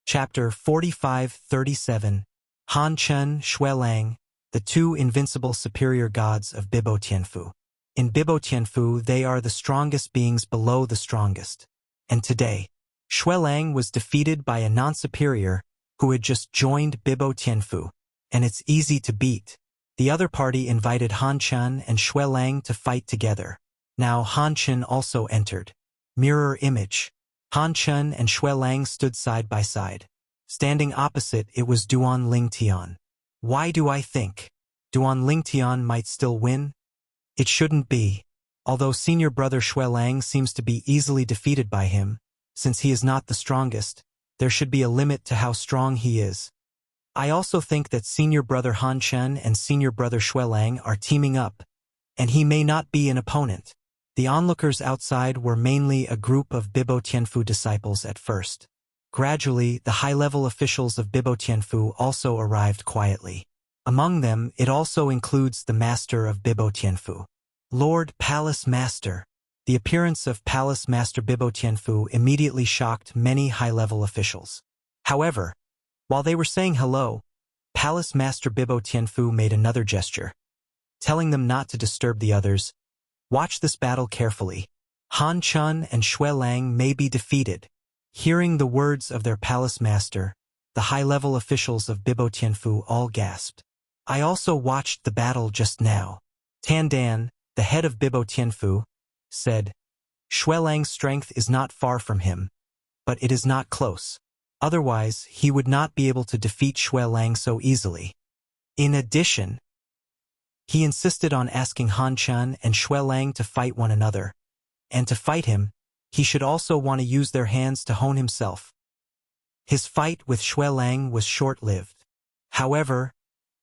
Chapter 45-37, Han Chen, Shui Lang, the two invincible superior gods of Bibo Tianfu. In Bibo Tianfu, they are the strongest beings below the strongest. And today, Shui Lang was defeated by a non-superior who had just joined Bibo Tianfu, and it's easy to beat. The other party invited Han Chen and Shui Lang to fight together. Now Han Chen also entered. Mirror image. Han Chen and Shui Lang stood side by side. Standing opposite, it was Duan Lingtian. Why do I think Duan Lingtian might still win? It shouldn't be. Although senior brother Shui Lang seems to be easily defeated by him, since he is not the strongest, there should be a limit to how strong he is. I also think that senior brother Han Chen and senior brother Shui Lang are teaming up, and he may not be an opponent. The onlookers outside were mainly a group of Bibo Tianfu disciples at first. Gradually, the high-level officials of Bibo Tianfu also arrived quietly. Among them, it also includes the master of Bibo Tianfu, Lord Palace Master. The appearance of Palace Master Bibo Tianfu immediately shocked many high-level officials. However, while they were saying hello, Palace Master Bibo Tianfu made another gesture, telling them not to disturb the others. Watch this battle carefully. Han Chen and Shui Lang may be defeated. Hearing the words of their palace master, the high-level officials of Bibo Tianfu all gasped. I also watched the battle just now. Tan Dan, the head of Bibo Tianfu, said, Shui Lang's strength is not far from him, but it is not close. Otherwise, he would not be able to defeat Shui Lang so easily. In addition, he insisted on asking Han Chen and Shui Lang to fight one another, and to fight him, he should also want to use their hands to hone himself. His fight with Shui Lang was short-lived. However,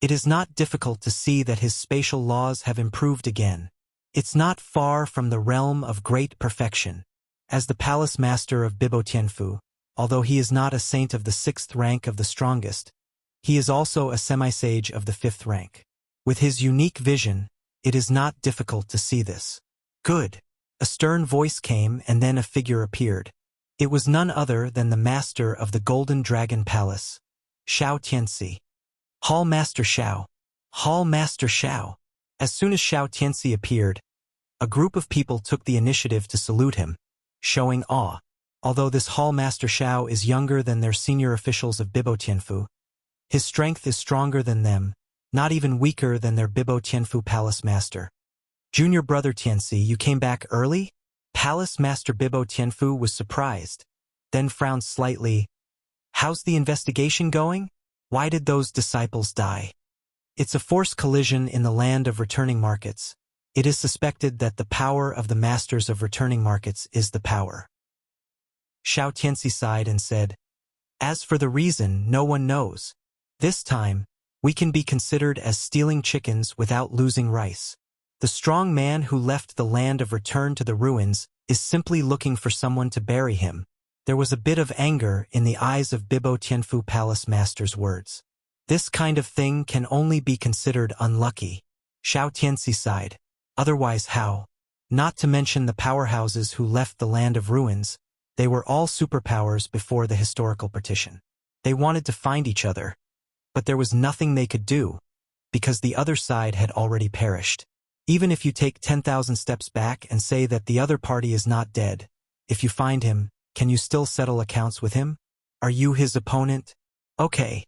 it is not difficult to see that his spatial laws have improved again. It's not far from the realm of great perfection. As the palace master of Bibo Tianfu, although he is not a saint of the 6th rank of the strongest, he is also a semi-sage of the 5th rank. With his unique vision, it is not difficult to see this. Good. A stern voice came and then a figure appeared. It was none other than the master of the Golden Dragon Palace, Xiao Tianxi. Hall Master Xiao. Hall Master Xiao. As soon as Xiao Tianxi appeared, a group of people took the initiative to salute him, showing awe. Although this Hall Master Xiao is younger than their senior officials of Bibo Tianfu, his strength is stronger than them, not even weaker than their Bibo Tianfu Palace Master. Junior brother Tianxi, you came back early? Palace Master Bibo Tianfu was surprised, then frowned slightly. How's the investigation going? Why did those disciples die? It's a forced collision in the land of returning markets. It is suspected that the power of the masters of returning markets is the power. Xiao Tianxi sighed and said, As for the reason, no one knows. This time, we can be considered as stealing chickens without losing rice. The strong man who left the land of return to the ruins is simply looking for someone to bury him. There was a bit of anger in the eyes of Bibo Tianfu Palace Master's words. This kind of thing can only be considered unlucky. Xiao Tianxi sighed. Otherwise how? Not to mention the powerhouses who left the land of ruins. They were all superpowers before the historical partition. They wanted to find each other, but there was nothing they could do, because the other side had already perished. Even if you take 10,000 steps back and say that the other party is not dead, if you find him, can you still settle accounts with him? Are you his opponent? Okay.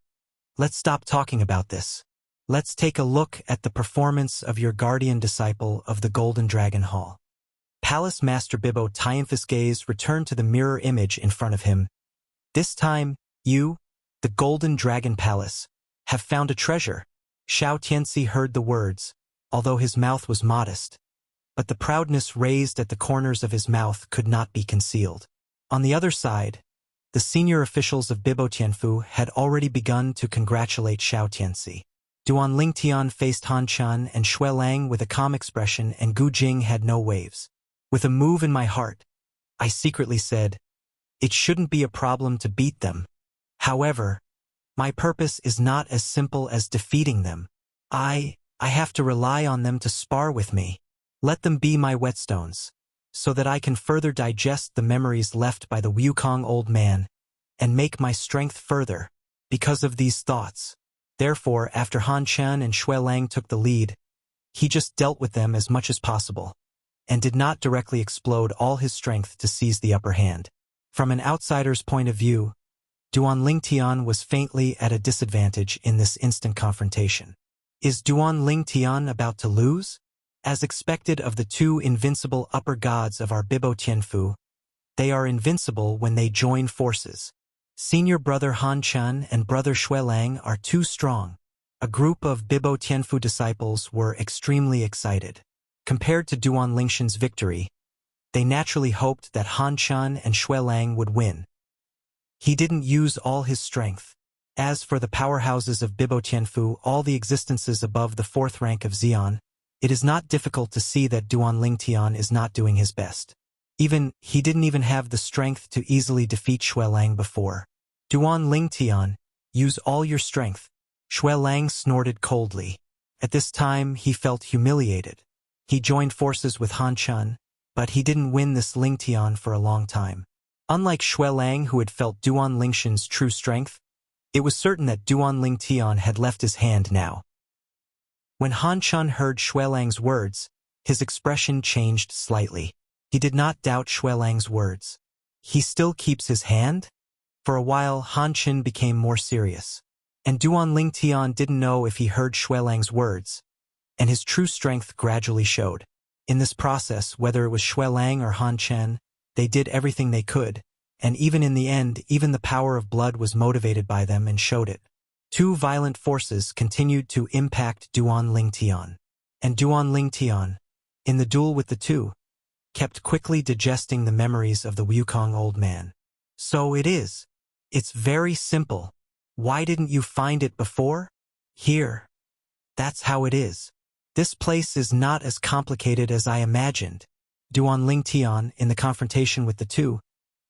Let's stop talking about this. Let's take a look at the performance of your guardian disciple of the Golden Dragon Hall. Palace Master Bibo Tianfu's gaze returned to the mirror image in front of him. This time, you, the Golden Dragon Palace, have found a treasure. Xiao Tianxi heard the words, although his mouth was modest, but the proudness raised at the corners of his mouth could not be concealed. On the other side, the senior officials of Bibo Tianfu had already begun to congratulate Xiao Tianxi. Duan Lingtian faced Han Chen and Shui Lang with a calm expression, and Gu Jing had no waves. With a move in my heart, I secretly said, it shouldn't be a problem to beat them. However, my purpose is not as simple as defeating them. I have to rely on them to spar with me. Let them be my whetstones, so that I can further digest the memories left by the Wukong old man and make my strength further, because of these thoughts. Therefore, after Han Chen and Xue Lang took the lead, he just dealt with them as much as possible, and did not directly explode all his strength to seize the upper hand. From an outsider's point of view, Duan Lingtian was faintly at a disadvantage in this instant confrontation. Is Duan Lingtian about to lose? As expected of the two invincible upper gods of our Bibo Tianfu, they are invincible when they join forces. Senior brother Han Chen and brother Xue Lang are too strong. A group of Bibo Tianfu disciples were extremely excited. Compared to Duan Lingtian's victory, they naturally hoped that Han Chen and Xue Lang would win. He didn't use all his strength. As for the powerhouses of Bibo Tianfu, all the existences above the fourth rank of Xian, it is not difficult to see that Duan Lingtian is not doing his best. He didn't even have the strength to easily defeat Xue Lang before. Duan Lingtian, use all your strength. Xue Lang snorted coldly. At this time, he felt humiliated. He joined forces with Han Chen, but he didn't win this Lingtian for a long time. Unlike Xue Lang, who had felt Duan Lingtian's true strength, it was certain that Duan Lingtian had left his hand now. When Han Chen heard Xue Lang's words, his expression changed slightly. He did not doubt Xue Lang's words. He still keeps his hand? For a while, Han Chen became more serious. And Duan Lingtian didn't know if he heard Xue Lang's words, and his true strength gradually showed. In this process, whether it was Xue Lang or Han Chen, they did everything they could, and even in the end, even the power of blood was motivated by them and showed it. Two violent forces continued to impact Duan Lingtian. And Duan Lingtian, in the duel with the two, kept quickly digesting the memories of the Wukong old man. So it is. It's very simple. Why didn't you find it before? Here. That's how it is. This place is not as complicated as I imagined. Duan Lingtian, in the confrontation with the two,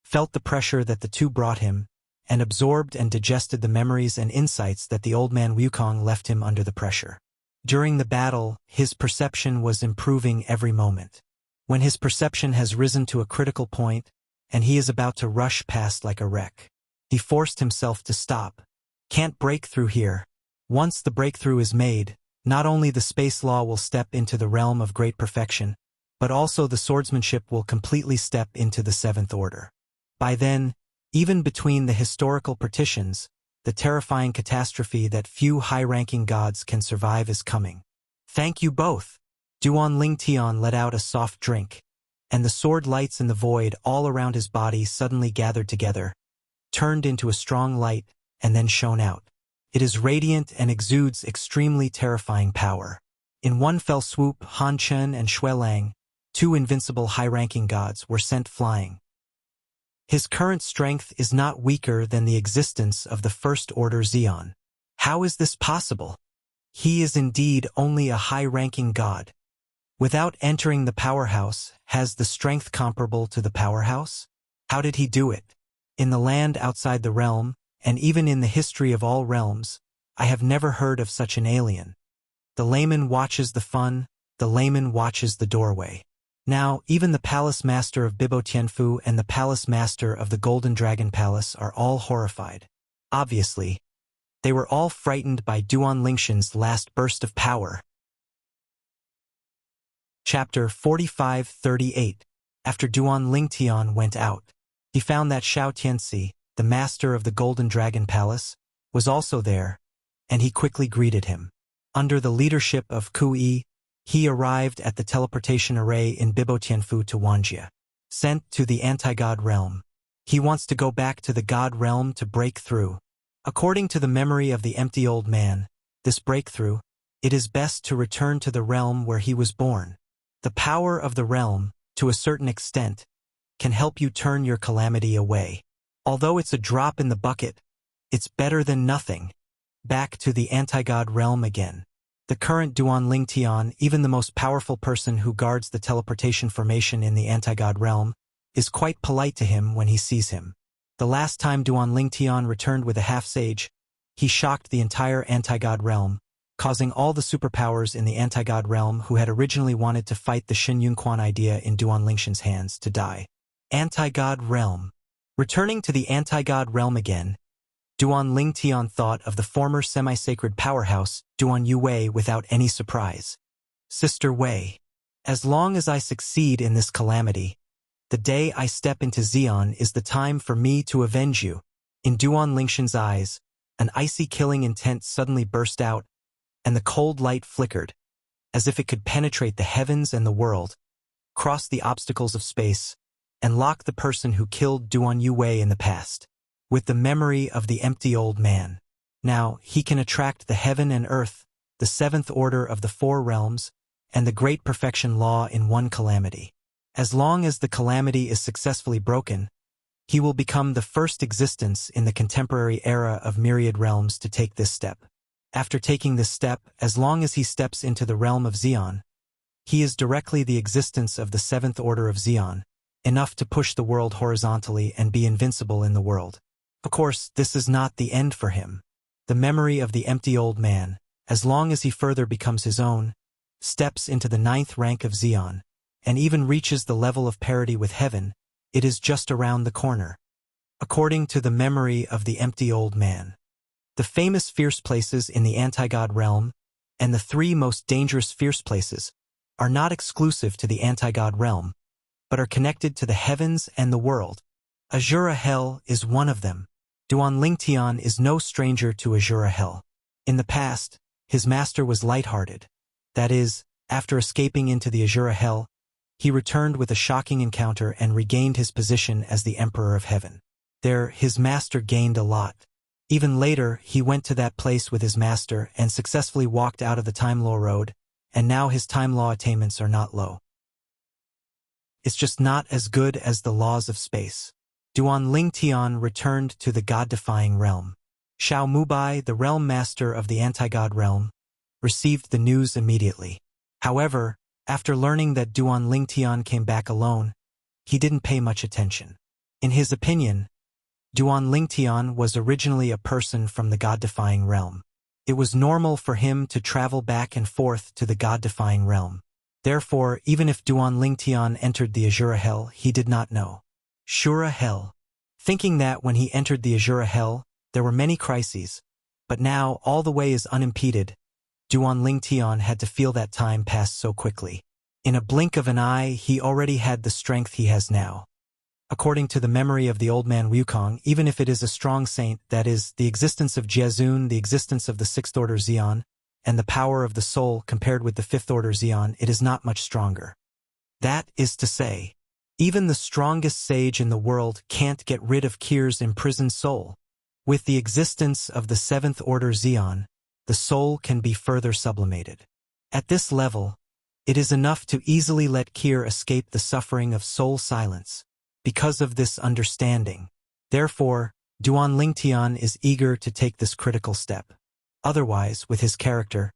felt the pressure that the two brought him, and absorbed and digested the memories and insights that the old man Wukong left him under the pressure. During the battle, his perception was improving every moment. When his perception has risen to a critical point, and he is about to rush past like a wreck, he forced himself to stop. Can't break through here. Once the breakthrough is made, not only the space law will step into the realm of great perfection, but also the swordsmanship will completely step into the seventh order. By then, even between the historical partitions, the terrifying catastrophe that few high-ranking gods can survive is coming. Thank you both. Duan Lingtian let out a soft drink, and the sword lights in the void all around his body suddenly gathered together, turned into a strong light, and then shone out. It is radiant and exudes extremely terrifying power. In one fell swoop, Han Chen and Xue Lang, two invincible high-ranking gods, were sent flying. His current strength is not weaker than the existence of the First Order Xian. How is this possible? He is indeed only a high-ranking god. Without entering the powerhouse, has the strength comparable to the powerhouse? How did he do it? In the land outside the realm, and even in the history of all realms, I have never heard of such an alien. The layman watches the fun, the layman watches the doorway. Now, even the palace master of Bibo Tianfu and the palace master of the Golden Dragon Palace are all horrified. Obviously, they were all frightened by Duan Lingtian's last burst of power. Chapter 45-38. After Duan Lingtian went out, he found that Xiao Tianxi, the master of the Golden Dragon Palace, was also there, and he quickly greeted him. Under the leadership of Ku Yi, he arrived at the teleportation array in Bibo Tianfu to Wuxia. Sent to the anti-god realm. He wants to go back to the god realm to break through. According to the memory of the empty old man, this breakthrough, it is best to return to the realm where he was born. The power of the realm, to a certain extent, can help you turn your calamity away. Although it's a drop in the bucket, it's better than nothing. Back to the anti-god realm again. The current Duan Lingtian, even the most powerful person who guards the teleportation formation in the anti-god realm, is quite polite to him when he sees him. The last time Duan Lingtian returned with a half-sage, he shocked the entire anti-god realm, causing all the superpowers in the anti-god realm who had originally wanted to fight the Shen Yunquan idea in Duan Lingtian's hands to die. Anti-god realm. Returning to the anti-god realm again, Duan Lingtian thought of the former semi-sacred powerhouse, Duan Yue, without any surprise. Sister Wei, as long as I succeed in this calamity, the day I step into Xi'an is the time for me to avenge you. In Duan Lingshan's eyes, an icy killing intent suddenly burst out, and the cold light flickered, as if it could penetrate the heavens and the world, cross the obstacles of space, and lock the person who killed Duan Yue in the past, with the memory of the empty old man. Now he can attract the heaven and earth, the seventh order of the four realms, and the great perfection law in one calamity. As long as the calamity is successfully broken, he will become the first existence in the contemporary era of myriad realms to take this step. After taking this step, as long as he steps into the realm of Xi'an, he is directly the existence of the seventh order of Xi'an, enough to push the world horizontally and be invincible in the world. Of course, this is not the end for him. The memory of the empty old man, as long as he further becomes his own, steps into the ninth rank of Xi'an, and even reaches the level of parity with heaven, it is just around the corner. According to the memory of the empty old man, the famous fierce places in the anti-god realm, and the three most dangerous fierce places, are not exclusive to the anti-god realm, but are connected to the heavens and the world. Azura Hell is one of them. Duan Lingtian is no stranger to Azura Hell. In the past, his master was light-hearted. That is, after escaping into the Azura Hell, he returned with a shocking encounter and regained his position as the Emperor of Heaven. There, his master gained a lot. Even later, he went to that place with his master and successfully walked out of the Time Law Road, and now his Time Law attainments are not low. It's just not as good as the laws of space. Duan Lingtian returned to the god-defying realm. Xiao Mubai, the realm master of the anti-god realm, received the news immediately. However, after learning that Duan Lingtian came back alone, he didn't pay much attention. In his opinion, Duan Lingtian was originally a person from the god-defying realm. It was normal for him to travel back and forth to the god-defying realm. Therefore, even if Duan Lingtian entered the Azura Hell, he did not know. Shura Hell. Thinking that when he entered the Azura Hell, there were many crises, but now all the way is unimpeded, Duan Lingtian had to feel that time pass so quickly. In a blink of an eye, he already had the strength he has now. According to the memory of the old man Wukong, even if it is a strong saint, that is, the existence of Jiazun, the existence of the sixth order Xi'an, and the power of the soul compared with the fifth order Xi'an, it is not much stronger. That is to say, even the strongest sage in the world can't get rid of Kir's imprisoned soul. With the existence of the seventh order Xi'an, the soul can be further sublimated. At this level, it is enough to easily let Kir escape the suffering of soul silence. Because of this understanding, therefore, Duan Lingtian is eager to take this critical step. Otherwise, with his character,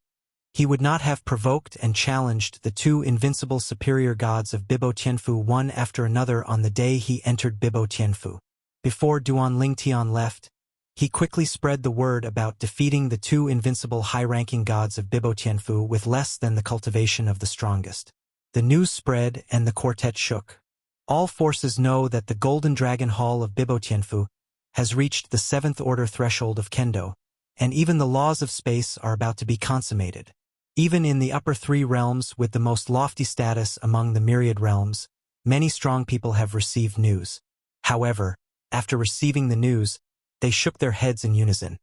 he would not have provoked and challenged the two invincible superior gods of Bibo Tianfu one after another on the day he entered Bibo Tianfu. Before Duan Lingtian left, he quickly spread the word about defeating the two invincible high-ranking gods of Bibo Tianfu with less than the cultivation of the strongest. The news spread and the quartet shook. All forces know that the Golden Dragon Hall of Bibo Tianfu has reached the seventh order threshold of Kendo, and even the laws of space are about to be consummated. Even in the upper three realms with the most lofty status among the myriad realms, many strong people have received news. However, after receiving the news, they shook their heads in unison.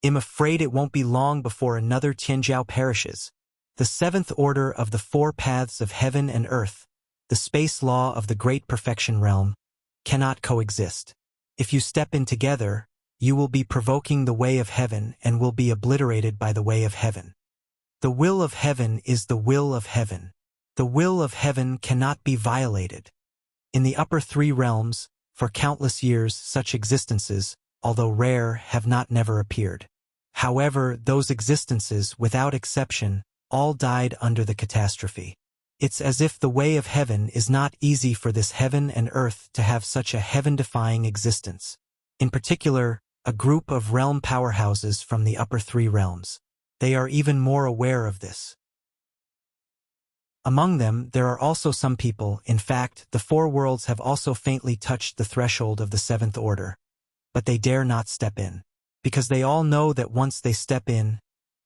I'm afraid it won't be long before another Tianjiao perishes. The seventh order of the four paths of heaven and earth, the space law of the great perfection realm, cannot coexist. If you step in together, you will be provoking the way of heaven and will be obliterated by the way of heaven. The will of heaven is the will of heaven. The will of heaven cannot be violated. In the upper three realms, for countless years, such existences, although rare, have not never appeared. However, those existences, without exception, all died under the catastrophe. It's as if the way of heaven is not easy for this heaven and earth to have such a heaven-defying existence. In particular, a group of realm powerhouses from the upper three realms. They are even more aware of this. Among them, there are also some people, in fact, the four worlds have also faintly touched the threshold of the seventh order. But they dare not step in. Because they all know that once they step in,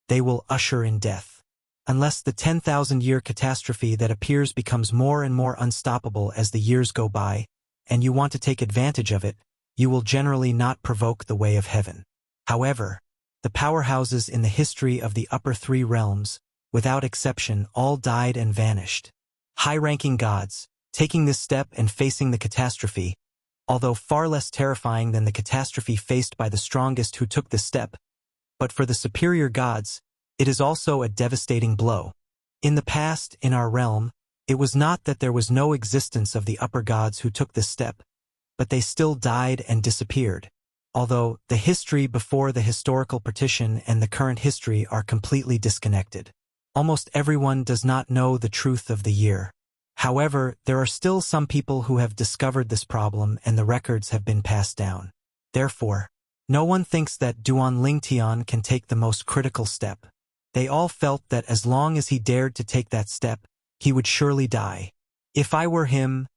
they will usher in death. Unless the 10,000-year catastrophe that appears becomes more and more unstoppable as the years go by, and you want to take advantage of it, you will generally not provoke the way of heaven. However, the powerhouses in the history of the upper three realms, without exception, all died and vanished. High-ranking gods, taking this step and facing the catastrophe, although far less terrifying than the catastrophe faced by the strongest who took this step, but for the superior gods, it is also a devastating blow. In the past, in our realm, it was not that there was no existence of the upper gods who took this step, but they still died and disappeared. Although the history before the historical partition and the current history are completely disconnected. Almost everyone does not know the truth of the year. However, there are still some people who have discovered this problem and the records have been passed down. Therefore, no one thinks that Duan Lingtian can take the most critical step. They all felt that as long as he dared to take that step, he would surely die. If I were him,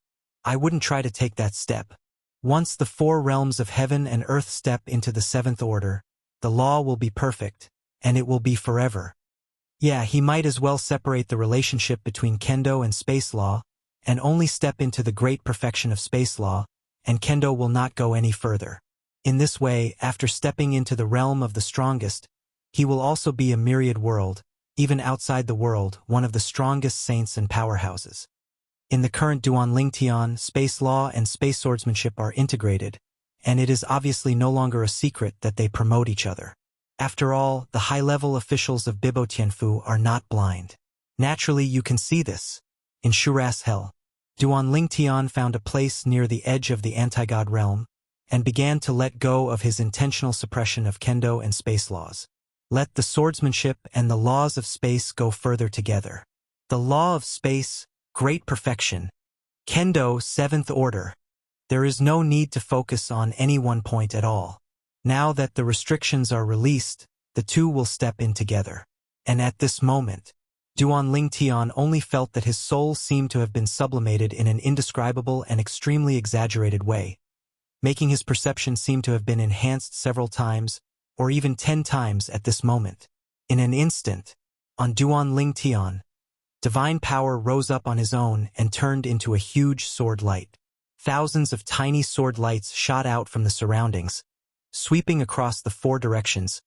I wouldn't try to take that step. Once the four realms of heaven and earth step into the seventh order, the law will be perfect, and it will be forever. Yeah, he might as well separate the relationship between Kendo and space law, and only step into the great perfection of space law, and Kendo will not go any further. In this way, after stepping into the realm of the strongest, he will also be a myriad world, even outside the world, one of the strongest saints and powerhouses. In the current Duan Lingtian, space law and space swordsmanship are integrated, and it is obviously no longer a secret that they promote each other. After all, the high-level officials of Bibo Tianfu are not blind. Naturally, you can see this. In Shuras Hell, Duan Lingtian found a place near the edge of the anti-god realm, and began to let go of his intentional suppression of Kendo and space laws. Let the swordsmanship and the laws of space go further together. The law of space, great perfection. Kendo, seventh order. There is no need to focus on any one point at all. Now that the restrictions are released, the two will step in together. And at this moment, Duan Lingtian only felt that his soul seemed to have been sublimated in an indescribable and extremely exaggerated way, making his perception seem to have been enhanced several times, or even 10 times at this moment. In an instant, on Duan Lingtian, divine power rose up on his own and turned into a huge sword light. Thousands of tiny sword lights shot out from the surroundings, sweeping across the four directions,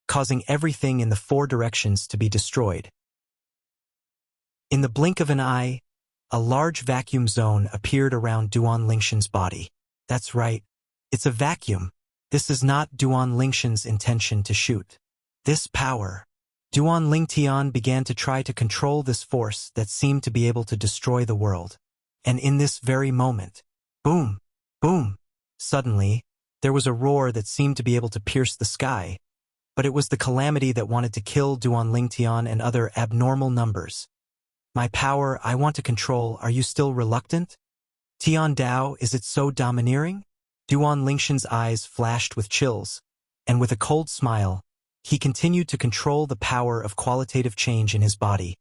causing everything in the four directions to be destroyed. In the blink of an eye, a large vacuum zone appeared around Duan Lingshan's body. That's right, it's a vacuum. This is not Duan Lingshan's intention to shoot. This power. Duan Lingtian began to try to control this force that seemed to be able to destroy the world. And in this very moment, boom, boom, suddenly, there was a roar that seemed to be able to pierce the sky, but it was the calamity that wanted to kill Duan Lingtian and other abnormal numbers. My power, I want to control, are you still reluctant? Tian Dao, is it so domineering? Duan Lingshan's eyes flashed with chills, and with a cold smile, he continued to control the power of qualitative change in his body,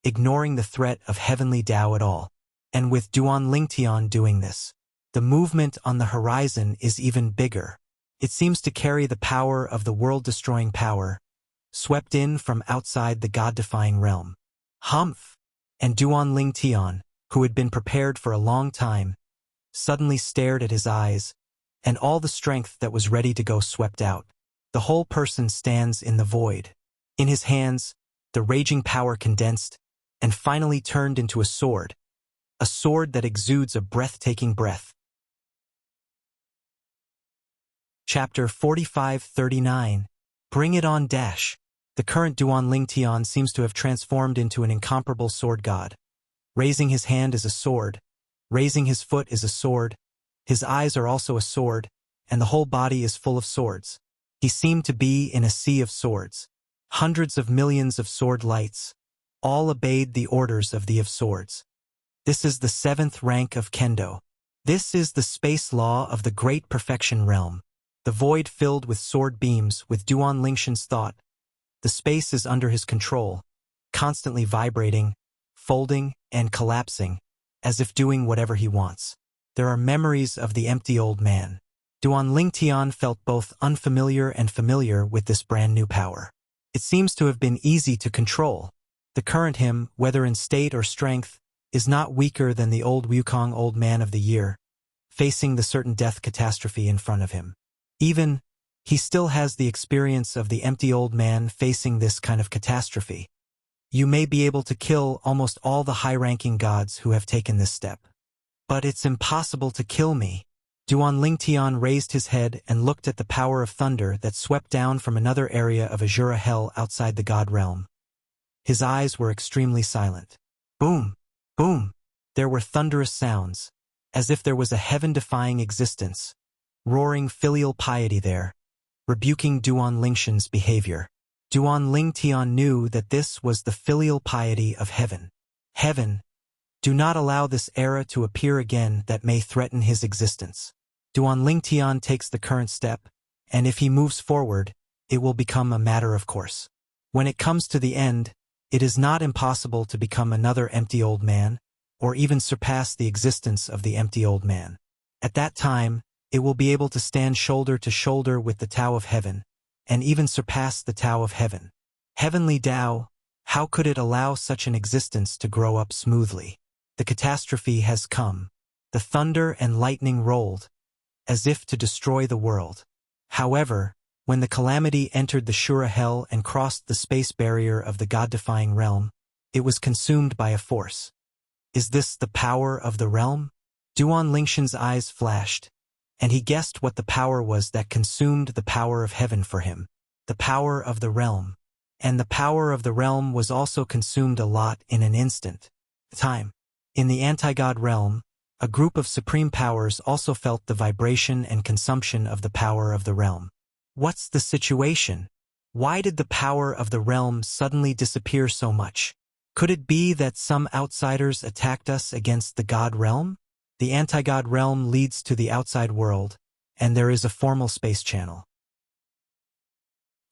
ignoring the threat of heavenly Dao at all. And with Duan Lingtian doing this, the movement on the horizon is even bigger. It seems to carry the power of the world-destroying power, swept in from outside the God-defying realm. Humph! And Duan Lingtian, who had been prepared for a long time, suddenly stared at his eyes, and all the strength that was ready to go swept out. The whole person stands in the void. In his hands, the raging power condensed, and finally turned into a sword that exudes a breathtaking breath. Chapter 45-39. Bring it on dash. The current Duan Lingtian seems to have transformed into an incomparable sword god. Raising his hand is a sword, raising his foot is a sword, his eyes are also a sword, and the whole body is full of swords. He seemed to be in a sea of swords. Hundreds of millions of sword lights, all obeyed the orders of the of swords. This is the 7th rank of Kendo. This is the space law of the great perfection realm. The void filled with sword beams with Duan Lingshan's thought. The space is under his control, constantly vibrating, folding and collapsing, as if doing whatever he wants. There are memories of the empty old man. Duan Lingtian felt both unfamiliar and familiar with this brand new power. It seems to have been easy to control. The current him, whether in state or strength, is not weaker than the old Wukong old man of the year, facing the certain death catastrophe in front of him. Even, he still has the experience of the empty old man facing this kind of catastrophe. You may be able to kill almost all the high-ranking gods who have taken this step. But it's impossible to kill me. Duan Lingtian raised his head and looked at the power of thunder that swept down from another area of Azura hell outside the god realm. His eyes were extremely silent. Boom! Boom! There were thunderous sounds, as if there was a heaven-defying existence, roaring filial piety there, rebuking Duan Lingshan's behavior. Duan Lingtian knew that this was the filial piety of heaven. Heaven, do not allow this era to appear again that may threaten his existence. Duan Lingtian takes the current step, and if he moves forward, it will become a matter of course. When it comes to the end, it is not impossible to become another empty old man, or even surpass the existence of the empty old man. At that time, it will be able to stand shoulder to shoulder with the Tao of Heaven, and even surpass the Tao of Heaven. Heavenly Tao, how could it allow such an existence to grow up smoothly? The catastrophe has come. The thunder and lightning rolled, as if to destroy the world. However, when the calamity entered the Shura hell and crossed the space barrier of the god-defying realm, it was consumed by a force. Is this the power of the realm? Duan Lingshan's eyes flashed, and he guessed what the power was that consumed the power of heaven for him. The power of the realm. And the power of the realm was also consumed a lot in an instant. Time. In the anti-god realm, a group of supreme powers also felt the vibration and consumption of the power of the realm. What's the situation? Why did the power of the realm suddenly disappear so much? Could it be that some outsiders attacked us against the god realm? The anti-god realm leads to the outside world, and there is a formal space channel.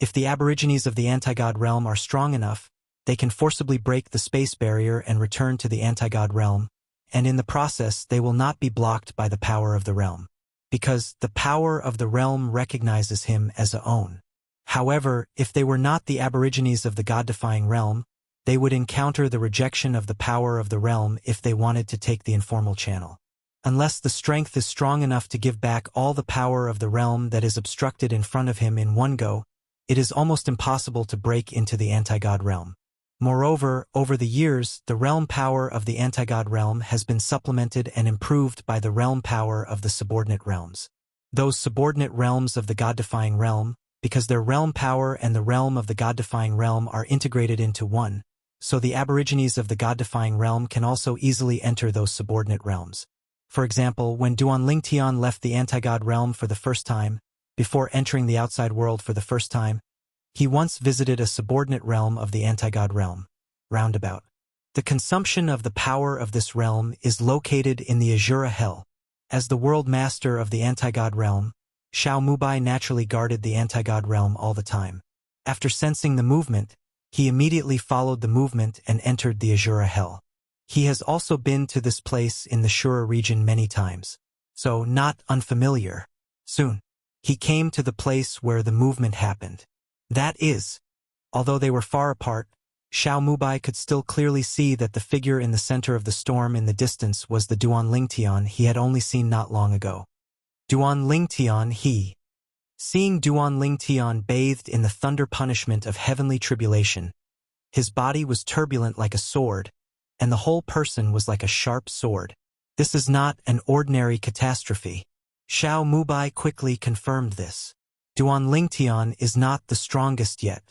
If the aborigines of the anti-god realm are strong enough, they can forcibly break the space barrier and return to the anti-god realm, and in the process they will not be blocked by the power of the realm, because the power of the realm recognizes him as a own. However, if they were not the aborigines of the god-defying realm, they would encounter the rejection of the power of the realm if they wanted to take the informal channel. Unless the strength is strong enough to give back all the power of the realm that is obstructed in front of him in one go, it is almost impossible to break into the anti-god realm. Moreover, over the years, the realm power of the anti-god realm has been supplemented and improved by the realm power of the subordinate realms. Those subordinate realms of the god-defying realm, because their realm power and the realm of the god-defying realm are integrated into one, so the aborigines of the god-defying realm can also easily enter those subordinate realms. For example, when Duan Lingtian left the anti-god realm for the first time, before entering the outside world for the first time, he once visited a subordinate realm of the anti-god realm, roundabout. The consumption of the power of this realm is located in the Azura hell. As the world master of the anti-god realm, Xiao Mubai naturally guarded the anti-god realm all the time. After sensing the movement, he immediately followed the movement and entered the Azura hell. He has also been to this place in the Shura region many times, so not unfamiliar. Soon, he came to the place where the movement happened. That is, although they were far apart, Xiao Mubai could still clearly see that the figure in the center of the storm in the distance was the Duan Lingtian he had only seen not long ago. Duan Lingtian Seeing Duan Lingtian bathed in the thunder punishment of heavenly tribulation, his body was turbulent like a sword, and the whole person was like a sharp sword. This is not an ordinary catastrophe. Xiao Mubai quickly confirmed this. Duan Lingtian is not the strongest yet.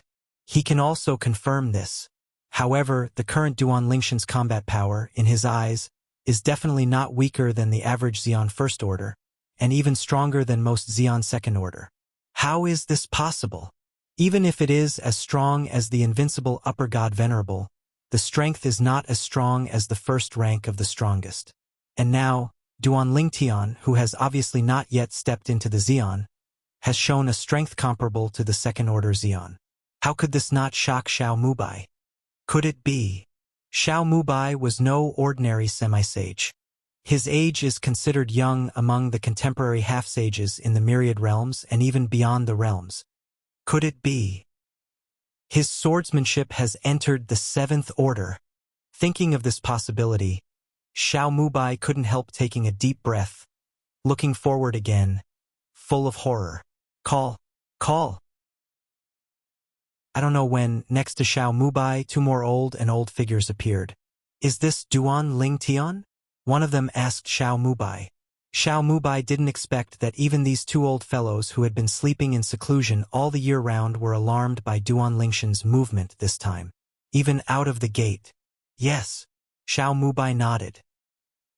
He can also confirm this. However, the current Duan Lingshan's combat power, in his eyes, is definitely not weaker than the average Xian First Order, and even stronger than most Xian Second Order. How is this possible? Even if it is as strong as the invincible Upper God Venerable, the strength is not as strong as the first rank of the strongest. And now, Duan Lingtian, who has obviously not yet stepped into the Xian, has shown a strength comparable to the Second Order Xian. How could this not shock Xiao Mubai? Could it be? Xiao Mubai was no ordinary semi-sage. His age is considered young among the contemporary half-sages in the myriad realms and even beyond the realms. Could it be? His swordsmanship has entered the 7th order. Thinking of this possibility, Xiao Mubai couldn't help taking a deep breath, looking forward again, full of horror. Call! Call! I don't know when, next to Xiao Mubai, 2 more old figures appeared. Is this Duan Ling Tian? One of them asked Xiao Mubai. Xiao Mubai didn't expect that even these 2 old fellows who had been sleeping in seclusion all the year round were alarmed by Duan Lingshan's movement this time. Even out of the gate. Yes. Xiao Mubai nodded.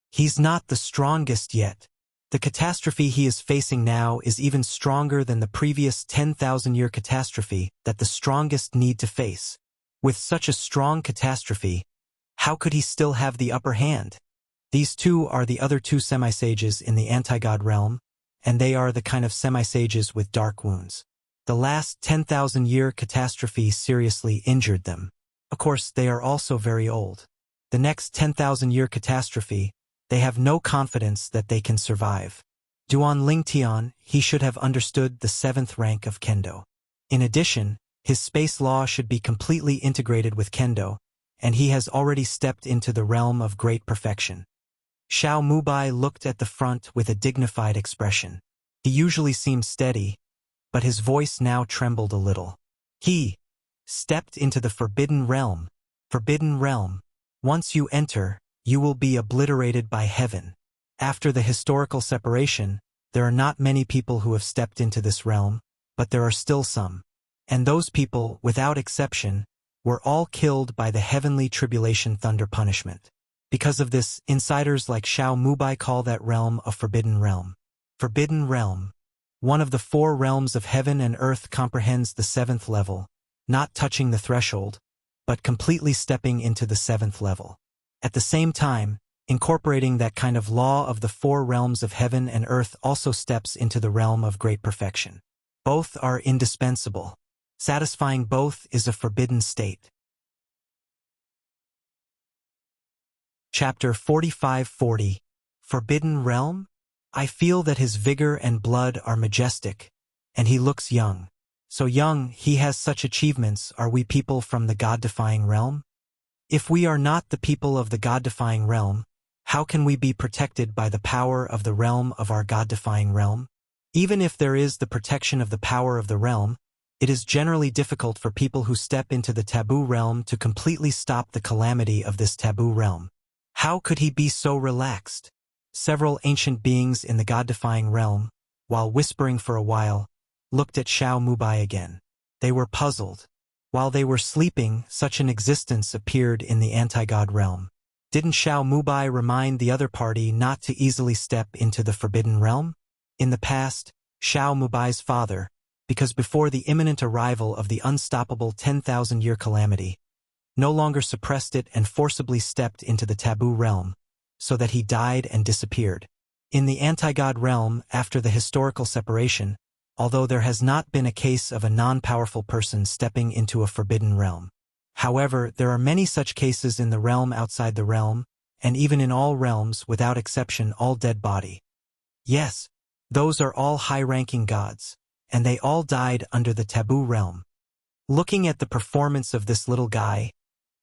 He's not the strongest yet. The catastrophe he is facing now is even stronger than the previous 10,000-year catastrophe that the strongest need to face. With such a strong catastrophe, how could he still have the upper hand? These 2 are the other 2 semi-sages in the anti-god realm, and they are the kind of semi-sages with dark wounds. The last 10,000-year catastrophe seriously injured them. Of course, they are also very old. The next 10,000-year catastrophe, they have no confidence that they can survive. Duan Ling Tian, he should have understood the 7th rank of Kendo. In addition, his space law should be completely integrated with Kendo, and he has already stepped into the realm of great perfection. Xiao Mubai looked at the front with a dignified expression. He usually seemed steady, but his voice now trembled a little. He stepped into the Forbidden Realm. Forbidden Realm. Once you enter, you will be obliterated by heaven. After the historical separation, there are not many people who have stepped into this realm, but there are still some. And those people, without exception, were all killed by the heavenly tribulation thunder punishment. Because of this, insiders like Xiao Mubai call that realm a Forbidden Realm. Forbidden Realm. One of the 4 realms of heaven and earth comprehends the 7th level, not touching the threshold, but completely stepping into the 7th level. At the same time, incorporating that kind of law of the 4 realms of heaven and earth also steps into the realm of great perfection. Both are indispensable. Satisfying both is a forbidden state. Chapter 45-40. Forbidden Realm? I feel that his vigor and blood are majestic, and he looks young. So young, he has such achievements. Are we people from the God-defying realm? If we are not the people of the God-defying realm, how can we be protected by the power of the realm of our God-defying realm? Even if there is the protection of the power of the realm, it is generally difficult for people who step into the taboo realm to completely stop the calamity of this taboo realm. How could he be so relaxed? Several ancient beings in the God-defying realm, while whispering for a while, looked at Xiao Mubai again. They were puzzled. While they were sleeping, such an existence appeared in the anti-god realm. Didn't Xiao Mubai remind the other party not to easily step into the forbidden realm? In the past, Xiao Mubai's father, because before the imminent arrival of the unstoppable 10,000-year calamity, no longer suppressed it and forcibly stepped into the taboo realm, so that he died and disappeared. In the anti-god realm, after the historical separation, although there has not been a case of a non-powerful person stepping into a forbidden realm. However, there are many such cases in the realm outside the realm, and even in all realms without exception all dead body. Yes, those are all high-ranking gods, and they all died under the taboo realm. Looking at the performance of this little guy,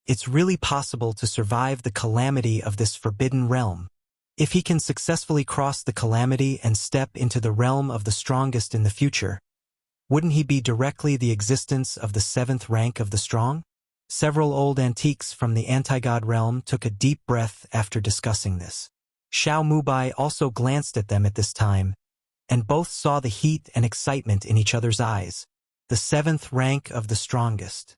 it's really possible to survive the calamity of this forbidden realm. If he can successfully cross the calamity and step into the realm of the strongest in the future, wouldn't he be directly the existence of the 7th rank of the strong? Several old antiques from the anti-god realm took a deep breath after discussing this. Xiao Mubai also glanced at them at this time, and both saw the heat and excitement in each other's eyes. The 7th rank of the strongest.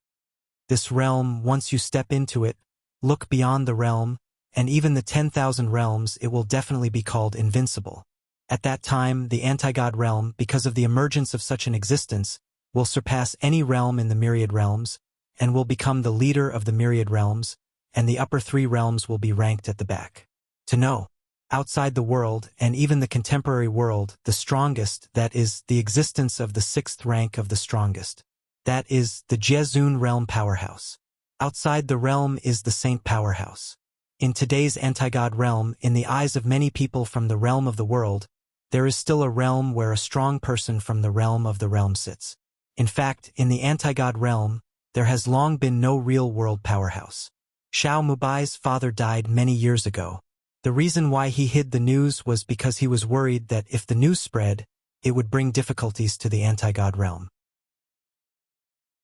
This realm, once you step into it, look beyond the realm, and even the 10,000 realms, it will definitely be called invincible. At that time, the anti-god realm, because of the emergence of such an existence, will surpass any realm in the myriad realms, and will become the leader of the myriad realms, and the upper 3 realms will be ranked at the back. To know, outside the world, and even the contemporary world, the strongest, that is, the existence of the 6th rank of the strongest. That is, the Jezun realm powerhouse. Outside the realm is the Saint Powerhouse. In today's anti-God realm, in the eyes of many people from the realm of the world, there is still a realm where a strong person from the realm of the realm sits. In fact, in the anti-God realm, there has long been no real world powerhouse. Xiao Mubai's father died many years ago. The reason why he hid the news was because he was worried that if the news spread, it would bring difficulties to the anti-God realm.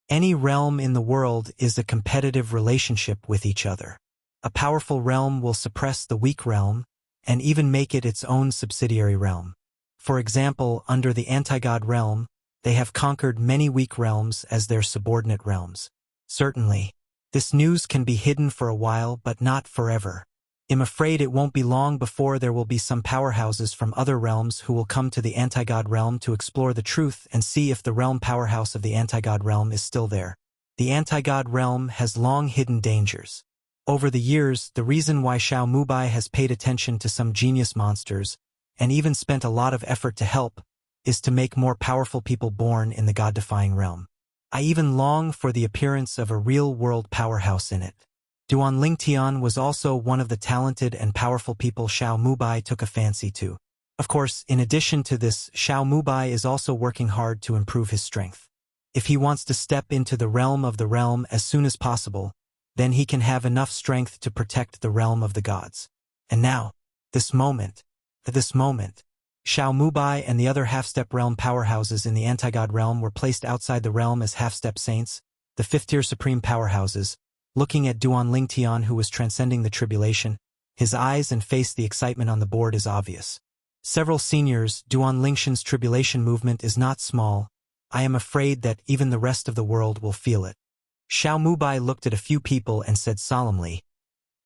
Any realm in the world is a competitive relationship with each other. A powerful realm will suppress the weak realm and even make it its own subsidiary realm. For example, under the anti-God realm, they have conquered many weak realms as their subordinate realms. Certainly, this news can be hidden for a while but not forever. I'm afraid it won't be long before there will be some powerhouses from other realms who will come to the anti-God realm to explore the truth and see if the realm powerhouse of the anti-God realm is still there. The anti-God realm has long hidden dangers. Over the years, the reason why Xiao Mubai has paid attention to some genius monsters, and even spent a lot of effort to help, is to make more powerful people born in the God-defying realm. I even long for the appearance of a real-world powerhouse in it. Duan Lingtian was also one of the talented and powerful people Xiao Mubai took a fancy to. Of course, in addition to this, Xiao Mubai is also working hard to improve his strength. If he wants to step into the realm of the realm as soon as possible, then he can have enough strength to protect the realm of the gods. And now, this moment, Xiao Mubai and the other half-step realm powerhouses in the anti-God realm were placed outside the realm as half-step saints, the fifth-tier supreme powerhouses. Looking at Duan Lingtian, who was transcending the tribulation, his eyes and face the excitement on the board is obvious. Several seniors, Duan Lingshan's tribulation movement is not small. I am afraid that even the rest of the world will feel it. Xiao Mubai looked at a few people and said solemnly,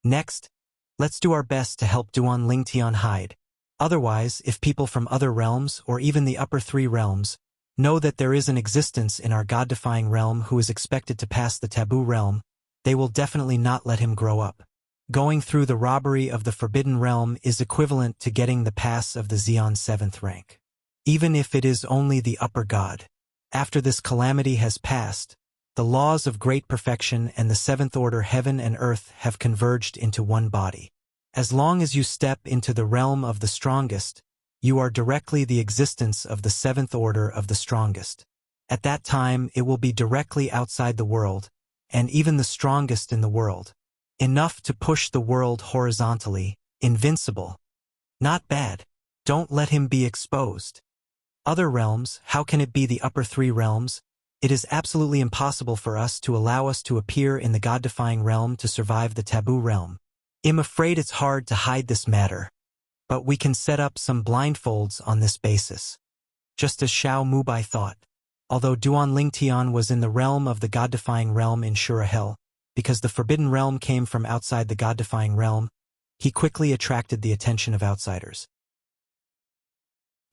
"Next, let's do our best to help Duan Lingtian hide. Otherwise, if people from other realms, or even the upper three realms, know that there is an existence in our God-defying realm who is expected to pass the taboo realm, they will definitely not let him grow up. Going through the robbery of the Forbidden Realm is equivalent to getting the pass of the Xian 7th rank. Even if it is only the upper god. After this calamity has passed, the laws of great perfection and the seventh order heaven and earth have converged into one body. As long as you step into the realm of the strongest, you are directly the existence of the seventh order of the strongest. At that time, it will be directly outside the world, and even the strongest in the world. Enough to push the world horizontally, invincible. Not bad. Don't let him be exposed. Other realms, how can it be the upper three realms? It is absolutely impossible for us to allow us to appear in the God-defying realm to survive the taboo realm. I'm afraid it's hard to hide this matter, but we can set up some blindfolds on this basis. Just as Xiao Mubai thought. Although Duan Lingtian was in the realm of the God-defying realm in Shurahel, because the Forbidden Realm came from outside the God-defying realm, he quickly attracted the attention of outsiders.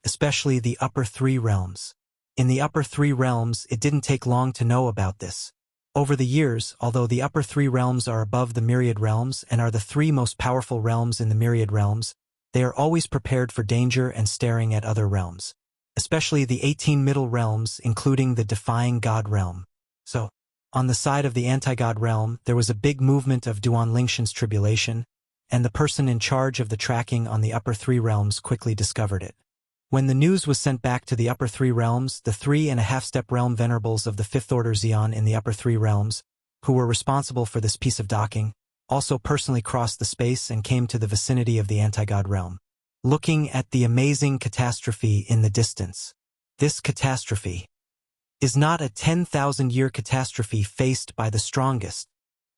Especially the upper three realms. In the upper three realms, it didn't take long to know about this. Over the years, although the upper three realms are above the myriad realms and are the three most powerful realms in the myriad realms, they are always prepared for danger and staring at other realms. Especially the 18 middle realms, including the defying God realm. So, on the side of the anti-God realm, there was a big movement of Duan Lingshan's tribulation, and the person in charge of the tracking on the upper three realms quickly discovered it. When the news was sent back to the upper three realms, the 3.5-step realm venerables of the fifth order Xian in the upper three realms, who were responsible for this piece of docking, also personally crossed the space and came to the vicinity of the anti-God realm. Looking at the amazing catastrophe in the distance. This catastrophe is not a 10,000-year catastrophe faced by the strongest.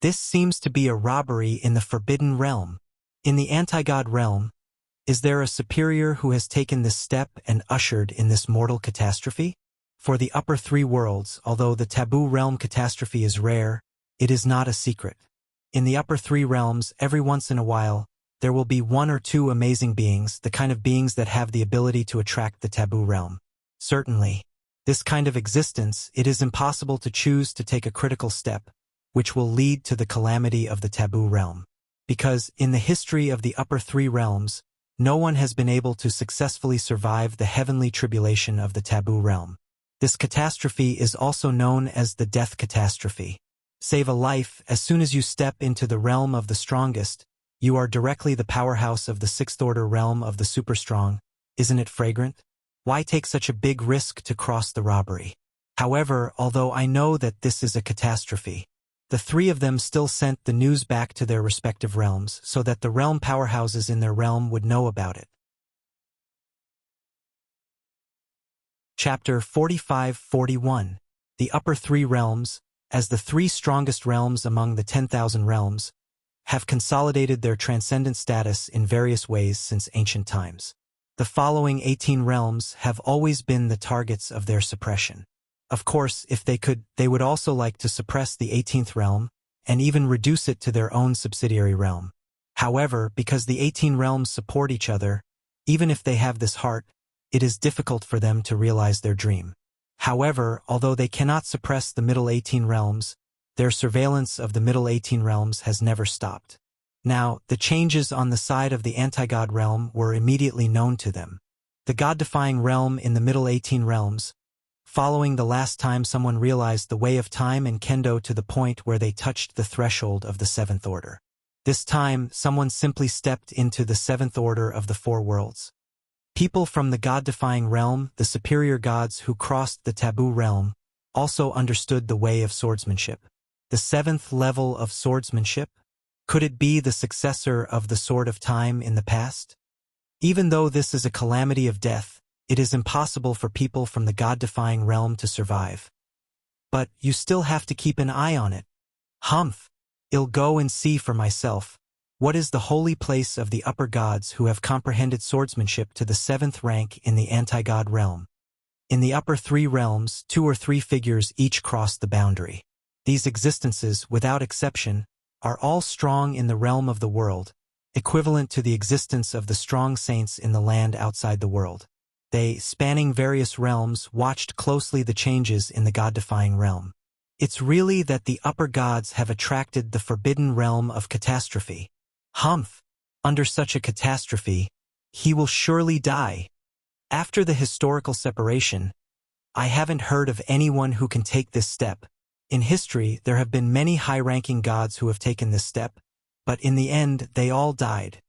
This seems to be a robbery in the Forbidden Realm. In the anti-God realm, is there a superior who has taken this step and ushered in this mortal catastrophe? For the upper three worlds, although the taboo realm catastrophe is rare, it is not a secret. In the upper three realms, every once in a while, there will be one or two amazing beings, the kind of beings that have the ability to attract the taboo realm. Certainly, this kind of existence, it is impossible to choose to take a critical step, which will lead to the calamity of the taboo realm. Because, in the history of the upper three realms, no one has been able to successfully survive the heavenly tribulation of the taboo realm. This catastrophe is also known as the death catastrophe. Save a life. As soon as you step into the realm of the strongest, you are directly the powerhouse of the sixth-order realm of the super-strong. Isn't it fragrant? Why take such a big risk to cross the robbery? However, although I know that this is a catastrophe, the three of them still sent the news back to their respective realms so that the realm powerhouses in their realm would know about it. Chapter 45-41. The Upper Three Realms, as the three strongest realms among the 10,000 realms, have consolidated their transcendent status in various ways since ancient times. The following 18 realms have always been the targets of their suppression. Of course, if they could, they would also like to suppress the 18th realm, and even reduce it to their own subsidiary realm. However, because the 18 realms support each other, even if they have this heart, it is difficult for them to realize their dream. However, although they cannot suppress the middle 18 realms, their surveillance of the middle 18 realms has never stopped. Now, the changes on the side of the anti-god realm were immediately known to them. The god-defying realm in the middle 18 realms, following the last time someone realized the way of time and kendo to the point where they touched the threshold of the seventh order. This time, someone simply stepped into the seventh order of the four worlds. People from the god-defying realm, the superior gods who crossed the taboo realm, also understood the way of swordsmanship. The seventh level of swordsmanship? Could it be the successor of the Sword of Time in the past? Even though this is a calamity of death, it is impossible for people from the god-defying realm to survive. But you still have to keep an eye on it. Humph! I'll go and see for myself. What is the holy place of the upper gods who have comprehended swordsmanship to the seventh rank in the anti-god realm? In the upper three realms, 2 or 3 figures each cross the boundary. These existences, without exception, are all strong in the realm of the world, equivalent to the existence of the strong saints in the land outside the world. They, spanning various realms, watched closely the changes in the god-defying realm. It's really that the upper gods have attracted the forbidden realm of catastrophe. Humph! Under such a catastrophe, he will surely die. After the historical separation, I haven't heard of anyone who can take this step. In history, there have been many high-ranking gods who have taken this step, but in the end, they all died.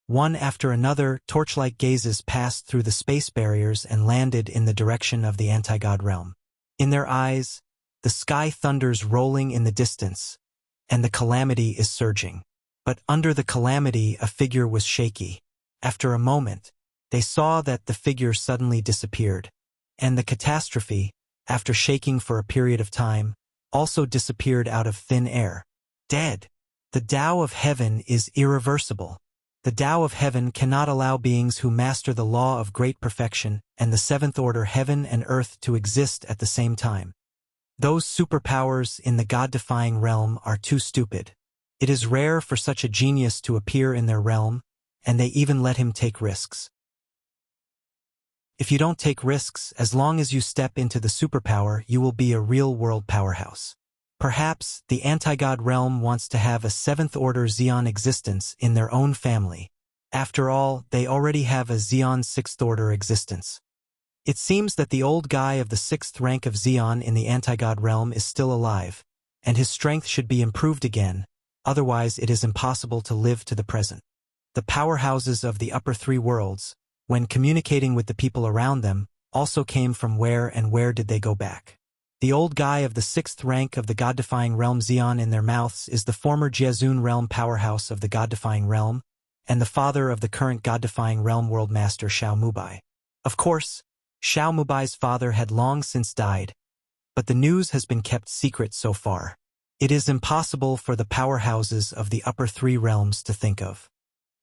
One after another, torch-like gazes passed through the space barriers and landed in the direction of the anti-god realm. In their eyes, the sky thunders rolling in the distance, and the calamity is surging. But under the calamity, a figure was shaky. After a moment, they saw that the figure suddenly disappeared, and the catastrophe, after shaking for a period of time, also disappeared out of thin air. Dead. The Tao of Heaven is irreversible. The Tao of Heaven cannot allow beings who master the law of great perfection and the seventh order heaven and earth to exist at the same time. Those superpowers in the god-defying realm are too stupid. It is rare for such a genius to appear in their realm, and they even let him take risks. If you don't take risks, as long as you step into the superpower, you will be a real-world powerhouse. Perhaps the anti-god realm wants to have a seventh-order Xeon existence in their own family. After all, they already have a Xeon sixth-order existence. It seems that the old guy of the sixth rank of Xeon in the anti-god realm is still alive, and his strength should be improved again, otherwise it is impossible to live to the present. The powerhouses of the upper three worlds, when communicating with the people around them, also came from where did they go back? The old guy of the sixth rank of the god-defying realm Xeon in their mouths is the former Jiazun realm powerhouse of the god-defying realm, and the father of the current god-defying realm world master Xiao Mubai. Of course, Xiao Mubai's father had long since died, but the news has been kept secret so far. It is impossible for the powerhouses of the upper three realms to think of.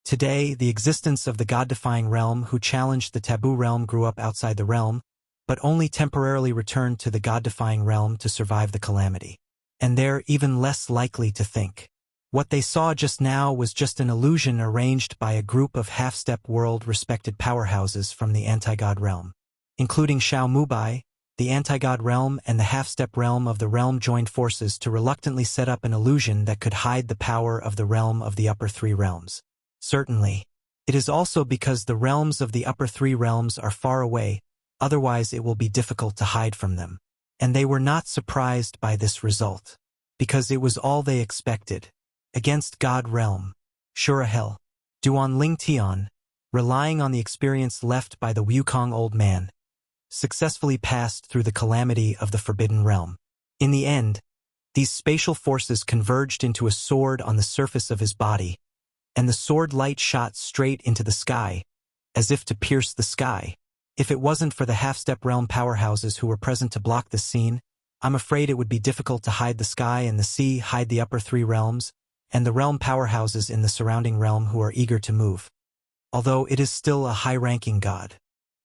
Today, the existence of the god-defying realm who challenged the taboo realm grew up outside the realm, but only temporarily returned to the god-defying realm to survive the calamity. And they're even less likely to think. What they saw just now was just an illusion arranged by a group of half-step world-respected powerhouses from the anti-god realm. Including Xiao Mubai, the anti-god realm and the half-step realm of the realm joined forces to reluctantly set up an illusion that could hide the power of the realm of the upper three realms. Certainly, it is also because the realms of the upper three realms are far away, otherwise it will be difficult to hide from them. And they were not surprised by this result. because it was all they expected. Against God realm. Shurahel. Duan Ling Tian, relying on the experience left by the Wukong old man, successfully passed through the calamity of the Forbidden Realm. In the end, these spatial forces converged into a sword on the surface of his body, and the sword light shot straight into the sky, as if to pierce the sky. If it wasn't for the half-step realm powerhouses who were present to block this scene, I'm afraid it would be difficult to hide the sky and the sea, hide the upper three realms, and the realm powerhouses in the surrounding realm who are eager to move. Although it is still a high-ranking god.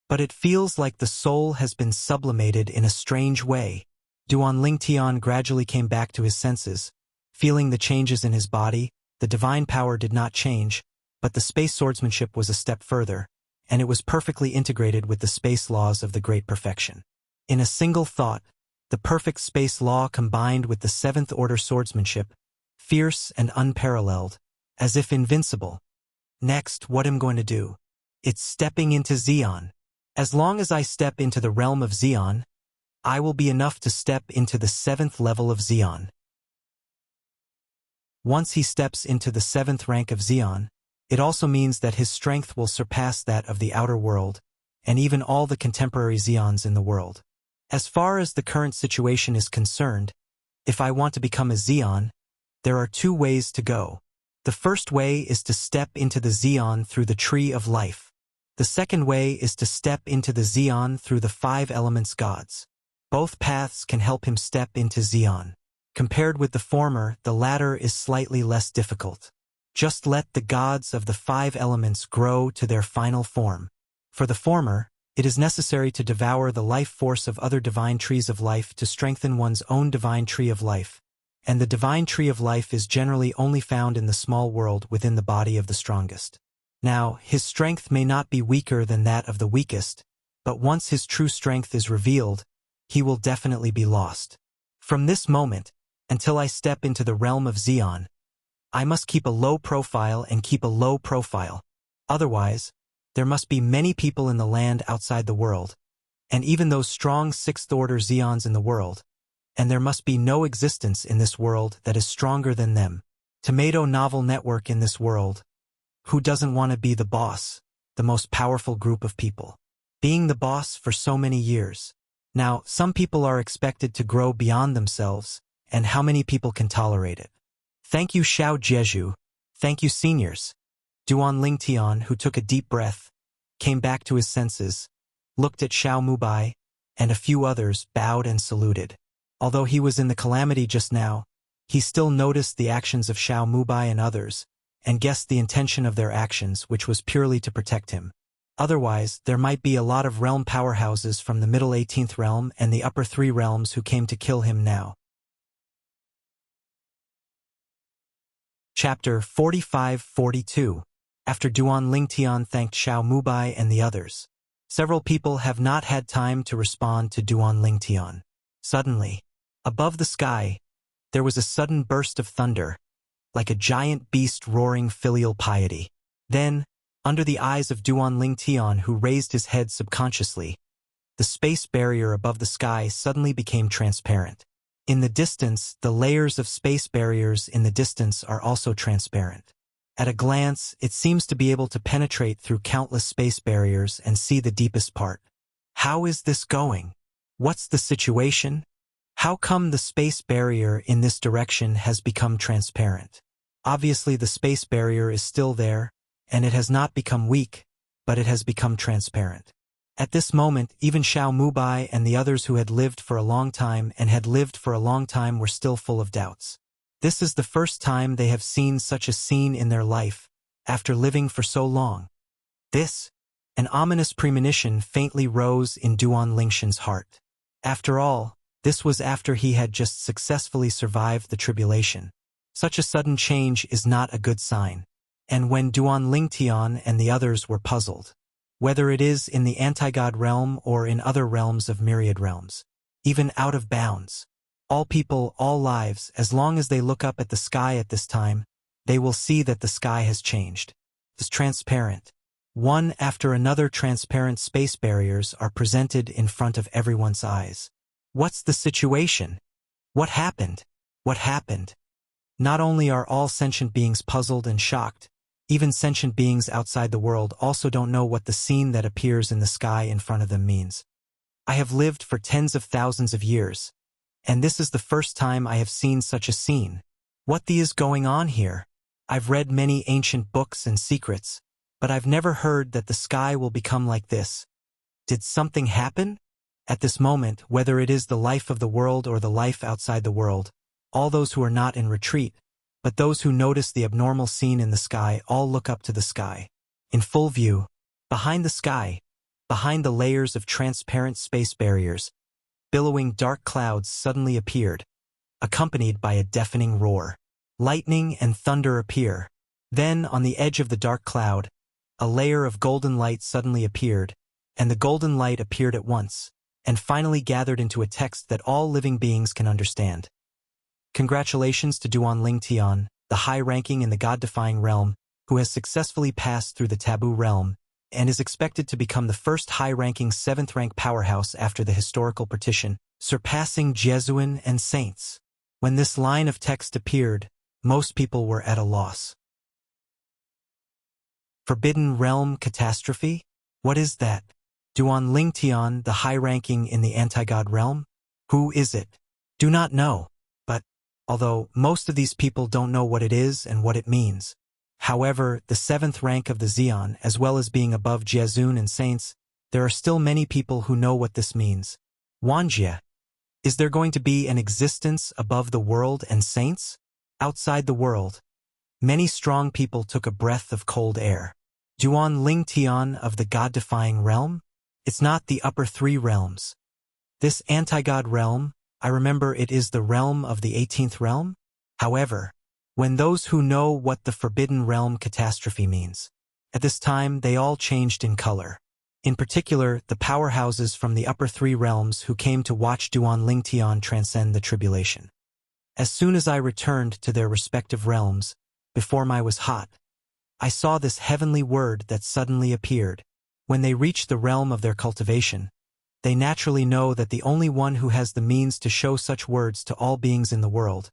But it feels like the soul has been sublimated in a strange way. Duan Ling Tian gradually came back to his senses. Feeling the changes in his body, the divine power did not change, but the space swordsmanship was a step further, and it was perfectly integrated with the space laws of the great perfection. In a single thought, the perfect space law combined with the seventh-order swordsmanship, fierce and unparalleled, as if invincible. Next, what I'm going to do? It's stepping into Xion. As long as I step into the realm of Xion, I will be enough to step into the 7th level of Xion. Once he steps into the 7th rank of Xion, it also means that his strength will surpass that of the outer world, and even all the contemporary Xions in the world. As far as the current situation is concerned, if I want to become a Xion, there are 2 ways to go. The first way is to step into the Xion through the Tree of Life. The second way is to step into the Xion through the 5 elements gods. Both paths can help him step into Xion. Compared with the former, the latter is slightly less difficult. Just let the gods of the 5 elements grow to their final form. For the former, it is necessary to devour the life force of other divine trees of life to strengthen one's own divine tree of life. And the divine tree of life is generally only found in the small world within the body of the strongest. Now, his strength may not be weaker than that of the weakest, but once his true strength is revealed, he will definitely be lost. From this moment, until I step into the realm of Xion, I must keep a low profile and keep a low profile. Otherwise, there must be many people in the land outside the world, and even those strong 6th-order Xions in the world, and there must be no existence in this world that is stronger than them. Tomato novel network in this world. Who doesn't want to be the boss, the most powerful group of people? Being the boss for so many years. Now, some people are expected to grow beyond themselves, and how many people can tolerate it? Thank you, Xiao Jeju. Thank you, seniors. Duan Ling Tian, who took a deep breath, came back to his senses, looked at Xiao Mubai, and a few others bowed and saluted. Although he was in the calamity just now, he still noticed the actions of Xiao Mubai and others, and guessed the intention of their actions, which was purely to protect him. Otherwise, there might be a lot of realm powerhouses from the middle 18th realm and the upper 3 realms who came to kill him now. Chapter 45-42. After Duan Ling Tian thanked Xiao Mubai and the others, several people have not had time to respond to Duan Ling Tian. Suddenly, above the sky, there was a sudden burst of thunder, like a giant beast roaring filial piety. Then, under the eyes of Duan Ling Tian, who raised his head subconsciously, the space barrier above the sky suddenly became transparent. In the distance, the layers of space barriers in the distance are also transparent. At a glance, it seems to be able to penetrate through countless space barriers and see the deepest part. How is this going? What's the situation? How come the space barrier in this direction has become transparent? Obviously, the space barrier is still there, and it has not become weak, but it has become transparent. At this moment, even Xiao Mubai and the others who had lived for a long time were still full of doubts. This is the first time they have seen such a scene in their life, after living for so long. An ominous premonition faintly rose in Duan Lingshan's heart. After all, this was after he had just successfully survived the tribulation. Such a sudden change is not a good sign. And when Duan Ling Tian and the others were puzzled, whether it is in the anti-god realm or in other realms of myriad realms, even out of bounds, all people, all lives, as long as they look up at the sky at this time, they will see that the sky has changed. It's transparent. One after another transparent space barriers are presented in front of everyone's eyes. What's the situation? What happened? What happened? Not only are all sentient beings puzzled and shocked, even sentient beings outside the world also don't know what the scene that appears in the sky in front of them means. I have lived for tens of thousands of years, and this is the first time I have seen such a scene. What is going on here? I've read many ancient books and secrets, but I've never heard that the sky will become like this. Did something happen? At this moment, whether it is the life of the world or the life outside the world, all those who are not in retreat, but those who notice the abnormal scene in the sky all look up to the sky. In full view, behind the sky, behind the layers of transparent space barriers, billowing dark clouds suddenly appeared, accompanied by a deafening roar. Lightning and thunder appear. Then, on the edge of the dark cloud, a layer of golden light suddenly appeared, and the golden light appeared at once, and finally gathered into a text that all living beings can understand. Congratulations to Duan Ling Tian, the high-ranking in the God-defying realm, who has successfully passed through the taboo realm, and is expected to become the first high-ranking 7th-rank powerhouse after the historical partition, surpassing Jesuin and saints. When this line of text appeared, most people were at a loss. Forbidden Realm Catastrophe? What is that? Duan Ling Tian, the high-ranking in the anti-God realm? Who is it? Do not know, but, although most of these people don't know what it is and what it means. However, the 7th rank of the Xian, as well as being above Jiazun and saints, there are still many people who know what this means. Wanjie, is there going to be an existence above the world and saints? Outside the world, many strong people took a breath of cold air. Duan Ling Tian of the God-defying realm? It's not the upper 3 realms. This anti-God realm, I remember it is the realm of the 18th realm? However, when those who know what the Forbidden Realm Catastrophe means, at this time they all changed in color. In particular, the powerhouses from the upper 3 realms who came to watch Duan Ling Tian transcend the tribulation. As soon as I returned to their respective realms, before my was hot, I saw this heavenly word that suddenly appeared. When they reach the realm of their cultivation, they naturally know that the only one who has the means to show such words to all beings in the world,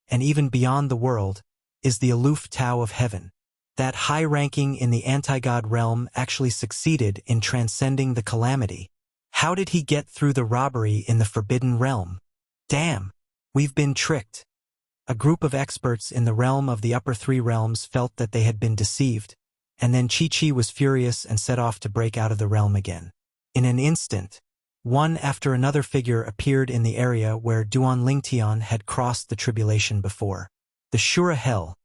and even beyond the world, is the aloof Tao of heaven. That high ranking in the anti-God realm actually succeeded in transcending the calamity. How did he get through the robbery in the Forbidden Realm? Damn! We've been tricked. A group of experts in the realm of the upper 3 realms felt that they had been deceived, and then Chi-Chi was furious and set off to break out of the realm again. In an instant, one after another figure appeared in the area where Duan Ling Tian had crossed the tribulation before. The Shura Hell,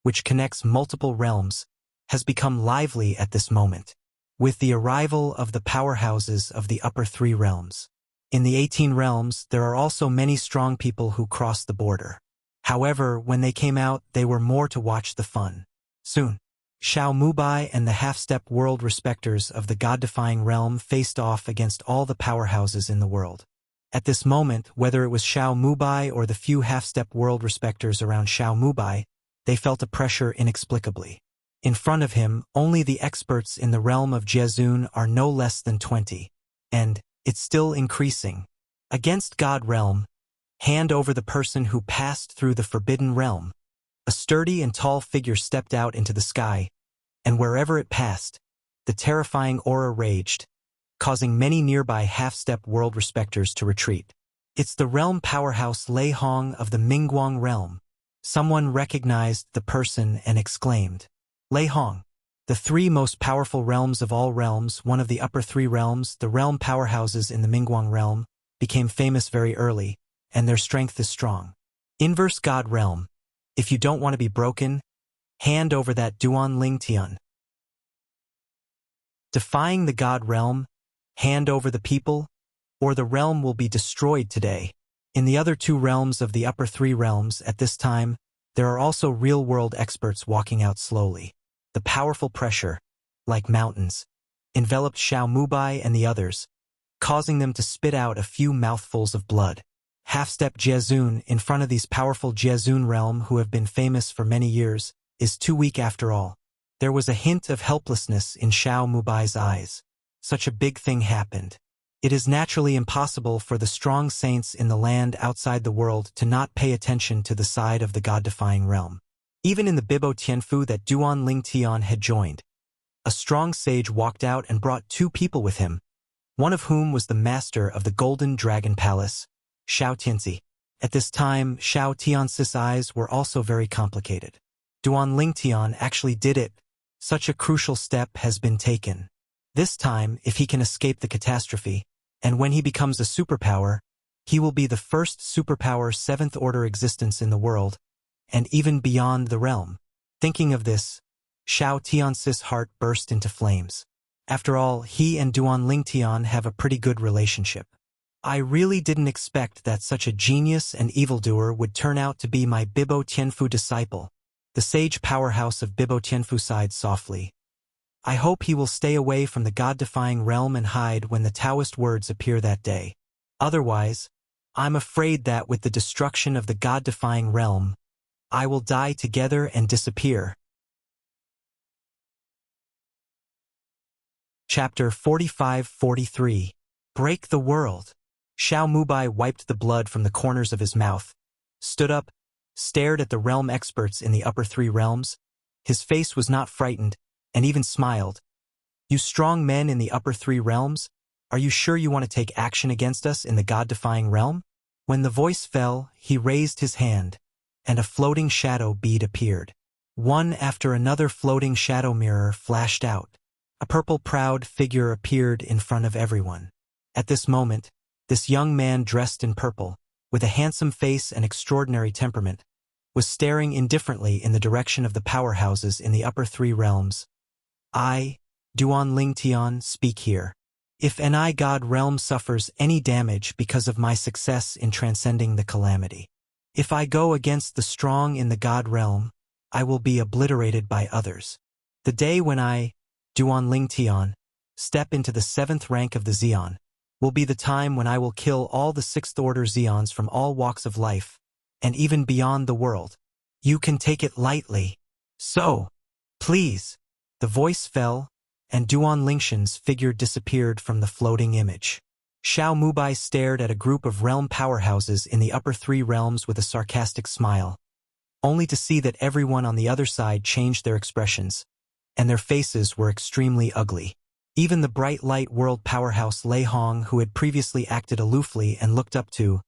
which connects multiple realms, has become lively at this moment, with the arrival of the powerhouses of the upper 3 realms. In the 18 realms, there are also many strong people who cross the border. However, when they came out, they were more to watch the fun. Soon, Xiao Mubai and the half-step world respecters of the God-defying realm faced off against all the powerhouses in the world. At this moment, whether it was Xiao Mubai or the few half-step world respecters around Xiao Mubai, they felt a pressure inexplicably. In front of him, only the experts in the realm of Jiazun are no less than 20. And it's still increasing. Against God realm, hand over the person who passed through the Forbidden Realm. A sturdy and tall figure stepped out into the sky, and wherever it passed, the terrifying aura raged, causing many nearby half-step world respecters to retreat. It's the realm powerhouse Lei Hong of the Mingguang realm. Someone recognized the person and exclaimed, Lei Hong. The 3 most powerful realms of all realms, one of the upper 3 realms, the realm powerhouses in the Mingguang realm, became famous very early, and their strength is strong. Inverse God realm. If you don't want to be broken, hand over that Duan Ling Tian. Defying the God realm, hand over the people, or the realm will be destroyed today. In the other 2 realms of the upper 3 realms at this time, there are also real-world experts walking out slowly. The powerful pressure, like mountains, enveloped Xiao Mubai and the others, causing them to spit out a few mouthfuls of blood. Half-step Jiazun in front of these powerful Jiazun realm who have been famous for many years, is too weak after all. There was a hint of helplessness in Xiao Mubai's eyes. Such a big thing happened. It is naturally impossible for the strong saints in the land outside the world to not pay attention to the side of the God-defying realm. Even in the Bibo Tianfu that Duan Ling Tian had joined, a strong sage walked out and brought 2 people with him, one of whom was the master of the Golden Dragon Palace, Xiao Tianzi. At this time, Xiao Tianzi's eyes were also very complicated. Duan Ling Tian actually did it. Such a crucial step has been taken. This time, if he can escape the catastrophe, and when he becomes a superpower, he will be the first superpower 7th order existence in the world, and even beyond the realm. Thinking of this, Xiao Tianzi's heart burst into flames. After all, he and Duan Ling Tian have a pretty good relationship. I really didn't expect that such a genius and evildoer would turn out to be my Bibo Tianfu disciple. The sage powerhouse of Bibo Tianfu sighed softly. I hope he will stay away from the God-defying realm and hide when the Taoist words appear that day. Otherwise, I'm afraid that with the destruction of the God-defying realm, I will die together and disappear. Chapter 45-43. Break the World. Xiao Mubai wiped the blood from the corners of his mouth, stood up, stared at the realm experts in the upper 3 realms. His face was not frightened, and even smiled. You strong men in the upper 3 realms, are you sure you want to take action against us in the God-defying realm? When the voice fell, he raised his hand, and a floating shadow bead appeared. One after another floating shadow mirror flashed out. A purple proud figure appeared in front of everyone. At this moment, this young man dressed in purple, with a handsome face and extraordinary temperament, was staring indifferently in the direction of the powerhouses in the upper 3 realms. I, Duan Ling Tian, speak here. If an God realm suffers any damage because of my success in transcending the calamity, if I go against the strong in the God realm, I will be obliterated by others. The day when I, Duan Ling Tian, step into the 7th rank of the Xian, will be the time when I will kill all the 6th order Xians from all walks of life, and even beyond the world. You can take it lightly. So, please. The voice fell, and Duan Lingshan's figure disappeared from the floating image. Xiao Mubai stared at a group of realm powerhouses in the upper 3 realms with a sarcastic smile, only to see that everyone on the other side changed their expressions, and their faces were extremely ugly. Even the bright light world powerhouse Lei Hong, who had previously acted aloofly and looked up to,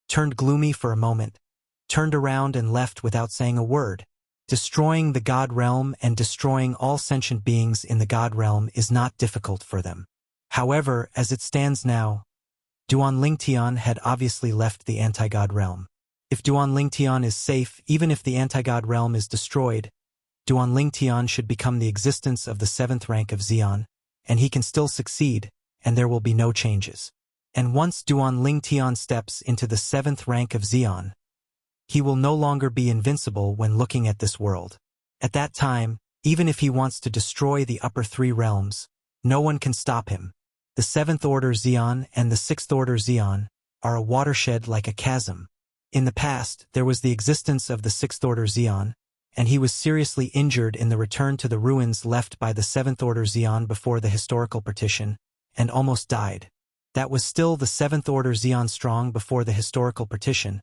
turned gloomy for a moment, turned around and left without saying a word. Destroying the God realm and destroying all sentient beings in the God realm is not difficult for them. However, as it stands now, Duan Ling Tian had obviously left the anti-God realm. If Duan Ling Tian is safe, even if the anti-God realm is destroyed, Duan Ling Tian should become the existence of the 7th rank of Xian, and he can still succeed, and there will be no changes. And once Duan Ling Tian steps into the 7th rank of Xian, he will no longer be invincible when looking at this world. At that time, even if he wants to destroy the upper 3 realms, no one can stop him. The 7th order Xian and the 6th order Xian are a watershed like a chasm. In the past, there was the existence of the 6th order Xian, and he was seriously injured in the return to the ruins left by the 7th order Xian before the historical partition, and almost died. That was still the 7th order Xian strong before the historical partition,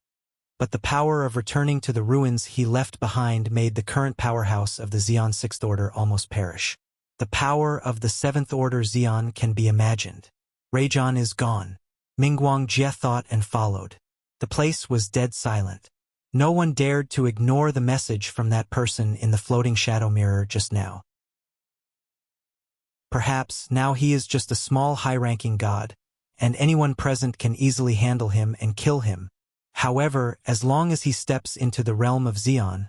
but the power of returning to the ruins he left behind made the current powerhouse of the Xian 6th order almost perish. The power of the 7th order Xian can be imagined. Rajan is gone. Mingguang Jie thought and followed. The place was dead silent. No one dared to ignore the message from that person in the floating shadow mirror just now. Perhaps now he is just a small high-ranking god, and anyone present can easily handle him and kill him. However, as long as he steps into the realm of Xian,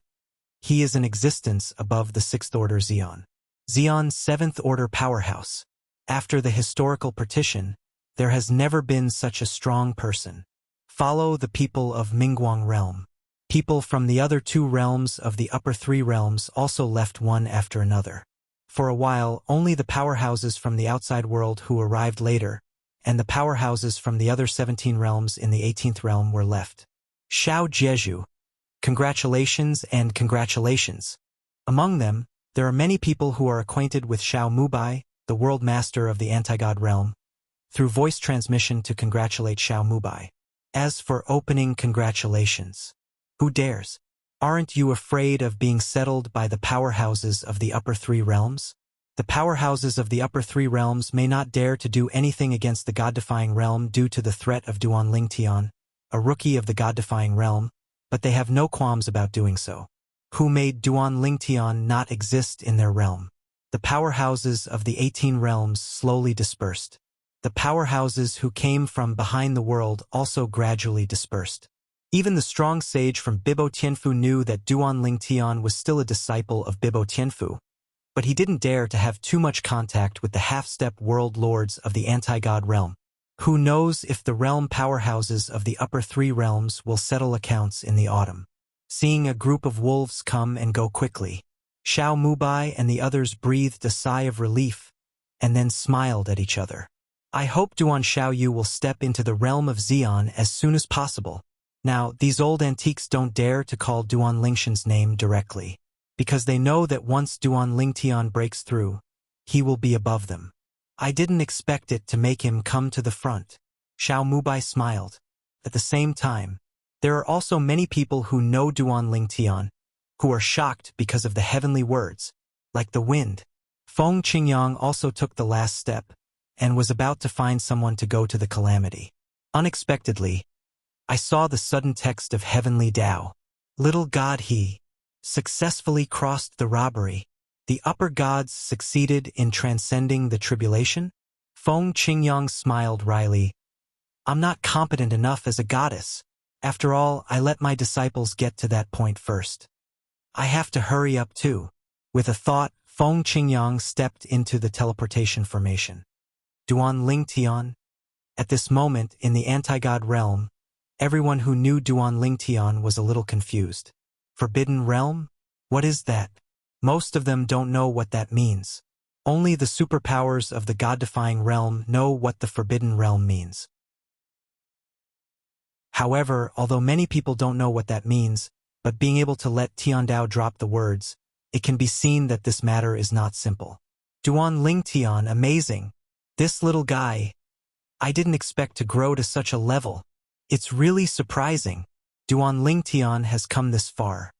he is an existence above the 6th order Xian. Xian's 7th order powerhouse. After the historical partition, there has never been such a strong person. Follow the people of Mingguang realm. People from the other 2 realms of the upper 3 realms also left one after another. For a while, only the powerhouses from the outside world who arrived later, and the powerhouses from the other 17 realms in the 18th realm were left. Xiao Jieju. Congratulations and congratulations. Among them, there are many people who are acquainted with Xiao Mubai, the world master of the anti-god realm, through voice transmission to congratulate Xiao Mubai. As for opening congratulations, who dares? Aren't you afraid of being settled by the powerhouses of the upper three realms? The powerhouses of the upper three realms may not dare to do anything against the god-defying realm due to the threat of Duan Lingtian, a rookie of the god-defying realm, but they have no qualms about doing so. Who made Duan Lingtian not exist in their realm? The powerhouses of the 18 realms slowly dispersed. The powerhouses who came from behind the world also gradually dispersed. Even the strong sage from Bibo Tianfu knew that Duan Lingtian was still a disciple of Bibo Tianfu, but he didn't dare to have too much contact with the half-step world lords of the anti-god realm. Who knows if the realm powerhouses of the upper three realms will settle accounts in the autumn. Seeing a group of wolves come and go quickly, Xiao Mubai and the others breathed a sigh of relief and then smiled at each other. I hope Duan Xiaoyu will step into the realm of Xian as soon as possible. Now, these old antiques don't dare to call Duan Lingshan's name directly, because they know that once Duan Lingtian breaks through, he will be above them. I didn't expect it to make him come to the front. Xiao Mubai smiled. At the same time, there are also many people who know Duan Lingtian, who are shocked because of the heavenly words, like the wind. Feng Qingyang also took the last step, and was about to find someone to go to the calamity. Unexpectedly, I saw the sudden text of heavenly Tao. Little god he successfully crossed the robbery. The upper gods succeeded in transcending the tribulation? Feng Qingyang smiled wryly. I'm not competent enough as a goddess. After all, I let my disciples get to that point first. I have to hurry up too. With a thought, Feng Qingyang stepped into the teleportation formation. Duan Lingtian? At this moment, in the anti-god realm, everyone who knew Duan Lingtian was a little confused. Forbidden realm? What is that? Most of them don't know what that means. Only the superpowers of the god-defying realm know what the forbidden realm means. However, although many people don't know what that means, but being able to let Tiandao drop the words, it can be seen that this matter is not simple. Duan Lingtian, amazing. This little guy, I didn't expect to grow to such a level. It's really surprising. Duan Lingtian has come this far.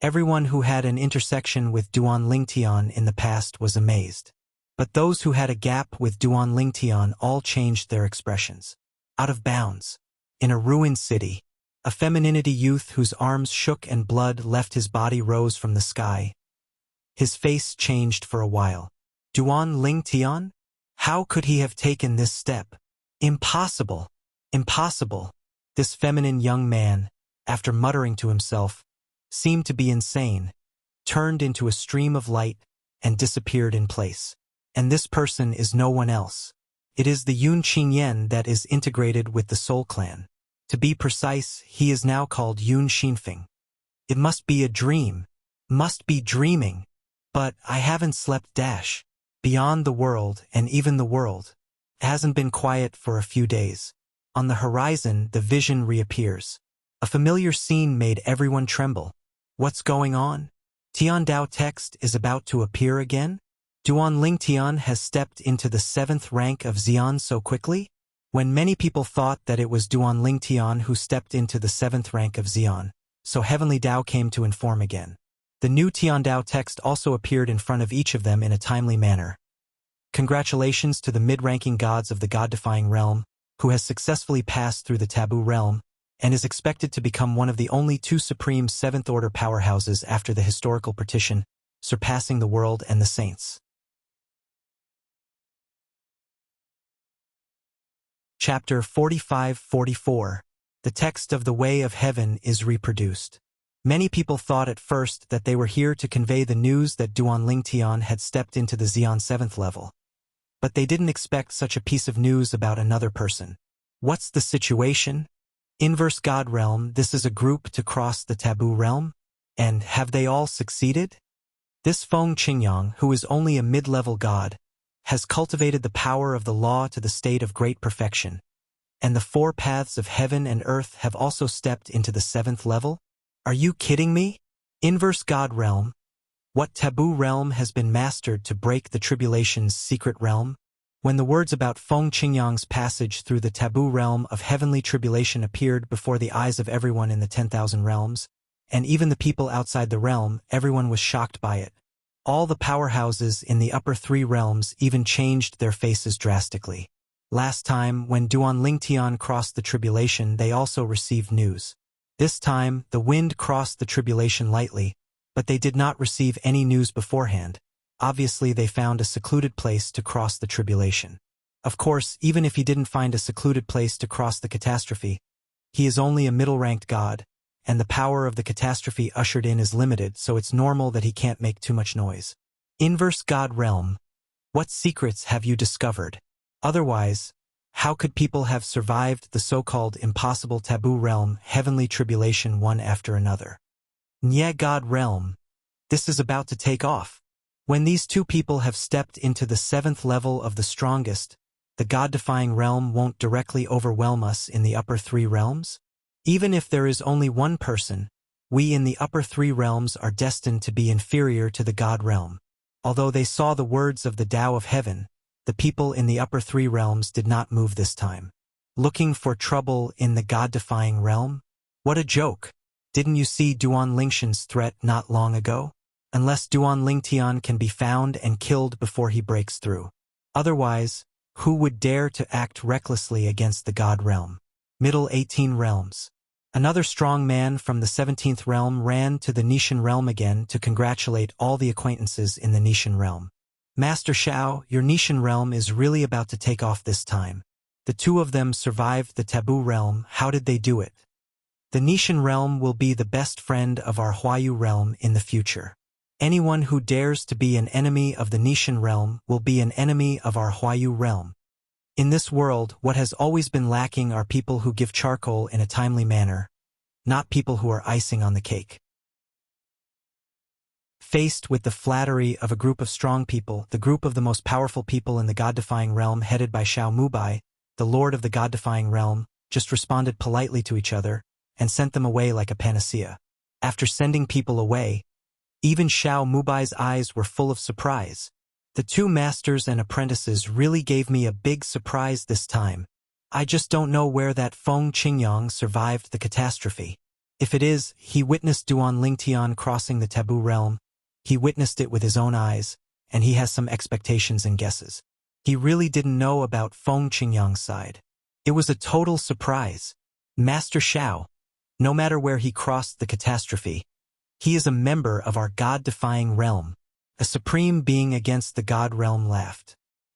Everyone who had an intersection with Duan Lingtian in the past was amazed. But those who had a gap with Duan Lingtian all changed their expressions. Out of bounds. In a ruined city, a femininity youth whose arms shook and blood left his body rose from the sky. His face changed for a while. Duan Lingtian? How could he have taken this step? Impossible. Impossible. This feminine young man, after muttering to himself, seemed to be insane, turned into a stream of light, and disappeared in place. And this person is no one else. It is the Yun Qingyan that is integrated with the Soul Clan. To be precise, he is now called Yun Xinfeng. It must be a dream. Must be dreaming. But I haven't slept dash. Beyond the world, and even the world, hasn't been quiet for a few days. On the horizon, the vision reappears. A familiar scene made everyone tremble. What's going on? Tiandao text is about to appear again? Duan Lingtian has stepped into the 7th rank of Xian so quickly? When many people thought that it was Duan Lingtian who stepped into the 7th rank of Xian, so Heavenly Tao came to inform again. The new Tiandao text also appeared in front of each of them in a timely manner. Congratulations to the mid-ranking gods of the god-defying realm, who has successfully passed through the taboo realm, and is expected to become one of the only 2 supreme 7th-order powerhouses after the historical partition, surpassing the world and the saints. Chapter 45-44. The text of the Way of Heaven is reproduced. Many people thought at first that they were here to convey the news that Duan Lingtian had stepped into the Xian 7th level. But they didn't expect such a piece of news about another person. What's the situation? Inverse God Realm, this is a group to cross the taboo realm? And have they all succeeded? This Feng Qingyang, who is only a mid-level god, has cultivated the power of the law to the state of great perfection, and the 4 paths of heaven and earth have also stepped into the 7th level? Are you kidding me? Inverse God Realm? What taboo realm has been mastered to break the tribulation's secret realm? When the words about Feng Qingyang's passage through the taboo realm of heavenly tribulation appeared before the eyes of everyone in the 10,000 realms, and even the people outside the realm, everyone was shocked by it. All the powerhouses in the upper 3 realms even changed their faces drastically. Last time, when Duan Lingtian crossed the tribulation, they also received news. This time, the wind crossed the tribulation lightly, but they did not receive any news beforehand. Obviously, they found a secluded place to cross the tribulation. Of course, even if he didn't find a secluded place to cross the catastrophe, he is only a middle-ranked god, and the power of the catastrophe ushered in is limited, so it's normal that he can't make too much noise. Inverse God Realm. What secrets have you discovered? Otherwise, how could people have survived the so-called impossible taboo realm, heavenly tribulation one after another? Nye God Realm. This is about to take off. When these 2 people have stepped into the 7th level of the strongest, the God-defying realm won't directly overwhelm us in the upper 3 realms? Even if there is only one person, we in the upper 3 realms are destined to be inferior to the God realm. Although they saw the words of the Tao of Heaven, the people in the upper 3 realms did not move this time. Looking for trouble in the God-defying realm? What a joke! Didn't you see Duan Lingshan's threat not long ago? Unless Duan Lingtian can be found and killed before he breaks through. Otherwise, who would dare to act recklessly against the God realm? Middle 18 realms. Another strong man from the 17th realm ran to the Nishan realm again to congratulate all the acquaintances in the Nishan realm. Master Shao, your Nishan realm is really about to take off this time. The 2 of them survived the taboo realm. How did they do it? The Nishan realm will be the best friend of our Huayu realm in the future. Anyone who dares to be an enemy of the Nishan realm will be an enemy of our Huayu realm. In this world, what has always been lacking are people who give charcoal in a timely manner, not people who are icing on the cake. Faced with the flattery of a group of strong people, the group of the most powerful people in the God-defying realm headed by Xiao Mubai, the lord of the God-defying realm, just responded politely to each other and sent them away like a panacea. After sending people away, even Xiao Mubai's eyes were full of surprise. The 2 masters and apprentices really gave me a big surprise this time. I just don't know where that Feng Qingyang survived the catastrophe. If it is, he witnessed Duan Lingtian crossing the taboo realm. He witnessed it with his own eyes, and he has some expectations and guesses. He really didn't know about Feng Qingyang's side. It was a total surprise. Master Xiao, no matter where he crossed the catastrophe, he is a member of our God-defying realm. A supreme being against the God realm laughed.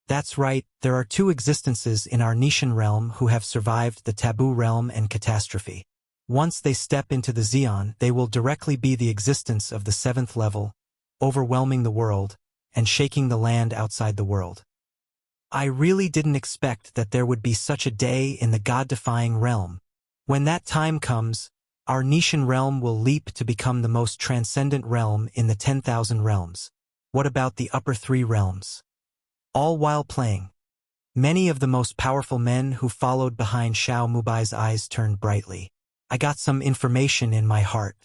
That's right, there are 2 existences in our Nishan realm who have survived the taboo realm and catastrophe. Once they step into the Xian, they will directly be the existence of the 7th level, overwhelming the world, and shaking the land outside the world. I really didn't expect that there would be such a day in the God-defying realm. When that time comes, our Nishan realm will leap to become the most transcendent realm in the 10,000 realms. What about the upper 3 realms? All while playing, many of the most powerful men who followed behind Xiao Mubai's eyes turned brightly. I got some information in my heart.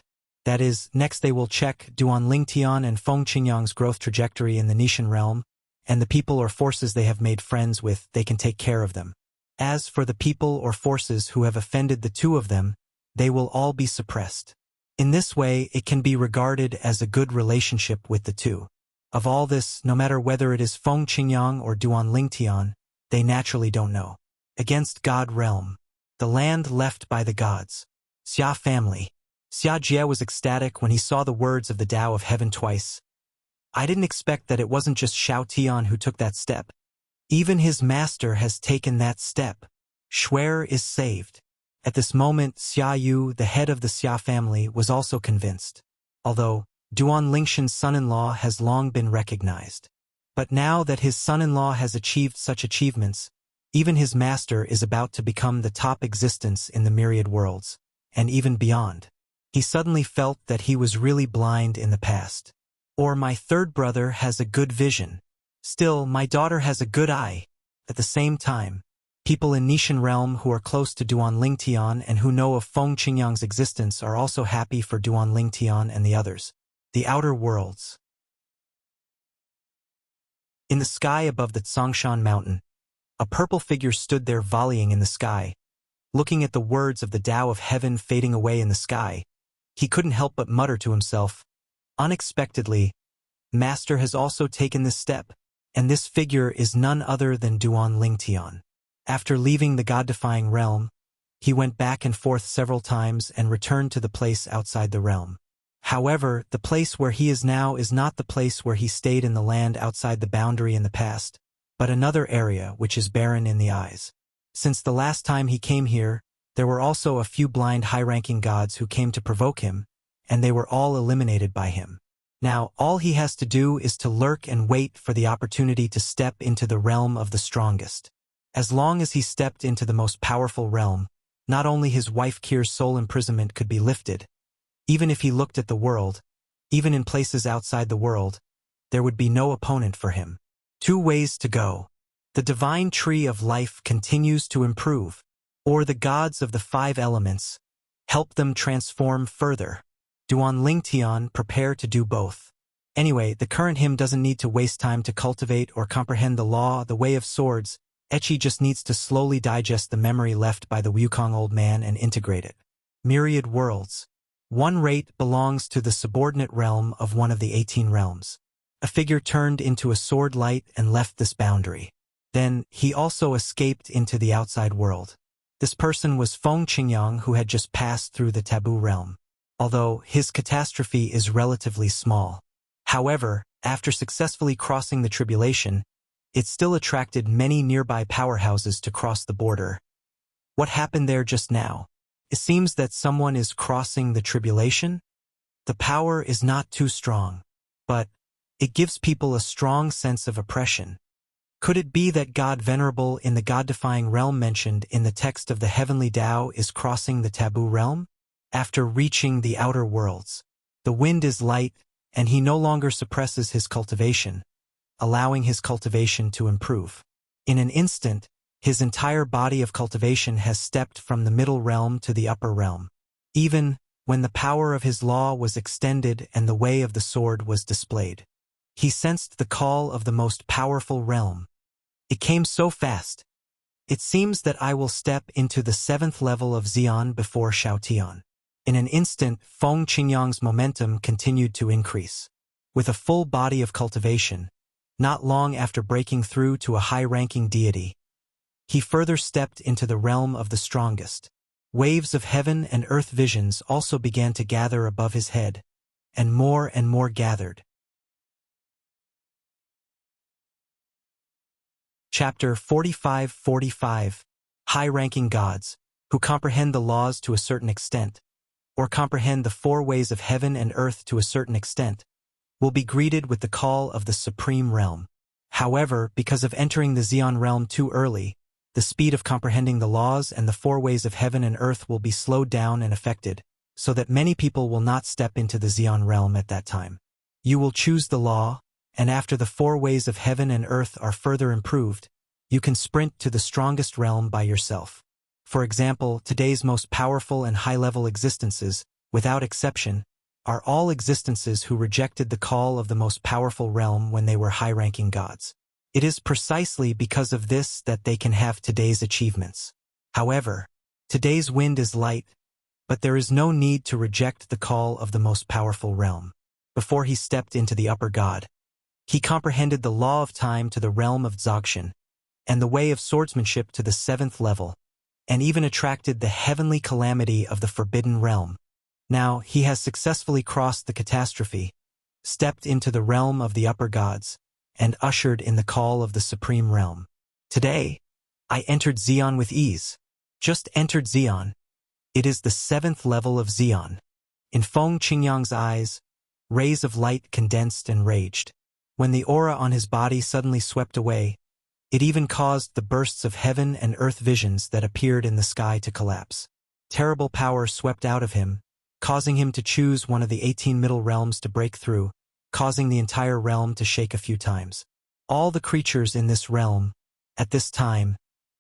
That is, next they will check Duan Lingtian and Feng Qingyang's growth trajectory in the Nishan realm, and the people or forces they have made friends with, they can take care of them. As for the people or forces who have offended the 2 of them, they will all be suppressed. In this way, it can be regarded as a good relationship with the 2. Of all this, no matter whether it is Feng Qingyang or Duan Lingtian, they naturally don't know. Against God realm. The land left by the gods. Xia family. Xia Jie was ecstatic when he saw the words of the Tao of Heaven twice. I didn't expect that it wasn't just Xiao Tian who took that step. Even his master has taken that step. Shuer is saved. At this moment, Xia Yu, the head of the Xia family, was also convinced. Although, Duan Lingshan's son-in-law has long been recognized. But now that his son-in-law has achieved such achievements, even his master is about to become the top existence in the myriad worlds, and even beyond. He suddenly felt that he was really blind in the past. Or my 3rd brother has a good vision. Still, my daughter has a good eye. At the same time, people in Nishan realm who are close to Duan Lingtian and who know of Feng Qingyang's existence are also happy for Duan Lingtian and the others. The outer worlds. In the sky above the Tsongshan mountain, A purple figure stood there volleying in the sky. Looking at the words of the Tao of heaven fading away in the sky, he couldn't help but mutter to himself, unexpectedly, Master has also taken this step, and this figure is none other than Duan Lingtian. After leaving the God-defying realm, he went back and forth several times and returned to the place outside the realm. However, the place where he is now is not the place where he stayed in the land outside the boundary in the past, but another area which is barren in the eyes. Since the last time he came here, there were also a few blind high-ranking gods who came to provoke him, and they were all eliminated by him. Now, all he has to do is to lurk and wait for the opportunity to step into the realm of the strongest. As long as he stepped into the most powerful realm, not only his wife Kir's soul imprisonment could be lifted, even if he looked at the world, even in places outside the world, there would be no opponent for him. 2 ways to go. The divine tree of life continues to improve, or the gods of the 5 elements help them transform further. Duan Lingtian prepare to do both. Anyway, the current him doesn't need to waste time to cultivate or comprehend the law, the way of swords. Echi just needs to slowly digest the memory left by the Wukong old man and integrate it. Myriad worlds. 1 rate belongs to the subordinate realm of one of the 18 realms. A figure turned into a sword light and left this boundary. Then, he also escaped into the outside world. This person was Feng Qingyang, who had just passed through the taboo realm. Although his catastrophe is relatively small. However, after successfully crossing the tribulation, it still attracted many nearby powerhouses to cross the border. What happened there just now? It seems that someone is crossing the tribulation? The power is not too strong, but it gives people a strong sense of oppression. Could it be that God venerable in the God-defying realm mentioned in the text of the heavenly Tao is crossing the taboo realm? After reaching the outer worlds, the wind is light, and he no longer suppresses his cultivation, allowing his cultivation to improve. In an instant, his entire body of cultivation has stepped from the middle realm to the upper realm. Even when the power of his law was extended and the way of the sword was displayed, he sensed the call of the most powerful realm. It came so fast. It seems that I will step into the 7th level of Xian before Shaotian. In an instant, Feng Qingyang's momentum continued to increase. With a full body of cultivation, not long after breaking through to a high-ranking deity, he further stepped into the realm of the strongest. Waves of heaven and earth visions also began to gather above his head, and more gathered. Chapter 45-45 High-ranking gods, who comprehend the laws to a certain extent, or comprehend the 4 ways of heaven and earth to a certain extent, will be greeted with the call of the supreme realm. However, because of entering the Xian realm too early, the speed of comprehending the laws and the 4 ways of heaven and earth will be slowed down and affected, so that many people will not step into the Xian realm at that time. You will choose the law, and after the 4 ways of heaven and earth are further improved, you can sprint to the strongest realm by yourself. For example, today's most powerful and high-level existences, without exception, are all existences who rejected the call of the most powerful realm when they were high-ranking gods. It is precisely because of this that they can have today's achievements. However, today's wind is light, but there is no need to reject the call of the most powerful realm. Before he stepped into the upper god, he comprehended the law of time to the realm of Dzogchen, and the way of swordsmanship to the 7th level, and even attracted the heavenly calamity of the forbidden realm. Now he has successfully crossed the catastrophe, stepped into the realm of the upper gods, and ushered in the call of the supreme realm. Today, I entered Xian with ease. Just entered Xian. It is the 7th level of Xian. In Feng Qingyang's eyes, rays of light condensed and raged. When the aura on his body suddenly swept away, it even caused the bursts of heaven and earth visions that appeared in the sky to collapse. Terrible power swept out of him, causing him to choose one of the 18 middle realms to break through, causing the entire realm to shake a few times. All the creatures in this realm, at this time,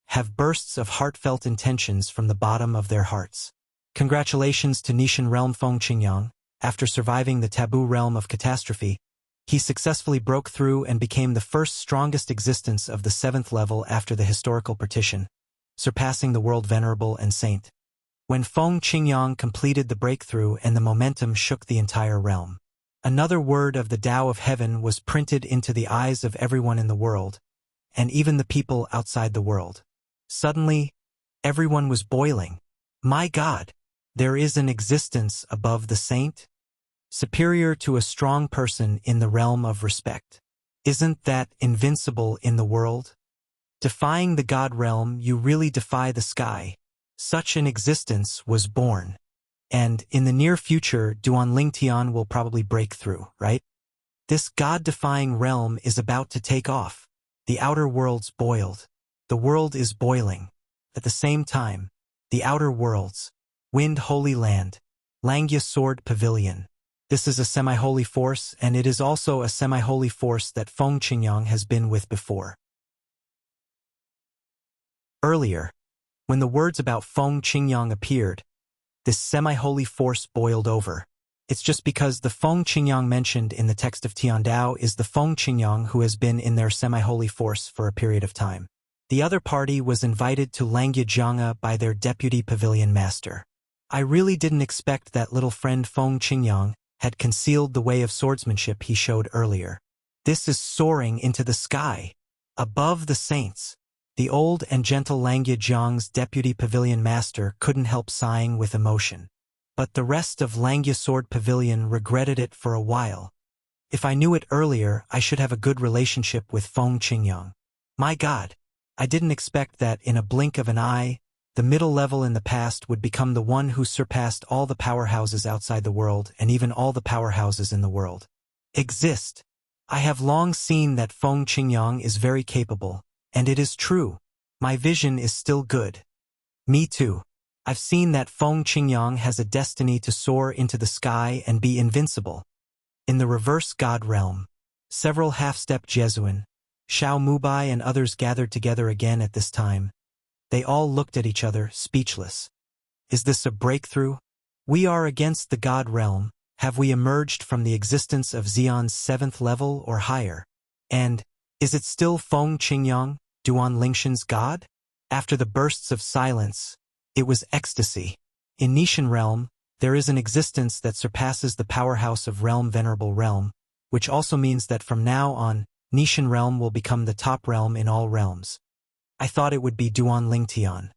have bursts of heartfelt intentions from the bottom of their hearts. Congratulations to Nishan realm Feng Qingyang. After surviving the taboo realm of catastrophe, He successfully broke through and became the first strongest existence of the 7th level after the historical partition, surpassing the world venerable and saint. When Feng Qingyang completed the breakthrough and the momentum shook the entire realm. Another word of the Tao of Heaven was printed into the eyes of everyone in the world, and even the people outside the world. Suddenly, everyone was boiling. My God! There is an existence above the saint? Superior to a strong person in the realm of respect. Isn't that invincible in the world? Defying the God realm, you really defy the sky. Such an existence was born. And in the near future, Duan Lingtian will probably break through, right? This God-defying realm is about to take off. The outer world's boiled. The world is boiling. At the same time, the outer worlds, Wind Holy Land, Langya Sword Pavilion. This is a semi-holy force, and it is also a semi-holy force that Feng Qingyang has been with before. Earlier, when the words about Feng Qingyang appeared, this semi-holy force boiled over. It's just because the Feng Qingyang mentioned in the text of Tiandao is the Feng Qingyang who has been in their semi-holy force for a period of time. The other party was invited to Langya Jianga by their deputy pavilion master. I really didn't expect that little friend Feng Qingyang had concealed the way of swordsmanship he showed earlier. This is soaring into the sky, above the saints. The old and gentle Langya Jiang's deputy pavilion master couldn't help sighing with emotion. But the rest of Langya Sword Pavilion regretted it for a while. If I knew it earlier, I should have a good relationship with Feng Qingyang. My God, I didn't expect that in a blink of an eye, the middle level in the past would become the one who surpassed all the powerhouses outside the world and even all the powerhouses in the world. Exist. I have long seen that Feng Qingyang is very capable, and it is true. My vision is still good. Me too. I've seen that Feng Qingyang has a destiny to soar into the sky and be invincible. In the reverse God realm, several half-step Jesuan, Xiao Mubai and others gathered together again at this time. They all looked at each other, speechless. Is this a breakthrough? We are against the God realm. Have we emerged from the existence of Xian's 7th level or higher? And, is it still Feng Qingyang, Duan Lingshan's God? After the bursts of silence, it was ecstasy. In Nishan realm, there is an existence that surpasses the powerhouse of realm venerable realm, which also means that from now on, Nishan realm will become the top realm in all realms. I thought it would be Duan Lingtian.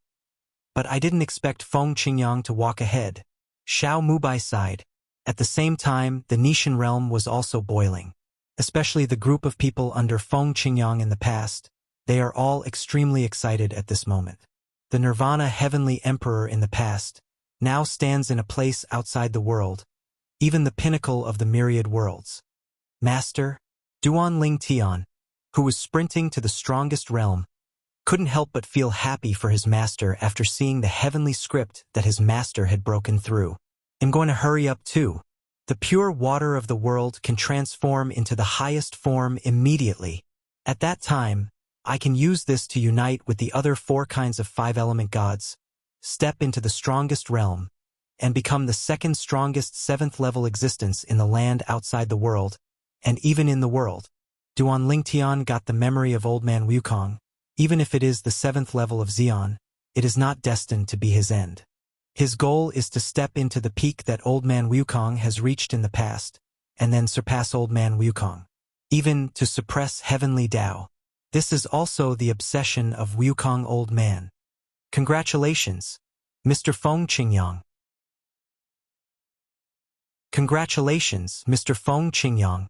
But I didn't expect Feng Qingyang to walk ahead. Xiao Mubai sighed. At the same time, the Nishan realm was also boiling. Especially the group of people under Feng Qingyang in the past. They are all extremely excited at this moment. The Nirvana Heavenly Emperor in the past now stands in a place outside the world, even the pinnacle of the myriad worlds. Master, Duan Lingtian, who was sprinting to the strongest realm, couldn't help but feel happy for his master after seeing the heavenly script that his master had broken through. I'm going to hurry up too. The pure water of the world can transform into the highest form immediately. At that time, I can use this to unite with the other 4 kinds of 5-element gods, step into the strongest realm, and become the second strongest 7th level existence in the land outside the world, and even in the world. Duan Lingtian got the memory of Old Man Wukong. Even if it is the 7th level of Xian, it is not destined to be his end. His goal is to step into the peak that Old Man Wukong has reached in the past, and then surpass Old Man Wukong. Even to suppress heavenly Tao. This is also the obsession of Wukong Old Man. Congratulations, Mr. Feng Qingyang. Congratulations, Mr. Feng Qingyang.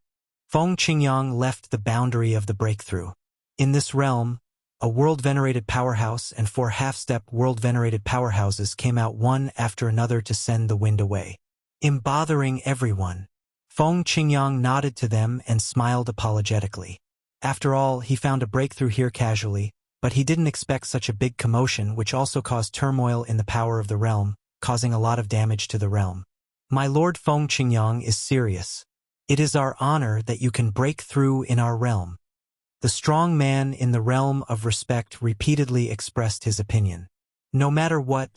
Feng Qingyang left the boundary of the breakthrough. In this realm, a world-venerated powerhouse and 4 half-step world-venerated powerhouses came out one after another to send the wind away. Bothering everyone. Feng Qingyang nodded to them and smiled apologetically. After all, he found a breakthrough here casually, but he didn't expect such a big commotion, which also caused turmoil in the power of the realm, causing a lot of damage to the realm. My Lord Feng Qingyang is serious. It is our honor that you can break through in our realm. The strong man in the realm of respect repeatedly expressed his opinion. No matter what,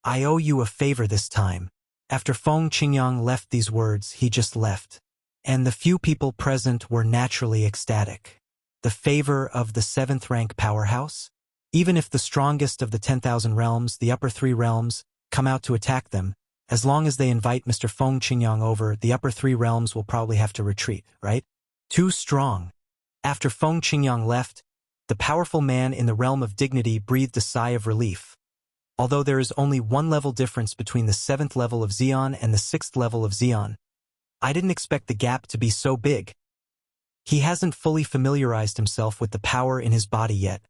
I owe you a favor this time. After Feng Qingyang left these words, he just left. and the few people present were naturally ecstatic. The favor of the 7th rank powerhouse? Even if the strongest of the 10,000 realms, the upper 3 realms, come out to attack them, as long as they invite Mr. Feng Qingyang over, the upper 3 realms will probably have to retreat, right? Too strong. After Feng Qingyang left, the powerful man in the realm of dignity breathed a sigh of relief. Although there is only 1 level difference between the 7th level of Xian and the 6th level of Xian, I didn't expect the gap to be so big. He hasn't fully familiarized himself with the power in his body yet,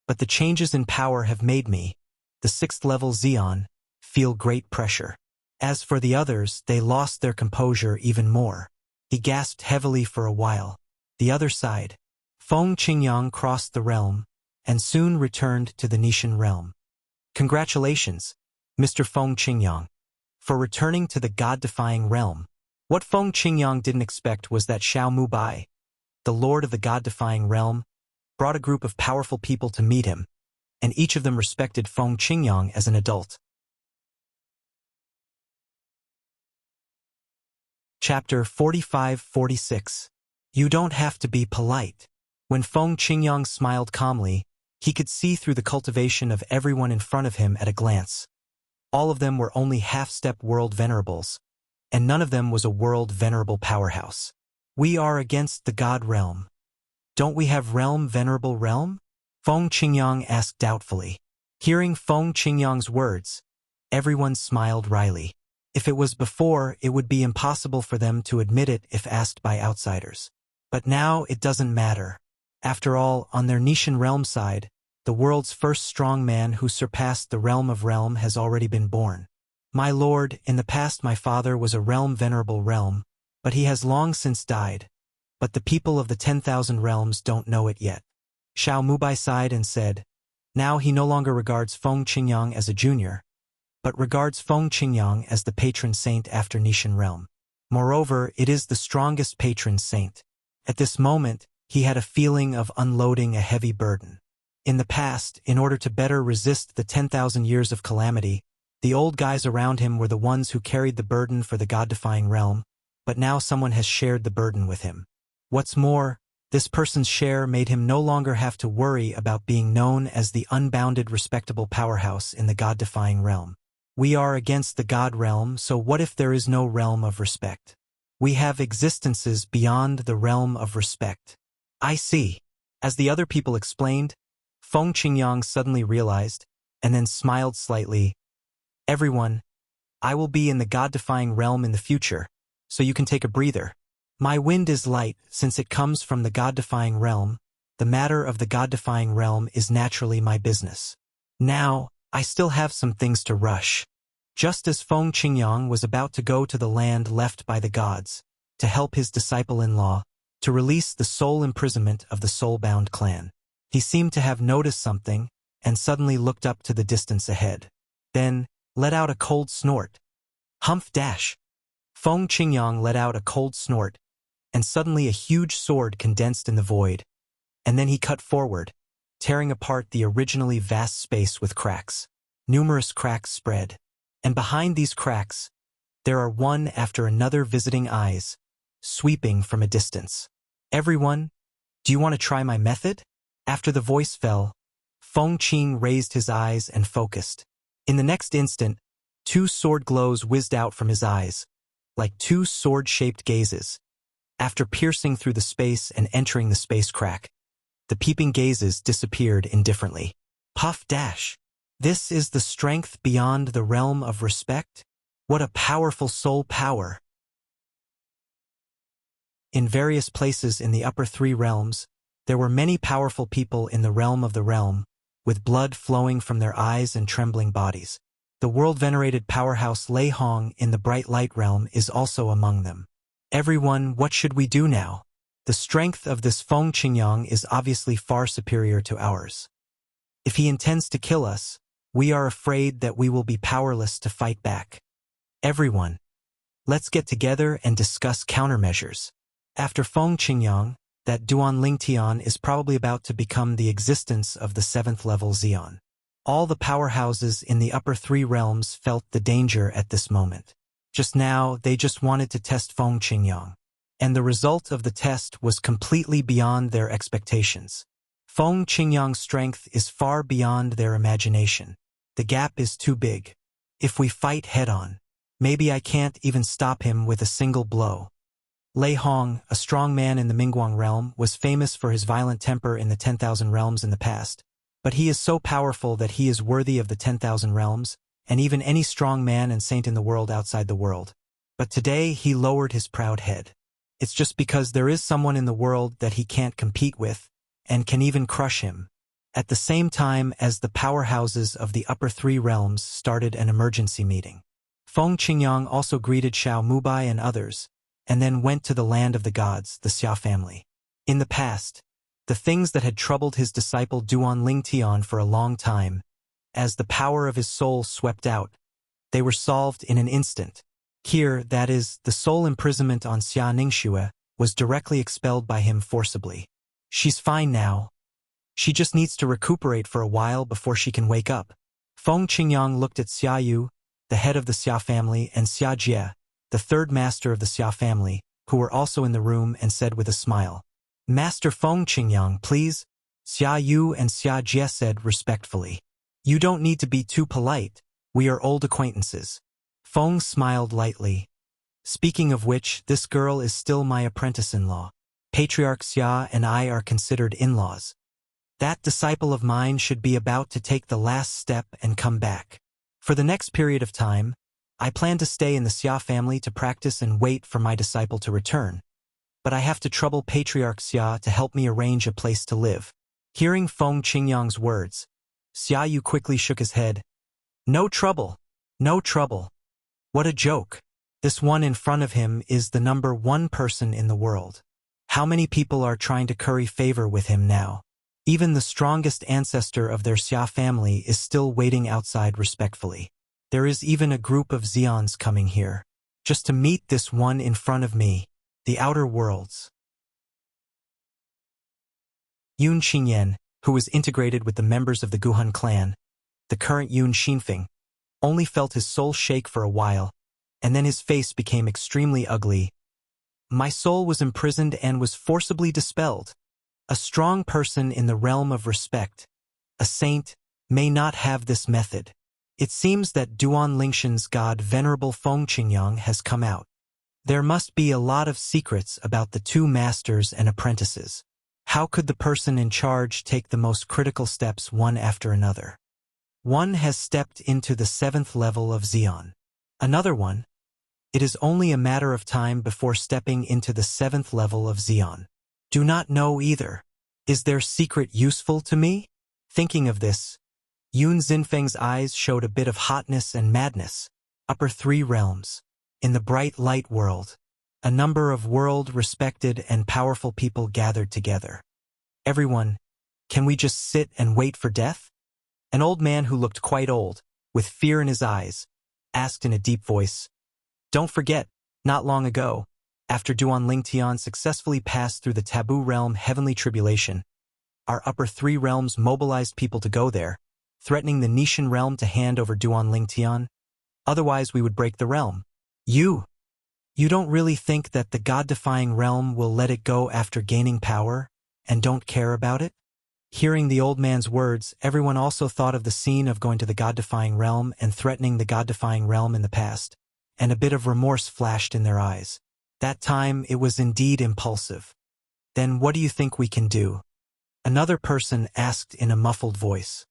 but the changes in power have made me, the 6th level Xian, feel great pressure. As for the others, they lost their composure even more. He gasped heavily for a while. The other side. Feng Qingyang crossed the realm, and soon returned to the Nishan realm. Congratulations, Mr. Feng Qingyang, for returning to the god-defying realm. What Feng Qingyang didn't expect was that Xiao Mubai, the lord of the god-defying realm, brought a group of powerful people to meet him, and each of them respected Feng Qingyang as an adult. Chapter 45-46. You don't have to be polite. When Feng Qingyang smiled calmly, he could see through the cultivation of everyone in front of him at a glance. All of them were only half-step world venerables, and none of them was a world venerable powerhouse. We are against the god realm. Don't we have realm venerable realm? Feng Qingyang asked doubtfully. Hearing Feng Qingyang's words, everyone smiled wryly. If it was before, it would be impossible for them to admit it if asked by outsiders. But now it doesn't matter. After all, on their Nishan realm side, the world's first strong man who surpassed the realm of realm has already been born. My lord, in the past my father was a realm venerable realm, but he has long since died. But the people of the 10,000 realms don't know it yet. Xiao Mubai sighed and said, now he no longer regards Feng Qingyang as a junior, but regards Feng Qingyang as the patron saint after Nishan realm. Moreover, it is the strongest patron saint. At this moment, he had a feeling of unloading a heavy burden. In the past, in order to better resist the 10,000 years of calamity, the old guys around him were the ones who carried the burden for the god-defying realm, but now someone has shared the burden with him. What's more, this person's share made him no longer have to worry about being known as the unbounded respectable powerhouse in the god-defying realm. We are against the god realm, so what if there is no realm of respect? We have existences beyond the realm of respect. I see. As the other people explained, Feng Qingyang suddenly realized, and then smiled slightly. Everyone, I will be in the god-defying realm in the future, so you can take a breather. My wind is light, since it comes from the god-defying realm. The matter of the god-defying realm is naturally my business. Now, I still have some things to rush. Just as Feng Qingyang was about to go to the land left by the gods, to help his disciple-in-law, to release the soul imprisonment of the soul-bound clan. He seemed to have noticed something, and suddenly looked up to the distance ahead. Then, let out a cold snort. Humph dash! Feng Qingyang let out a cold snort, and suddenly a huge sword condensed in the void. And then he cut forward, tearing apart the originally vast space with cracks. Numerous cracks spread. And behind these cracks, there are one after another visiting eyes, sweeping from a distance. Everyone, do you want to try my method? After the voice fell, Feng Qing raised his eyes and focused. In the next instant, 2 sword glows whizzed out from his eyes, like 2 sword-shaped gazes. After piercing through the space and entering the space crack, the peeping gazes disappeared indifferently. Puff dash! This is the strength beyond the realm of respect? What a powerful soul power! In various places in the upper 3 realms, there were many powerful people in the realm of the realm, with blood flowing from their eyes and trembling bodies. The world-venerated powerhouse Lei Hong in the bright light realm is also among them. Everyone, what should we do now? The strength of this Feng Qingyang is obviously far superior to ours. If he intends to kill us, we are afraid that we will be powerless to fight back. Everyone, let's get together and discuss countermeasures. After Feng Qingyang, that Duan Lingtian is probably about to become the existence of the 7th level Xian. All the powerhouses in the upper 3 realms felt the danger at this moment. Just now, they just wanted to test Feng Qingyang. and the result of the test was completely beyond their expectations. Feng Qingyang's strength is far beyond their imagination. The gap is too big. If we fight head-on, maybe I can't even stop him with a single blow. Lei Hong, a strong man in the Mingguang realm, was famous for his violent temper in the 10,000 realms in the past, but he is so powerful that he is worthy of the 10,000 realms, and even any strong man and saint in the world outside the world. But today he lowered his proud head. It's just because there is someone in the world that he can't compete with, and can even crush him. At the same time as the powerhouses of the upper three realms started an emergency meeting. Feng Qingyang also greeted Xiao Mubai and others, and then went to the land of the gods, the Xia family. In the past, the things that had troubled his disciple Duan Lingtian for a long time, as the power of his soul swept out, they were solved in an instant. Here, that is, the soul imprisonment on Xia Ningxue, was directly expelled by him forcibly. She's fine now. She just needs to recuperate for a while before she can wake up. Feng Qingyang looked at Xia Yu, the head of the Xia family, and Xia Jie, the third master of the Xia family, who were also in the room, and said with a smile, "Master Feng Qingyang, please." Xia Yu and Xia Jie said respectfully, "You don't need to be too polite. We are old acquaintances." Feng smiled lightly. "Speaking of which, this girl is still my apprentice-in-law. Patriarch Xia and I are considered in-laws. That disciple of mine should be about to take the last step and come back. For the next period of time, I plan to stay in the Xia family to practice and wait for my disciple to return. But I have to trouble Patriarch Xia to help me arrange a place to live." Hearing Feng Qingyang's words, Xia Yu quickly shook his head. "No trouble. No trouble. What a joke. This one in front of him is the number one person in the world. How many people are trying to curry favor with him now? Even the strongest ancestor of their Xia family is still waiting outside respectfully. There is even a group of Xians coming here, just to meet this one in front of me, the outer worlds." Yun Xinyan, who was integrated with the members of the Guhun clan, the current Yun Xinfeng, only felt his soul shake for a while, and then his face became extremely ugly. "My soul was imprisoned and was forcibly dispelled. A strong person in the realm of respect, a saint, may not have this method. It seems that Duan Lingshan's god Venerable Feng Qingyang has come out. There must be a lot of secrets about the two masters and apprentices. How could the person in charge take the most critical steps one after another? One has stepped into the 7th level of Xian. Another one, it is only a matter of time before stepping into the 7th level of Xian. Do not know either. Is their secret useful to me?" Thinking of this, Yun Xinfeng's eyes showed a bit of hotness and madness. Upper three realms. In the bright light world, a number of world-respected and powerful people gathered together. "Everyone, can we just sit and wait for death?" An old man who looked quite old, with fear in his eyes, asked in a deep voice. "Don't forget, not long ago, after Duan Lingtian successfully passed through the taboo realm Heavenly Tribulation, our upper three realms mobilized people to go there, threatening the Nishan realm to hand over Duan Lingtian. Otherwise we would break the realm. You don't really think that the God-defying realm will let it go after gaining power, and don't care about it?" Hearing the old man's words, everyone also thought of the scene of going to the God-defying realm and threatening the God-defying realm in the past, and a bit of remorse flashed in their eyes. That time it was indeed impulsive. "Then what do you think we can do?" another person asked in a muffled voice.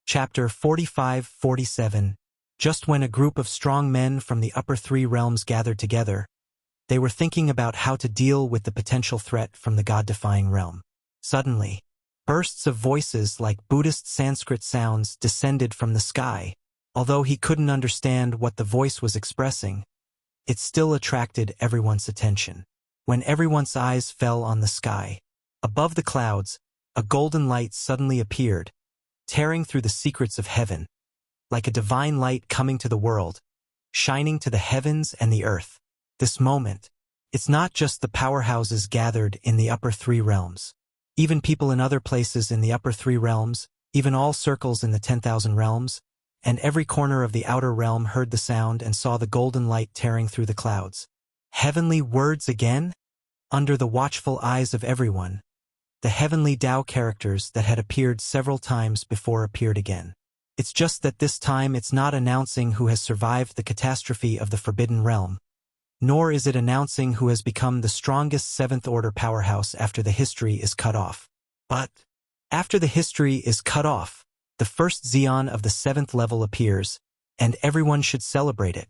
Chapter 45-47. Just when a group of strong men from the upper three realms gathered together, they were thinking about how to deal with the potential threat from the God-defying realm. Suddenly, bursts of voices like Buddhist Sanskrit sounds descended from the sky. Although he couldn't understand what the voice was expressing, it still attracted everyone's attention. When everyone's eyes fell on the sky, above the clouds, a golden light suddenly appeared, tearing through the secrets of heaven, like a divine light coming to the world, shining to the heavens and the earth. This moment, it's not just the powerhouses gathered in the upper three realms. Even people in other places in the upper three realms, even all circles in the 10,000 realms, and every corner of the outer realm heard the sound and saw the golden light tearing through the clouds. Heavenly words again? Under the watchful eyes of everyone, the heavenly Tao characters that had appeared several times before appeared again. It's just that this time it's not announcing who has survived the catastrophe of the Forbidden Realm, nor is it announcing who has become the strongest seventh-order powerhouse after the history is cut off. But after the history is cut off, the first Xeon of the 7th level appears, and everyone should celebrate it.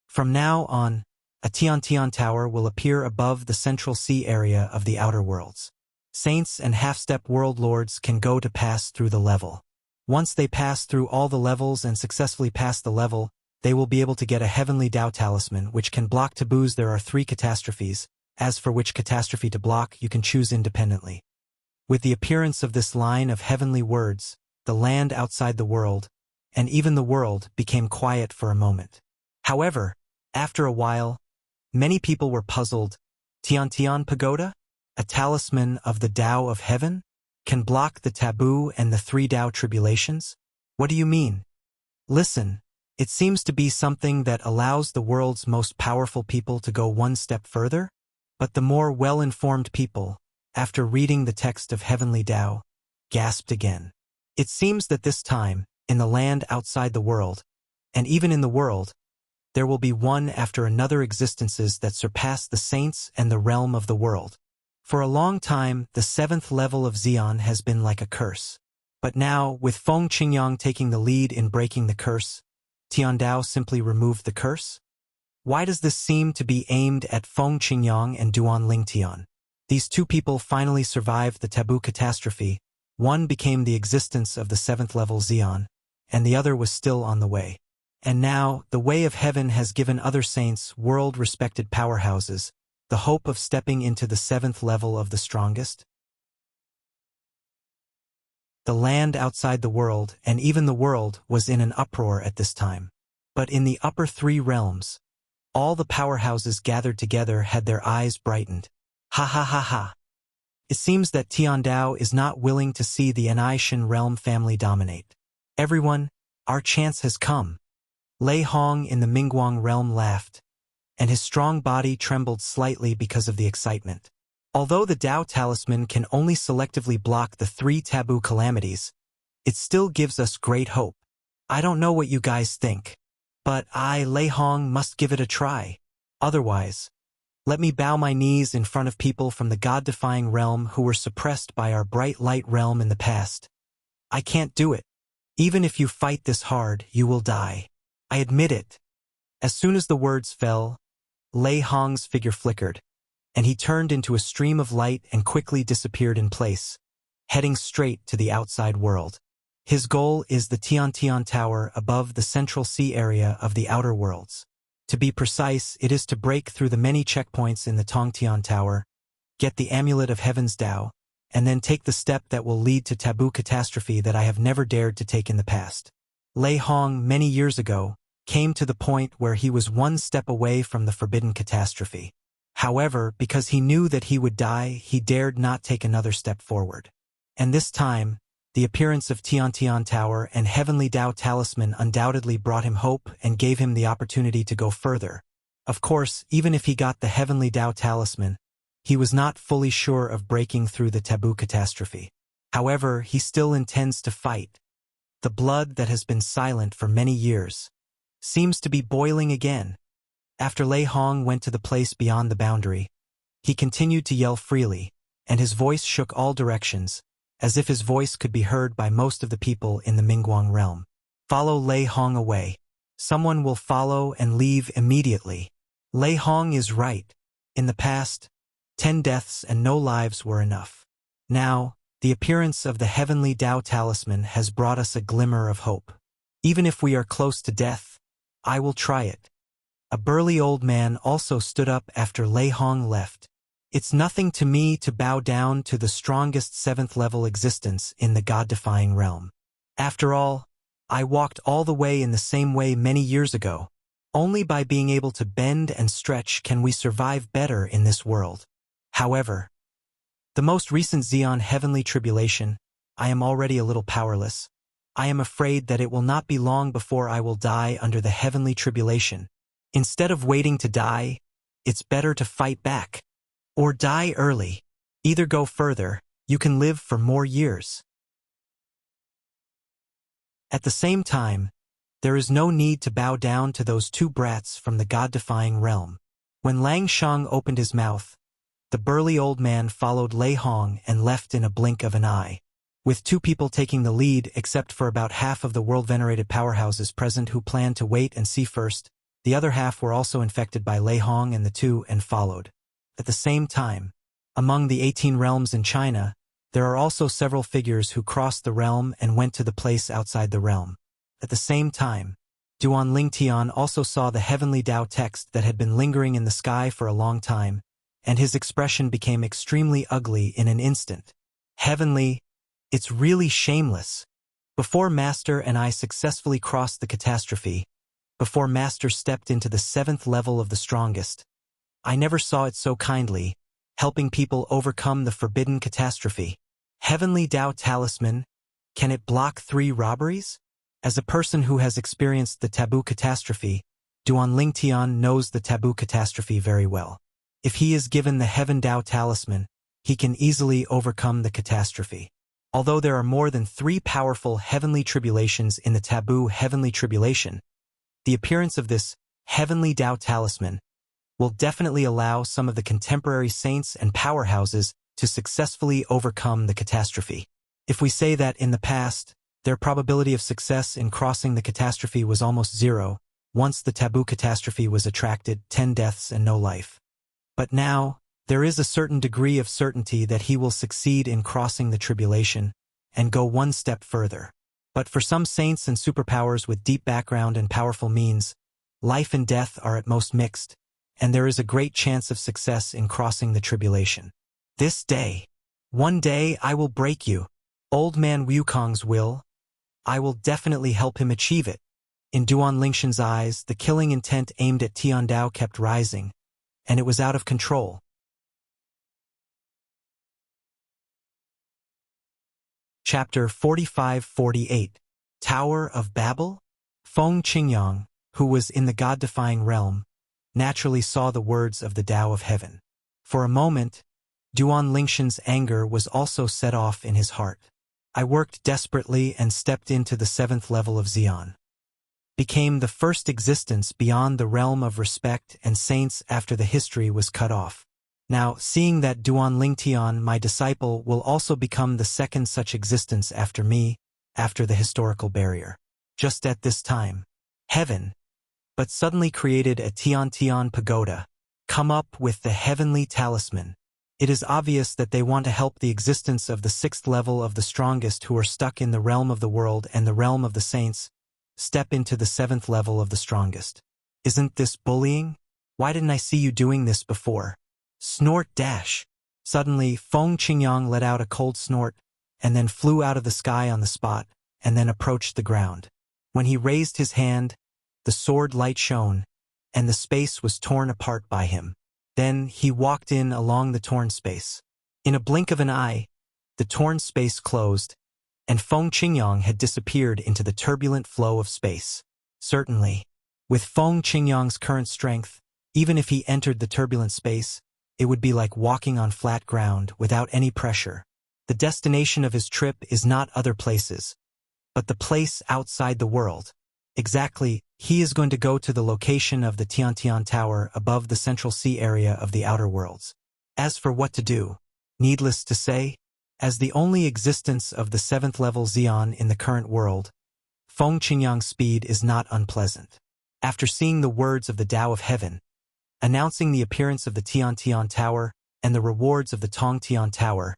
From now on, a Tian Tower will appear above the central sea area of the Outer Worlds. Saints and half-step world lords can go to pass through the level. Once they pass through all the levels and successfully pass the level, they will be able to get a Heavenly Tao Talisman which can block taboos. There are 3 catastrophes, as for which catastrophe to block you can choose independently. With the appearance of this line of heavenly words, the land outside the world, and even the world, became quiet for a moment. However, after a while, many people were puzzled. Tian Pagoda? A talisman of the Tao of Heaven? Can block the taboo and the 3 Tao tribulations? What do you mean? Listen, it seems to be something that allows the world's most powerful people to go one step further, but the more well-informed people, after reading the text of Heavenly Tao, gasped again. It seems that this time, in the land outside the world, and even in the world, there will be one after another existences that surpass the saints and the realm of the world. For a long time, the 7th level of Xeon has been like a curse. But now, with Feng Qingyang taking the lead in breaking the curse, Tian Dao simply removed the curse? Why does this seem to be aimed at Feng Qingyang and Duan Lingtian? These 2 people finally survived the taboo catastrophe. One became the existence of the 7th level Xeon, and the other was still on the way. And now, the way of heaven has given other saints, world-respected powerhouses, the hope of stepping into the 7th level of the strongest. The land outside the world, and even the world, was in an uproar at this time. But in the upper 3 realms, all the powerhouses gathered together had their eyes brightened. Ha ha ha ha. It seems that Tian Dao is not willing to see the Anishin realm family dominate. Everyone, our chance has come. Lei Hong in the Mingguang realm laughed, and his strong body trembled slightly because of the excitement. Although the Tao Talisman can only selectively block the 3 taboo calamities, it still gives us great hope. I don't know what you guys think, but I, Lei Hong, must give it a try. Otherwise, let me bow my knees in front of people from the God-defying realm who were suppressed by our bright light realm in the past. I can't do it. Even if you fight this hard, you will die. I admit it. As soon as the words fell, Lei Hong's figure flickered, and he turned into a stream of light and quickly disappeared in place, heading straight to the outside world. His goal is the Tian Tower above the central sea area of the Outer Worlds. To be precise, it is to break through the many checkpoints in the Tongtian Tower, get the Amulet of Heaven's Tao, and then take the step that will lead to taboo catastrophe that I have never dared to take in the past. Lei Hong, many years ago, came to the point where he was one step away from the forbidden catastrophe. However, because he knew that he would die, he dared not take another step forward. And this time, the appearance of Tian Tower and Heavenly Tao Talisman undoubtedly brought him hope and gave him the opportunity to go further. Of course, even if he got the Heavenly Tao Talisman, he was not fully sure of breaking through the taboo catastrophe. However, he still intends to fight. The blood that has been silent for many years seems to be boiling again. After Lei Hong went to the place beyond the boundary, he continued to yell freely, and his voice shook all directions, as if his voice could be heard by most of the people in the Mingguang realm. Follow Lei Hong away. Someone will follow and leave immediately. Lei Hong is right. In the past, 10 deaths and no lives were enough. Now, the appearance of the Heavenly Tao Talisman has brought us a glimmer of hope. Even if we are close to death, I will try it. A burly old man also stood up after Lei Hong left. It's nothing to me to bow down to the strongest 7th level existence in the God-defying realm. After all, I walked all the way in the same way many years ago. Only by being able to bend and stretch can we survive better in this world. However, the most recent Xeon heavenly tribulation, I am already a little powerless. I am afraid that it will not be long before I will die under the heavenly tribulation. Instead of waiting to die, it's better to fight back. Or die early. Either go further, you can live for more years. At the same time, there is no need to bow down to those two brats from the God-defying realm. When Lang Shang opened his mouth, the burly old man followed Lei Hong and left in a blink of an eye. With two people taking the lead except for about half of the world-venerated powerhouses present who planned to wait and see first, the other half were also infected by Lei Hong and the two and followed. At the same time, among the 18 realms in China, there are also several figures who crossed the realm and went to the place outside the realm. At the same time, Duan Lingtian also saw the heavenly Tao text that had been lingering in the sky for a long time, and his expression became extremely ugly in an instant. Heavenly, it's really shameless. Before Master and I successfully crossed the catastrophe, before Master stepped into the 7th level of the strongest, I never saw it so kindly, helping people overcome the forbidden catastrophe. Heavenly Tao Talisman, can it block 3 robberies? As a person who has experienced the taboo catastrophe, Duan Lingtian knows the taboo catastrophe very well. If he is given the Heaven Tao Talisman, he can easily overcome the catastrophe. Although there are more than 3 powerful heavenly tribulations in the taboo heavenly tribulation, the appearance of this Heavenly Tao Talisman will definitely allow some of the contemporary saints and powerhouses to successfully overcome the catastrophe. If we say that in the past, their probability of success in crossing the catastrophe was almost 0, once the taboo catastrophe was attracted 10 deaths and no life. But now, there is a certain degree of certainty that he will succeed in crossing the tribulation and go one step further. But for some saints and superpowers with deep background and powerful means, life and death are at most mixed, and there is a great chance of success in crossing the tribulation. This day, one day I will break you. Old man Wukong's will. I will definitely help him achieve it. In Duan Lingshan's eyes, the killing intent aimed at Tian Dao kept rising, and it was out of control. Chapter 45-48 Tower of Babel? Feng Qingyang, who was in the God-defying realm, naturally saw the words of the Tao of Heaven. For a moment, Duan Lingshan's anger was also set off in his heart. I worked desperately and stepped into the 7th level of Xian. Became the first existence beyond the realm of respect and saints after the history was cut off. Now, seeing that Duan Lingtian, my disciple, will also become the second such existence after me, after the historical barrier. Just at this time, heaven, but suddenly created a Tian pagoda, come up with the heavenly talisman. It is obvious that they want to help the existence of the 6th level of the strongest who are stuck in the realm of the world and the realm of the saints, step into the 7th level of the strongest. Isn't this bullying? Why didn't I see you doing this before? Snort dash. Suddenly, Feng Qingyang let out a cold snort, and then flew out of the sky on the spot, and then approached the ground. When he raised his hand, the sword light shone, and the space was torn apart by him. Then he walked in along the torn space. In a blink of an eye, the torn space closed, and Feng Qingyang had disappeared into the turbulent flow of space. Certainly, with Feng Qingyang's current strength, even if he entered the turbulent space, it would be like walking on flat ground without any pressure. The destination of his trip is not other places, but the place outside the world. Exactly, he is going to go to the location of the Tiantian Tower above the Central Sea area of the Outer Worlds. As for what to do, needless to say, as the only existence of the 7th level Xian in the current world, Feng Qingyang's speed is not unpleasant. After seeing the words of the Tao of Heaven, announcing the appearance of the Tiantian Tower and the rewards of the Tongtian Tower,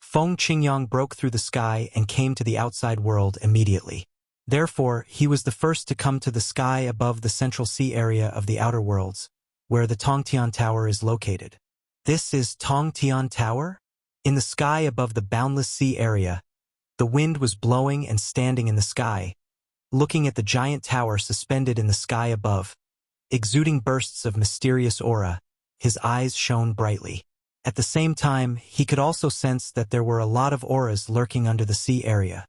Feng Qingyang broke through the sky and came to the outside world immediately. Therefore, he was the first to come to the sky above the Central Sea area of the Outer Worlds, where the Tongtian Tower is located. This is Tongtian Tower? In the sky above the boundless sea area, the wind was blowing and standing in the sky, looking at the giant tower suspended in the sky above, exuding bursts of mysterious aura, his eyes shone brightly. At the same time, he could also sense that there were a lot of auras lurking under the sea area,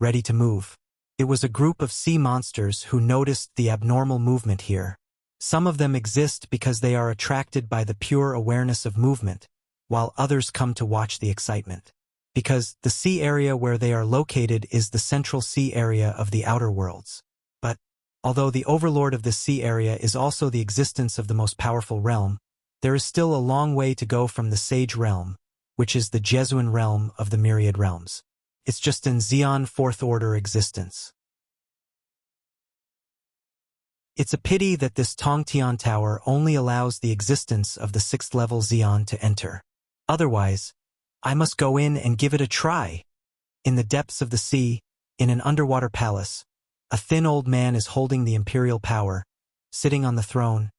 ready to move. It was a group of sea monsters who noticed the abnormal movement here. Some of them exist because they are attracted by the pure awareness of movement, while others come to watch the excitement. Because the sea area where they are located is the central sea area of the outer worlds. But, although the overlord of this sea area is also the existence of the most powerful realm, there is still a long way to go from the Sage realm, which is the Jesuan realm of the myriad realms. It's just an Xeon fourth order existence. It's a pity that this Tongtian Tower only allows the existence of the 6th level Xeon to enter. Otherwise, I must go in and give it a try. In the depths of the sea, in an underwater palace, a thin old man is holding the imperial power, sitting on the throne.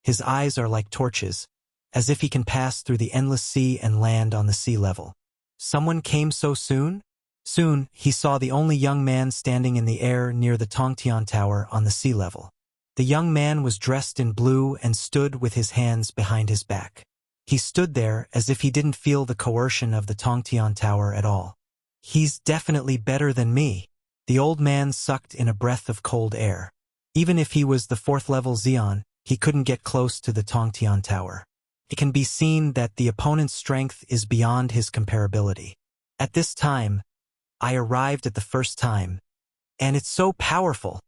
His eyes are like torches, as if he can pass through the endless sea and land on the sea level. Someone came so soon? Soon, he saw the only young man standing in the air near the Tongtian Tower on the sea level. The young man was dressed in blue and stood with his hands behind his back. He stood there as if he didn't feel the coercion of the Tongtian Tower at all. He's definitely better than me. The old man sucked in a breath of cold air. Even if he was the 4th level Xeon, he couldn't get close to the Tongtian Tower. It can be seen that the opponent's strength is beyond his comparability. At this time, I arrived at the first time, and it's so powerful.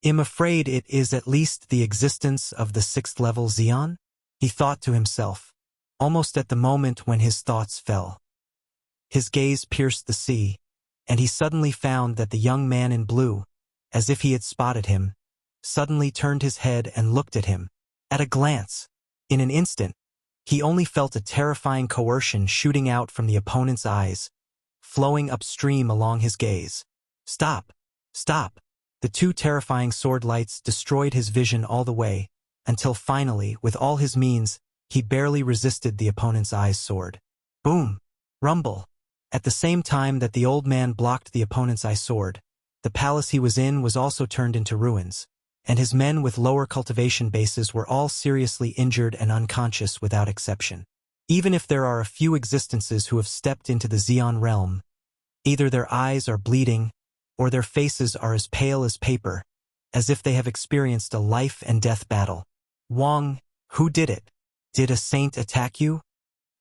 I'm afraid it is at least the existence of the 6th level Xeon, he thought to himself, almost at the moment when his thoughts fell. His gaze pierced the sea, and he suddenly found that the young man in blue, as if he had spotted him, suddenly turned his head and looked at him. At a glance, in an instant, he only felt a terrifying coercion shooting out from the opponent's eyes, flowing upstream along his gaze. Stop! Stop! The two terrifying sword lights destroyed his vision all the way, until finally, with all his means, he barely resisted the opponent's eyes sword. Boom! Rumble! At the same time that the old man blocked the opponent's eye sword, the palace he was in was also turned into ruins, and his men with lower cultivation bases were all seriously injured and unconscious without exception. Even if there are a few existences who have stepped into the Xeon realm, either their eyes are bleeding, or their faces are as pale as paper, as if they have experienced a life-and-death battle. Wang, who did it? Did a saint attack you?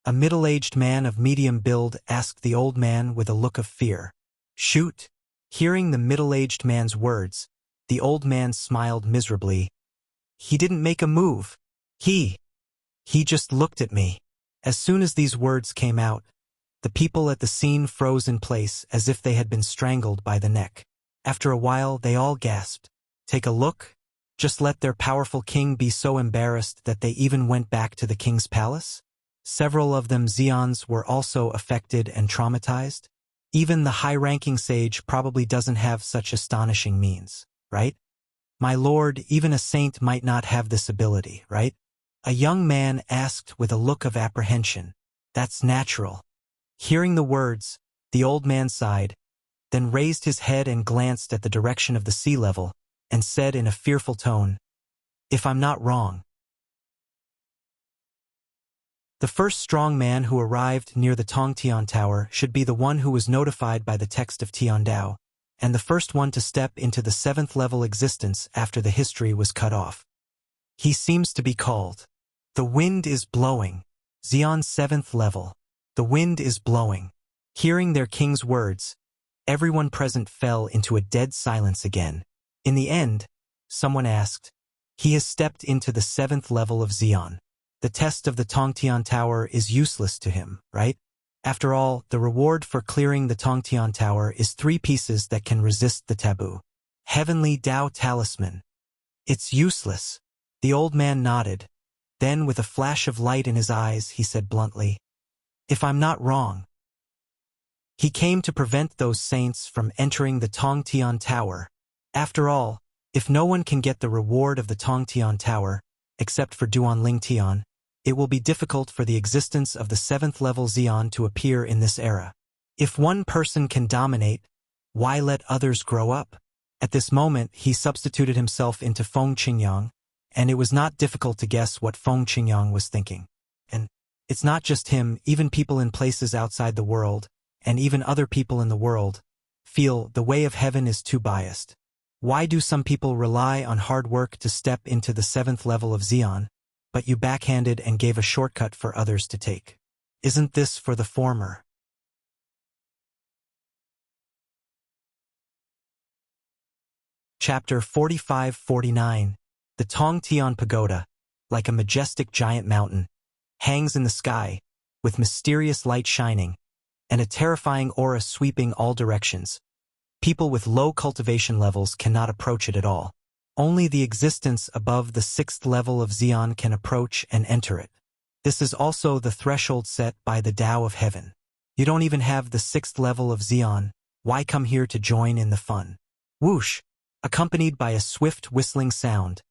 A middle-aged man of medium build asked the old man with a look of fear. Shoot! Hearing the middle-aged man's words, the old man smiled miserably. He didn't make a move. He just looked at me. As soon as these words came out, the people at the scene froze in place as if they had been strangled by the neck. After a while, they all gasped. Take a look? Just let their powerful king be so embarrassed that they even went back to the king's palace? Several of them Xeons were also affected and traumatized. Even the high-ranking sage probably doesn't have such astonishing means, right? My lord, even a saint might not have this ability, right? A young man asked with a look of apprehension. That's natural. Hearing the words, the old man sighed, then raised his head and glanced at the direction of the sea level, and said in a fearful tone, If I'm not wrong. The first strong man who arrived near the Tongtian Tower should be the one who was notified by the text of Tiandao, and the first one to step into the 7th level existence after the history was cut off. He seems to be called. The wind is blowing. Xeon 7th level. The wind is blowing. Hearing their king's words, everyone present fell into a dead silence again. In the end, someone asked, He has stepped into the 7th level of Xeon. The test of the Tongtian Tower is useless to him, right? After all, the reward for clearing the Tongtian Tower is 3 pieces that can resist the taboo. Heavenly Tao Talisman. It's useless. The old man nodded. Then, with a flash of light in his eyes, he said bluntly, If I'm not wrong. He came to prevent those saints from entering the Tongtian Tower. After all, if no one can get the reward of the Tongtian Tower, except for Duanling Tian, it will be difficult for the existence of the 7th level Xeon to appear in this era. If one person can dominate, why let others grow up? At this moment, he substituted himself into Feng Qingyang, and it was not difficult to guess what Feng Qingyang was thinking. And it's not just him, even people in places outside the world, and even other people in the world, feel the way of heaven is too biased. Why do some people rely on hard work to step into the 7th level of Xian, but you backhanded and gave a shortcut for others to take? Isn't this for the former? Chapter 45-49. The Tongtian Pagoda, like a majestic giant mountain, hangs in the sky, with mysterious light shining, and a terrifying aura sweeping all directions. People with low cultivation levels cannot approach it at all. Only the existence above the 6th level of Xian can approach and enter it. This is also the threshold set by the Tao of Heaven. You don't even have the 6th level of Xian, why come here to join in the fun? Whoosh! Accompanied by a swift whistling sound,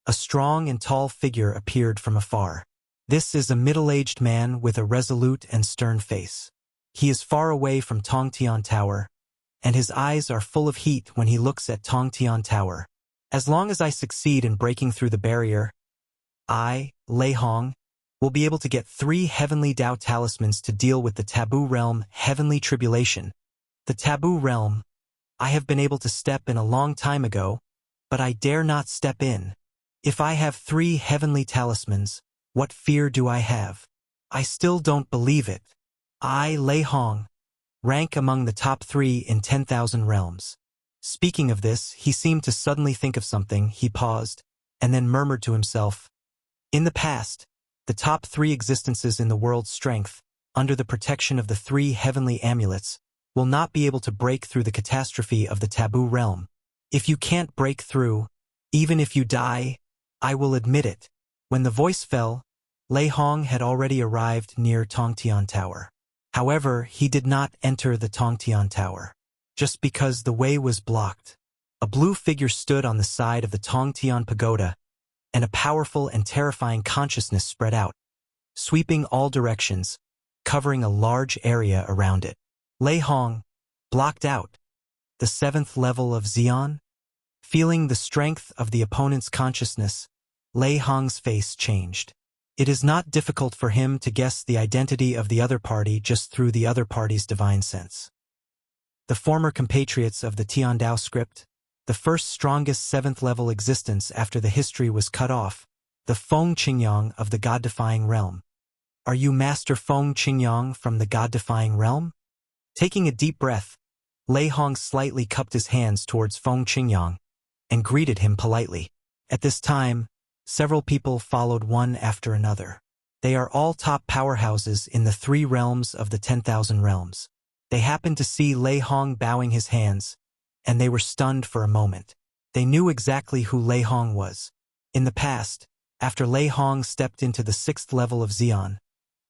a strong and tall figure appeared from afar. This is a middle-aged man with a resolute and stern face. He is far away from Tongtian Tower, and his eyes are full of heat when he looks at Tongtian Tower. As long as I succeed in breaking through the barrier, I, Lei Hong, will be able to get 3 heavenly Tao talismans to deal with the taboo realm heavenly tribulation. The taboo realm, I have been able to step in a long time ago, but I dare not step in. If I have 3 heavenly talismans, what fear do I have? I still don't believe it. I, Lei Hong, rank among the top 3 in 10,000 realms. Speaking of this, he seemed to suddenly think of something. He paused, and then murmured to himself, in the past, the top 3 existences in the world's strength, under the protection of the 3 heavenly amulets, will not be able to break through the catastrophe of the taboo realm. If you can't break through, even if you die, I will admit it. When the voice fell, Lei Hong had already arrived near Tongtian Tower. However, he did not enter the Tongtian Tower, just because the way was blocked. A blue figure stood on the side of the Tongtian Pagoda, and a powerful and terrifying consciousness spread out, sweeping all directions, covering a large area around it. Lei Hong, blocked out. The 7th level of Xian? Feeling the strength of the opponent's consciousness, Lei Hong's face changed. It is not difficult for him to guess the identity of the other party just through the other party's divine sense. The former compatriots of the Tiandao script, the first strongest 7th level existence after the history was cut off, the Feng Qingyang of the God-defying realm. Are you Master Feng Qingyang from the God-defying realm? Taking a deep breath, Lei Hong slightly cupped his hands towards Feng Qingyang and greeted him politely. At this time, several people followed one after another. They are all top powerhouses in the 3 realms of the 10,000 realms. They happened to see Lei Hong bowing his hands, and they were stunned for a moment. They knew exactly who Lei Hong was. In the past, after Lei Hong stepped into the 6th level of Xian,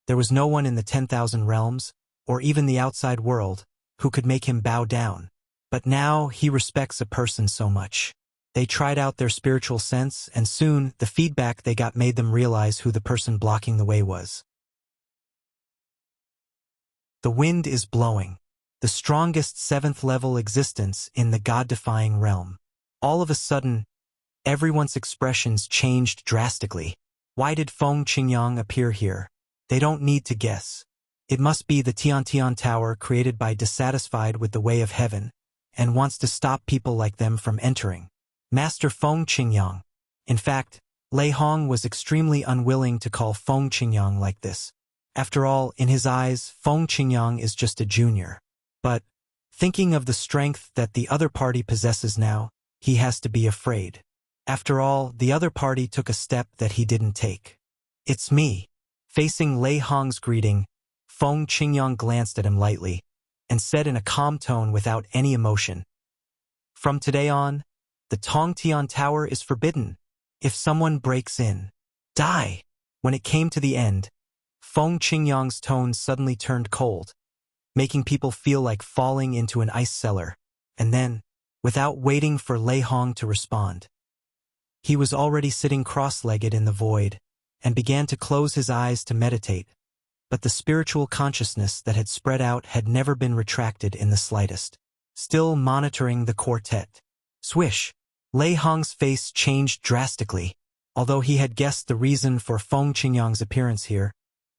there was no one in the 10,000 realms, or even the outside world, who could make him bow down. But now he respects a person so much. They tried out their spiritual sense, and soon the feedback they got made them realize who the person blocking the way was. The wind is blowing. The strongest 7th level existence in the God-defying realm. All of a sudden, everyone's expressions changed drastically. Why did Feng Qingyang appear here? They don't need to guess. It must be the Tiantian Tower created by dissatisfied with the way of heaven, and wants to stop people like them from entering. Master Feng Qingyang. In fact, Lei Hong was extremely unwilling to call Feng Qingyang like this. After all, in his eyes, Feng Qingyang is just a junior. But, thinking of the strength that the other party possesses now, he has to be afraid. After all, the other party took a step that he didn't take. It's me. Facing Lei Hong's greeting, Feng Qingyang glanced at him lightly, and said in a calm tone without any emotion, "From today on, the Tongtian Tower is forbidden. If someone breaks in, die." When it came to the end, Feng Qingyang's tone suddenly turned cold, making people feel like falling into an ice cellar, and then, without waiting for Lei Hong to respond, he was already sitting cross-legged in the void, and began to close his eyes to meditate. But the spiritual consciousness that had spread out had never been retracted in the slightest. Still monitoring the quartet. Swish! Lei Hong's face changed drastically. Although he had guessed the reason for Feng Qingyang's appearance here,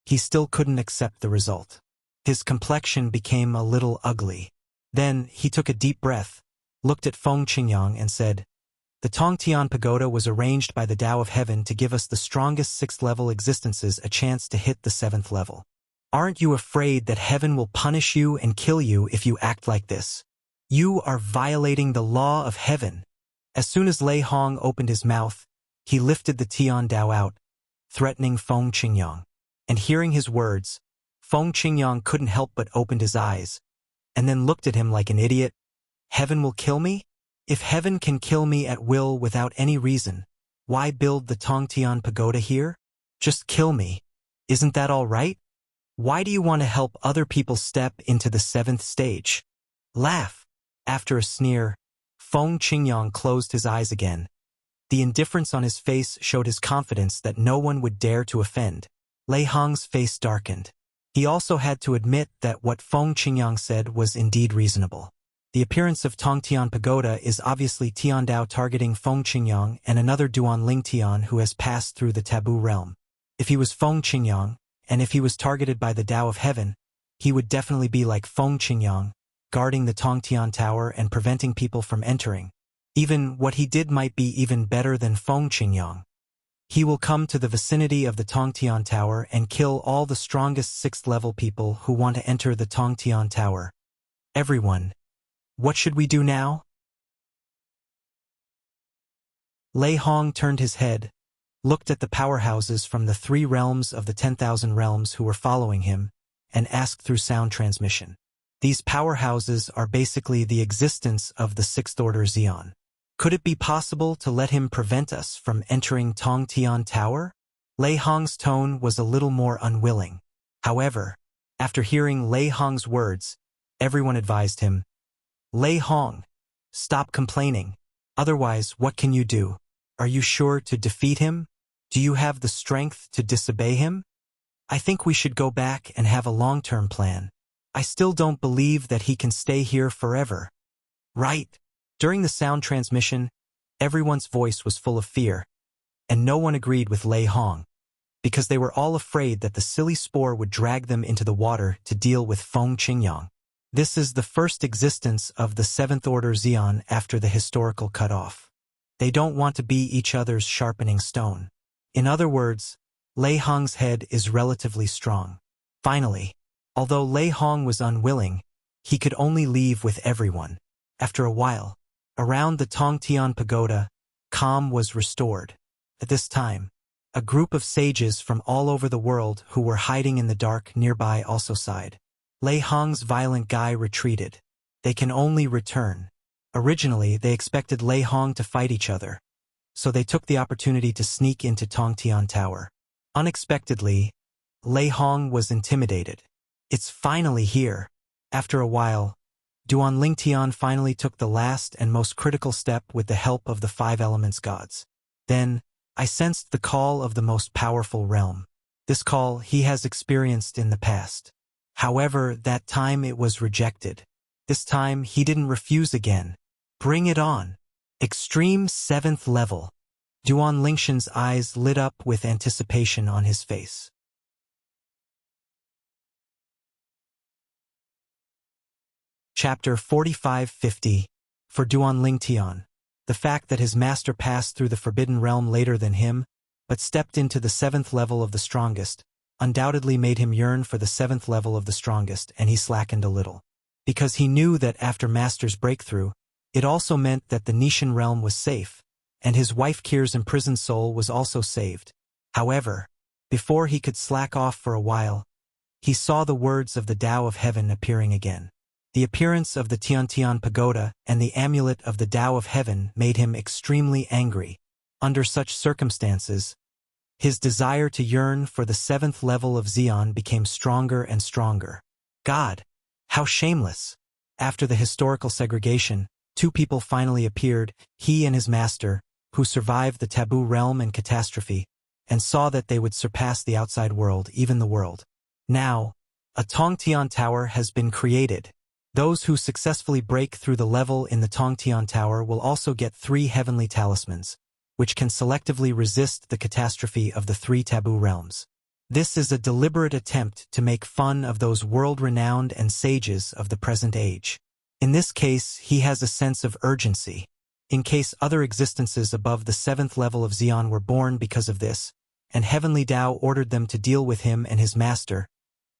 he still couldn't accept the result. His complexion became a little ugly. Then he took a deep breath, looked at Feng Qingyang and said, "The Tongtian Pagoda was arranged by the Tao of Heaven to give us the strongest sixth-level existences a chance to hit the seventh level. Aren't you afraid that heaven will punish you and kill you if you act like this? You are violating the law of heaven." As soon as Lei Hong opened his mouth, he lifted the Tian Dao out, threatening Feng Qingyang. And hearing his words, Feng Qingyang couldn't help but opened his eyes, and then looked at him like an idiot. Heaven will kill me? If heaven can kill me at will without any reason, why build the Tongtian Pagoda here? Just kill me. Isn't that all right? Why do you want to help other people step into the seventh stage? Laugh. After a sneer, Feng Qingyang closed his eyes again. The indifference on his face showed his confidence that no one would dare to offend. Lei Hong's face darkened. He also had to admit that what Feng Qingyang said was indeed reasonable. The appearance of Tongtian Pagoda is obviously Tian Dao targeting Feng Qingyang and another Duanling Tian who has passed through the taboo realm. If he was Feng Qingyang, and if he was targeted by the Tao of Heaven, he would definitely be like Feng Qingyang, guarding the Tongtian Tower and preventing people from entering. Even what he did might be even better than Feng Qingyang. He will come to the vicinity of the Tongtian Tower and kill all the strongest sixth-level people who want to enter the Tongtian Tower. Everyone, what should we do now? Lei Hong turned his head, looked at the powerhouses from the 3 realms of the 10,000 realms who were following him, and asked through sound transmission. These powerhouses are basically the existence of the sixth-order Xian. Could it be possible to let him prevent us from entering Tongtian Tower? Lei Hong's tone was a little more unwilling. However, after hearing Lei Hong's words, everyone advised him, "Lei Hong, stop complaining. Otherwise, what can you do? Are you sure to defeat him? Do you have the strength to disobey him? I think we should go back and have a long-term plan. I still don't believe that he can stay here forever." Right. During the sound transmission, everyone's voice was full of fear, and no one agreed with Lei Hong, because they were all afraid that the silly spore would drag them into the water to deal with Feng Qingyang. This is the first existence of the seventh-order Xian after the historical cutoff. They don't want to be each other's sharpening stone. In other words, Lei Hong's head is relatively strong. Finally, although Lei Hong was unwilling, he could only leave with everyone. After a while, around the Tongtian Pagoda, calm was restored. At this time, a group of sages from all over the world who were hiding in the dark nearby also sighed. Lei Hong's violent guy retreated. They can only return. Originally, they expected Lei Hong to fight each other, so they took the opportunity to sneak into Tongtian Tower. Unexpectedly, Lei Hong was intimidated. It's finally here. After a while, Duanling Tian finally took the last and most critical step with the help of the 5 elements gods. Then, I sensed the call of the most powerful realm. This call he has experienced in the past. However, that time it was rejected. This time he didn't refuse again. Bring it on. Extreme 7th level. Duan Lingshan's eyes lit up with anticipation on his face. Chapter 45-50. For Duanling Tian, the fact that his master passed through the Forbidden Realm later than him, but stepped into the 7th level of the strongest, undoubtedly made him yearn for the 7th level of the strongest, and he slackened a little. Because he knew that after Master's breakthrough, it also meant that the Nishan realm was safe, and his wife Kir's imprisoned soul was also saved. However, before he could slack off for a while, he saw the words of the Tao of Heaven appearing again. The appearance of the Tiantian Pagoda and the amulet of the Tao of Heaven made him extremely angry. Under such circumstances, his desire to yearn for the 7th level of Xian became stronger and stronger. God, how shameless! After the historical segregation, 2 people finally appeared, he and his master, who survived the taboo realm and catastrophe, and saw that they would surpass the outside world, even the world. Now, a Tongtian Tower has been created. Those who successfully break through the level in the Tongtian Tower will also get 3 heavenly talismans, which can selectively resist the catastrophe of the 3 taboo realms. This is a deliberate attempt to make fun of those world-renowned and sages of the present age. In this case, he has a sense of urgency. In case other existences above the 7th level of Xian were born because of this, and Heavenly Tao ordered them to deal with him and his master,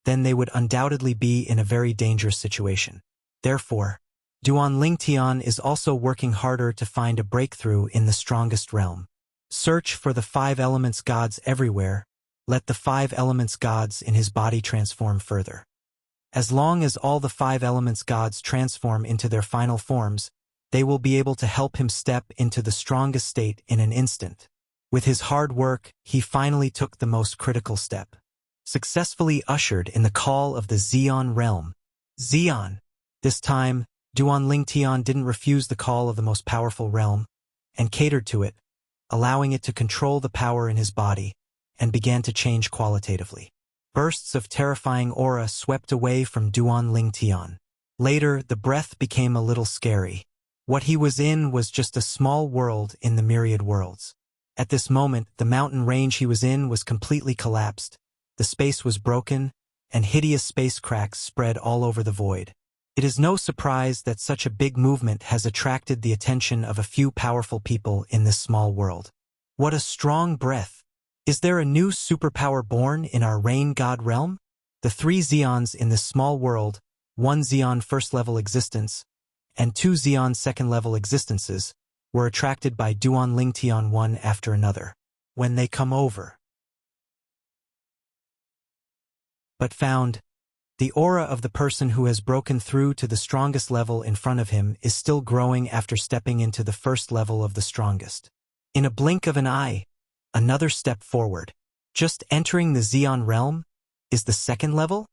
then they would undoubtedly be in a very dangerous situation. Therefore, Duan Lingtian is also working harder to find a breakthrough in the strongest realm. Search for the 5 elements gods everywhere. Let the 5 elements gods in his body transform further. As long as all the 5 elements gods transform into their final forms, they will be able to help him step into the strongest state in an instant. With his hard work, he finally took the most critical step. Successfully ushered in the call of the Xian realm. Xian. This time, Duan Lingtian didn't refuse the call of the most powerful realm, and catered to it, allowing it to control the power in his body, and began to change qualitatively. Bursts of terrifying aura swept away from Duan Lingtian. Later, the breath became a little scary. What he was in was just a small world in the myriad worlds. At this moment, the mountain range he was in was completely collapsed, the space was broken, and hideous space cracks spread all over the void. It is no surprise that such a big movement has attracted the attention of a few powerful people in this small world. What a strong breath! Is there a new superpower born in our rain god realm? The 3 Xians in this small world, 1 Xian first-level existence, and 2 Xian second-level existences, were attracted by Duan Lingtian one after another. When they come over, but found, the aura of the person who has broken through to the strongest level in front of him is still growing after stepping into the first level of the strongest. In a blink of an eye, another step forward. Just entering the Xian realm is the second level?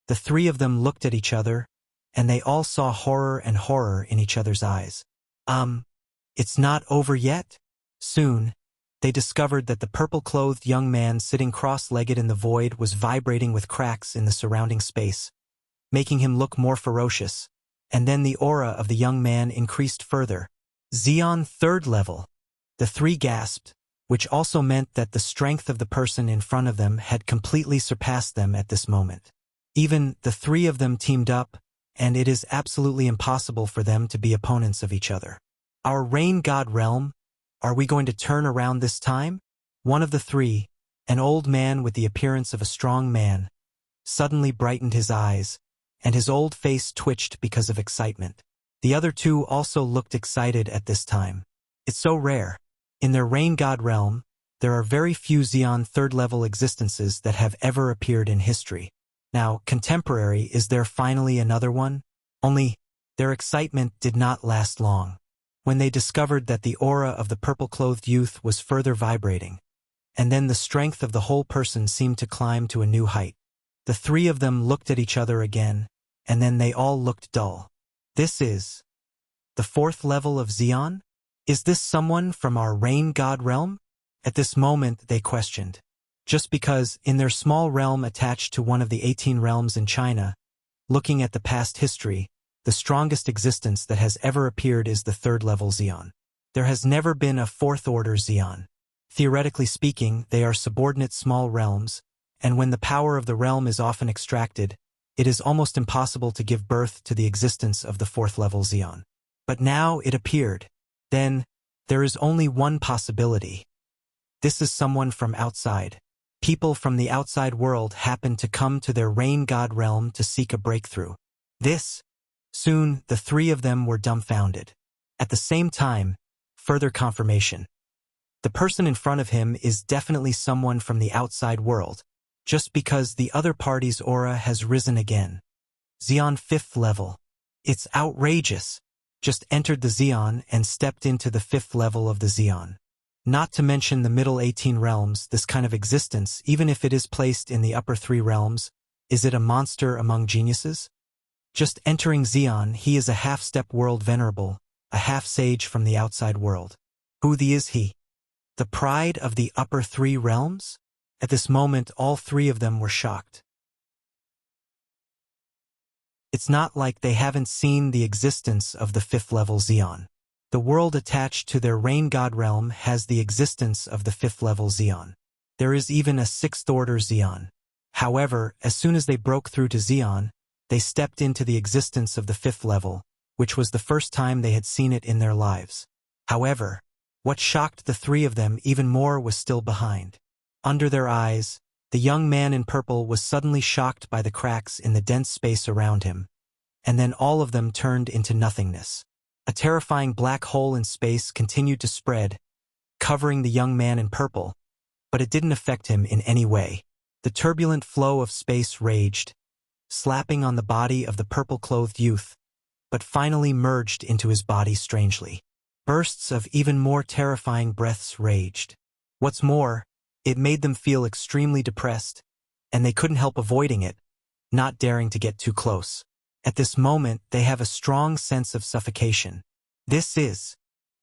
The 3 of them looked at each other, and they all saw horror and horror in each other's eyes. It's not over yet? Soon, they discovered that the purple-clothed young man sitting cross-legged in the void was vibrating with cracks in the surrounding space, making him look more ferocious, and then the aura of the young man increased further. Xian third level. The 3 gasped, which also meant that the strength of the person in front of them had completely surpassed them at this moment. Even the 3 of them teamed up, and it is absolutely impossible for them to be opponents of each other. Our rain god realm, are we going to turn around this time? One of the 3, an old man with the appearance of a strong man, suddenly brightened his eyes, and his old face twitched because of excitement. The other 2 also looked excited at this time. It's so rare. In their rain god realm, there are very few Xian third-level existences that have ever appeared in history. Now, contemporary, is there finally another one? Only, their excitement did not last long. When they discovered that the aura of the purple-clothed youth was further vibrating, and then the strength of the whole person seemed to climb to a new height. The 3 of them looked at each other again, and then they all looked dull. This is the 4th level of Xian? Is this someone from our rain god realm? At this moment they questioned. Just because, in their small realm attached to one of the 18 realms in China, looking at the past history, the strongest existence that has ever appeared is the 3rd-level Xian. There has never been a 4th-order Xian. Theoretically speaking, they are subordinate small realms, and when the power of the realm is often extracted, it is almost impossible to give birth to the existence of the 4th-level Xian. But now it appeared. Then, there is only one possibility. This is someone from outside. People from the outside world happen to come to their rain god realm to seek a breakthrough. Soon, the 3 of them were dumbfounded. At the same time, further confirmation. The person in front of him is definitely someone from the outside world, just because the other party's aura has risen again. Xian 5th level. It's outrageous. Just entered the Xian and stepped into the 5th level of the Xian. Not to mention the middle 18 realms, this kind of existence, even if it is placed in the upper 3 realms, is it a monster among geniuses? Just entering Xian, he is a half-step world venerable, a half-sage from the outside world. Who is he? The pride of the upper 3 realms? At this moment, all 3 of them were shocked. It's not like they haven't seen the existence of the 5th-level Xian. The world attached to their rain god realm has the existence of the 5th-level Xian. There is even a 6th-order Xian. However, as soon as they broke through to Xian, they stepped into the existence of the 5th level, which was the first time they had seen it in their lives. However, what shocked the three of them even more was still behind. Under their eyes, the young man in purple was suddenly shocked by the cracks in the dense space around him, and then all of them turned into nothingness. A terrifying black hole in space continued to spread, covering the young man in purple, but it didn't affect him in any way. The turbulent flow of space raged, slapping on the body of the purple-clothed youth, but finally merged into his body strangely. Bursts of even more terrifying breaths raged. What's more, it made them feel extremely depressed, and they couldn't help avoiding it, not daring to get too close. At this moment, they have a strong sense of suffocation. This is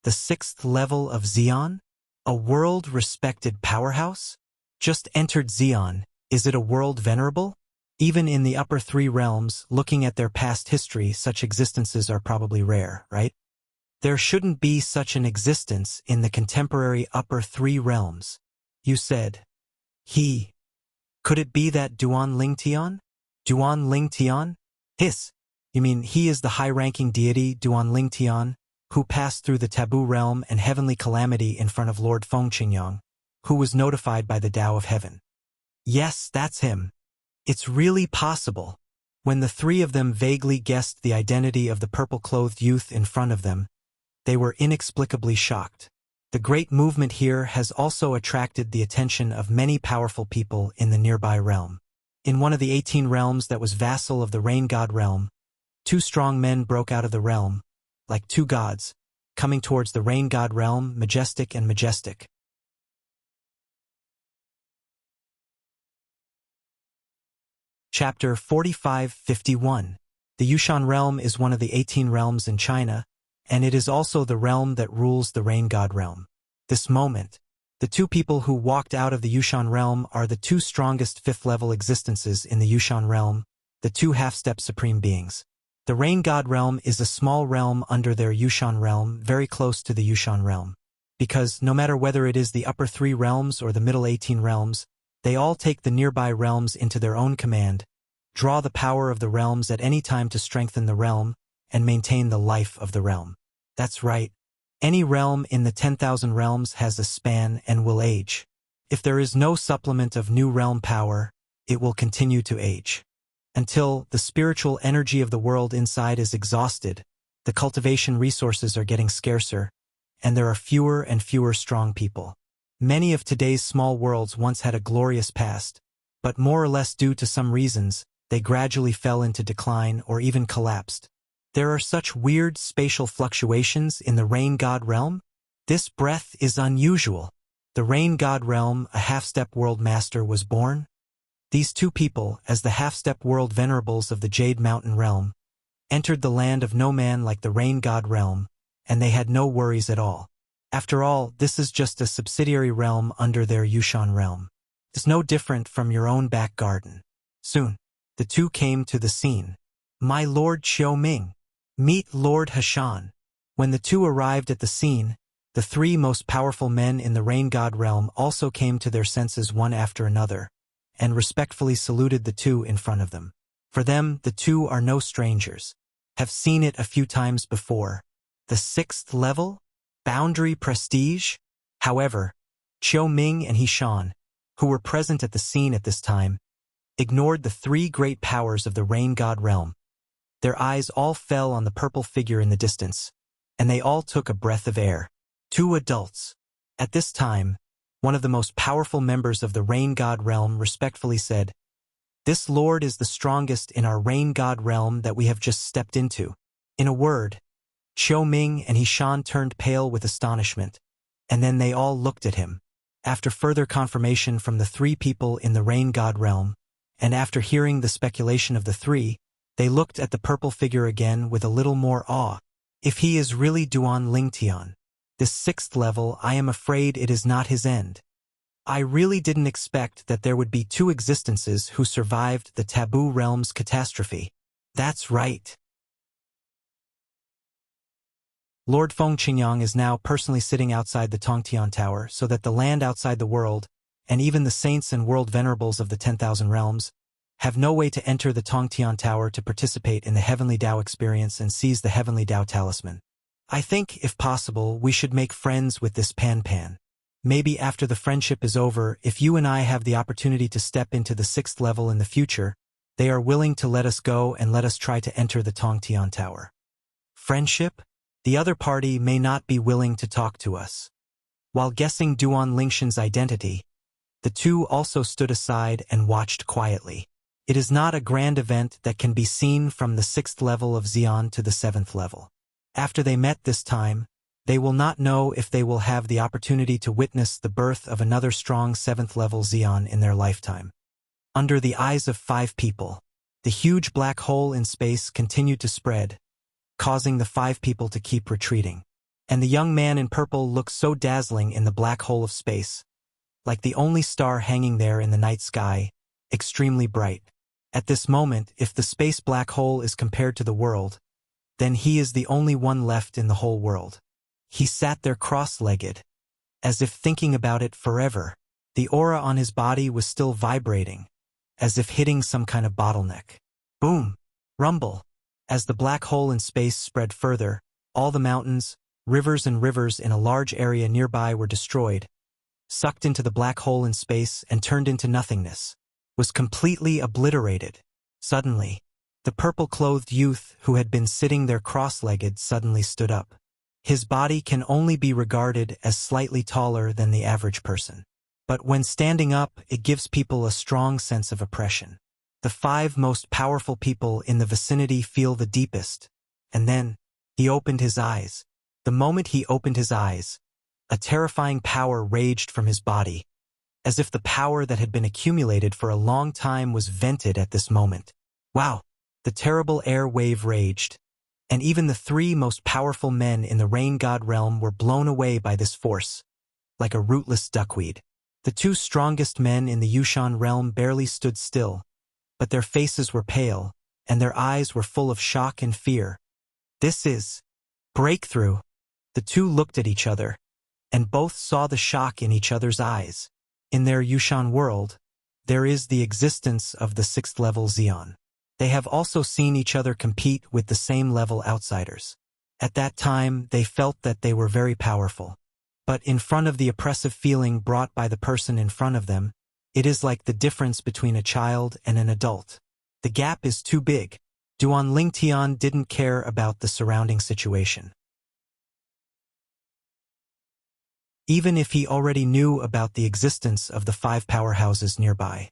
the 6th level of Xion? A world-respected powerhouse? Just entered Xion. Is it a world venerable? Even in the upper 3 realms, looking at their past history, such existences are probably rare, right? There shouldn't be such an existence in the contemporary upper 3 realms. You said, he. Could it be that Duan Lingtian? Duan Lingtian? Hiss. You mean he is the high-ranking deity Duan Lingtian, who passed through the taboo realm and heavenly calamity in front of Lord Fengqingyang, who was notified by the Tao of Heaven? Yes, that's him. It's really possible. When the 3 of them vaguely guessed the identity of the purple-clothed youth in front of them, they were inexplicably shocked. The great movement here has also attracted the attention of many powerful people in the nearby realm. In one of the 18 realms that was vassal of the Rain God realm, 2 strong men broke out of the realm, like 2 gods, coming towards the Rain God realm, majestic and majestic. Chapter 45-51. The Yushan realm is one of the 18 realms in China, and it is also the realm that rules the Rain God realm. This moment, the 2 people who walked out of the Yushan realm are the 2 strongest 5th-level existences in the Yushan realm, the 2 half-step supreme beings. The Rain God realm is a small realm under their Yushan realm, very close to the Yushan realm. Because no matter whether it is the upper 3 realms or the middle 18 realms, they all take the nearby realms into their own command, draw the power of the realms at any time to strengthen the realm, and maintain the life of the realm. That's right. Any realm in the 10,000 realms has a span and will age. If there is no supplement of new realm power, it will continue to age. Until the spiritual energy of the world inside is exhausted, the cultivation resources are getting scarcer, and there are fewer and fewer strong people. Many of today's small worlds once had a glorious past, but more or less due to some reasons, they gradually fell into decline or even collapsed. There are such weird spatial fluctuations in the Rain God realm. This breath is unusual. The Rain God realm, a half-step world master, was born. These 2 people, as the half-step world venerables of the Jade Mountain realm, entered the land of no man like the Rain God realm, and they had no worries at all. After all, this is just a subsidiary realm under their Yushan realm. It's no different from your own back garden. Soon, the 2 came to the scene. My Lord Xiao Ming. Meet Lord Hashan. When the 2 arrived at the scene, the 3 most powerful men in the Rain God realm also came to their senses one after another, and respectfully saluted the 2 in front of them. For them, the 2 are no strangers. Have seen it a few times before. The 6th level? Boundary prestige? However, Qiu Ming and Hishan, who were present at the scene at this time, ignored the 3 great powers of the Rain God realm. Their eyes all fell on the purple figure in the distance, and they all took a breath of air. 2 adults. At this time, one of the most powerful members of the Rain God realm respectfully said, "This lord is the strongest in our Rain God realm that we have just stepped into." In a word, Qiu Ming and Hishan turned pale with astonishment, and then they all looked at him. After further confirmation from the 3 people in the Rain God realm, and after hearing the speculation of the 3, they looked at the purple figure again with a little more awe. If he is really Duan Lingtian, this 6th level, I am afraid it is not his end. I really didn't expect that there would be 2 existences who survived the taboo realm's catastrophe. That's right. Lord Fengqingyang is now personally sitting outside the Tongtian Tower so that the land outside the world, and even the saints and world venerables of the 10,000 realms, have no way to enter the Tongtian Tower to participate in the Heavenly Dao experience and seize the Heavenly Dao Talisman. I think, if possible, we should make friends with this Pan. Maybe after the friendship is over, if you and I have the opportunity to step into the 6th level in the future, they are willing to let us go and let us try to enter the Tongtian Tower. Friendship? The other party may not be willing to talk to us. While guessing Duan Lingshan's identity, the two also stood aside and watched quietly. It is not a grand event that can be seen from the 6th level of Xian to the 7th level. After they met this time, they will not know if they will have the opportunity to witness the birth of another strong 7th level Xian in their lifetime. Under the eyes of 5 people, the huge black hole in space continued to spread, causing the 5 people to keep retreating. And the young man in purple looked so dazzling in the black hole of space, like the only star hanging there in the night sky, extremely bright. At this moment, if the space black hole is compared to the world, then he is the only one left in the whole world. He sat there cross-legged, as if thinking about it forever. The aura on his body was still vibrating, as if hitting some kind of bottleneck. Boom! Rumble! As the black hole in space spread further, all the mountains, rivers and rivers in a large area nearby were destroyed, sucked into the black hole in space and turned into nothingness, was completely obliterated. Suddenly, the purple-clothed youth who had been sitting there cross-legged suddenly stood up. His body can only be regarded as slightly taller than the average person. But when standing up, it gives people a strong sense of oppression. The 5 most powerful people in the vicinity feel the deepest. And then, he opened his eyes. The moment he opened his eyes, a terrifying power raged from his body, as if the power that had been accumulated for a long time was vented at this moment. Wow! The terrible air wave raged, and even the 3 most powerful men in the rain god realm were blown away by this force, like a rootless duckweed. The 2 strongest men in the Yushan realm barely stood still, but their faces were pale, and their eyes were full of shock and fear. This is breakthrough. The 2 looked at each other, and both saw the shock in each other's eyes. In their Yushan world, there is the existence of the 6th level Xian. They have also seen each other compete with the same level outsiders. At that time, they felt that they were very powerful. But in front of the oppressive feeling brought by the person in front of them, it is like the difference between a child and an adult. The gap is too big. Duan Lingtian didn't care about the surrounding situation. Even if he already knew about the existence of the 5 powerhouses nearby,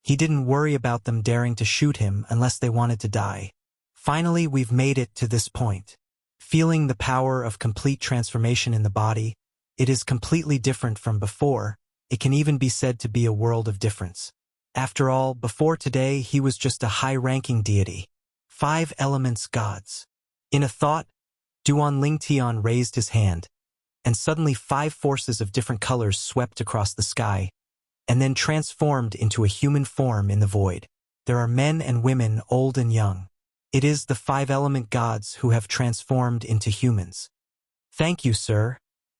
he didn't worry about them daring to shoot him unless they wanted to die. Finally, we've made it to this point. Feeling the power of complete transformation in the body, it is completely different from before. It can even be said to be a world of difference. After all, before today, he was just a high-ranking deity. 5 elements gods. In a thought, Duan Lingtian raised his hand, and suddenly 5 forces of different colors swept across the sky, and then transformed into a human form in the void. There are men and women, old and young. It is the 5 element gods who have transformed into humans. Thank you, sir,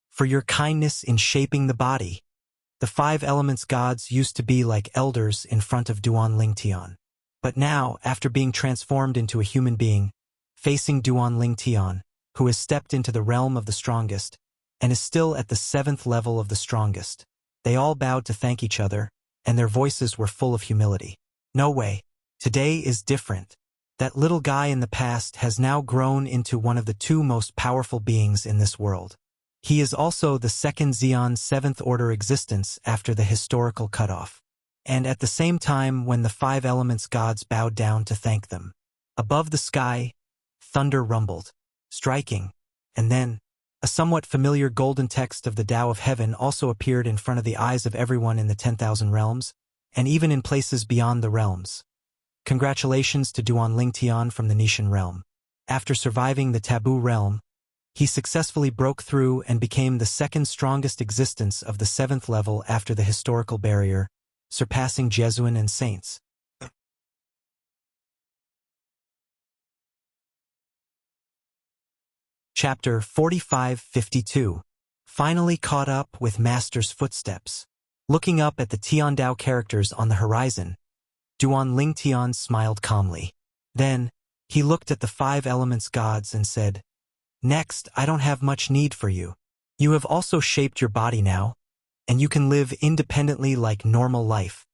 for your kindness in shaping the body. The 5 elements gods used to be like elders in front of Duan Lingtian. But now, after being transformed into a human being, facing Duan Lingtian, who has stepped into the realm of the strongest, and is still at the 7th level of the strongest, they all bowed to thank each other, and their voices were full of humility. No way. Today is different. That little guy in the past has now grown into one of the 2 most powerful beings in this world. He is also the 2nd Xian 7th order existence after the historical cutoff. And at the same time when the 5 elements gods bowed down to thank them, above the sky, thunder rumbled, striking, and then a somewhat familiar golden text of the Tao of Heaven also appeared in front of the eyes of everyone in the 10,000 realms, and even in places beyond the realms. Congratulations to Duan Lingtian from the Nishan realm. After surviving the taboo realm, he successfully broke through and became the 2nd strongest existence of the 7th level after the historical barrier, surpassing Jesuin and saints. Chapter 45-52. Finally caught up with Master's footsteps. Looking up at the Tiandao characters on the horizon, Duan Lingtian smiled calmly. Then, he looked at the 5 elements gods and said, "Next, I don't have much need for you. You have also shaped your body now, and you can live independently like normal life.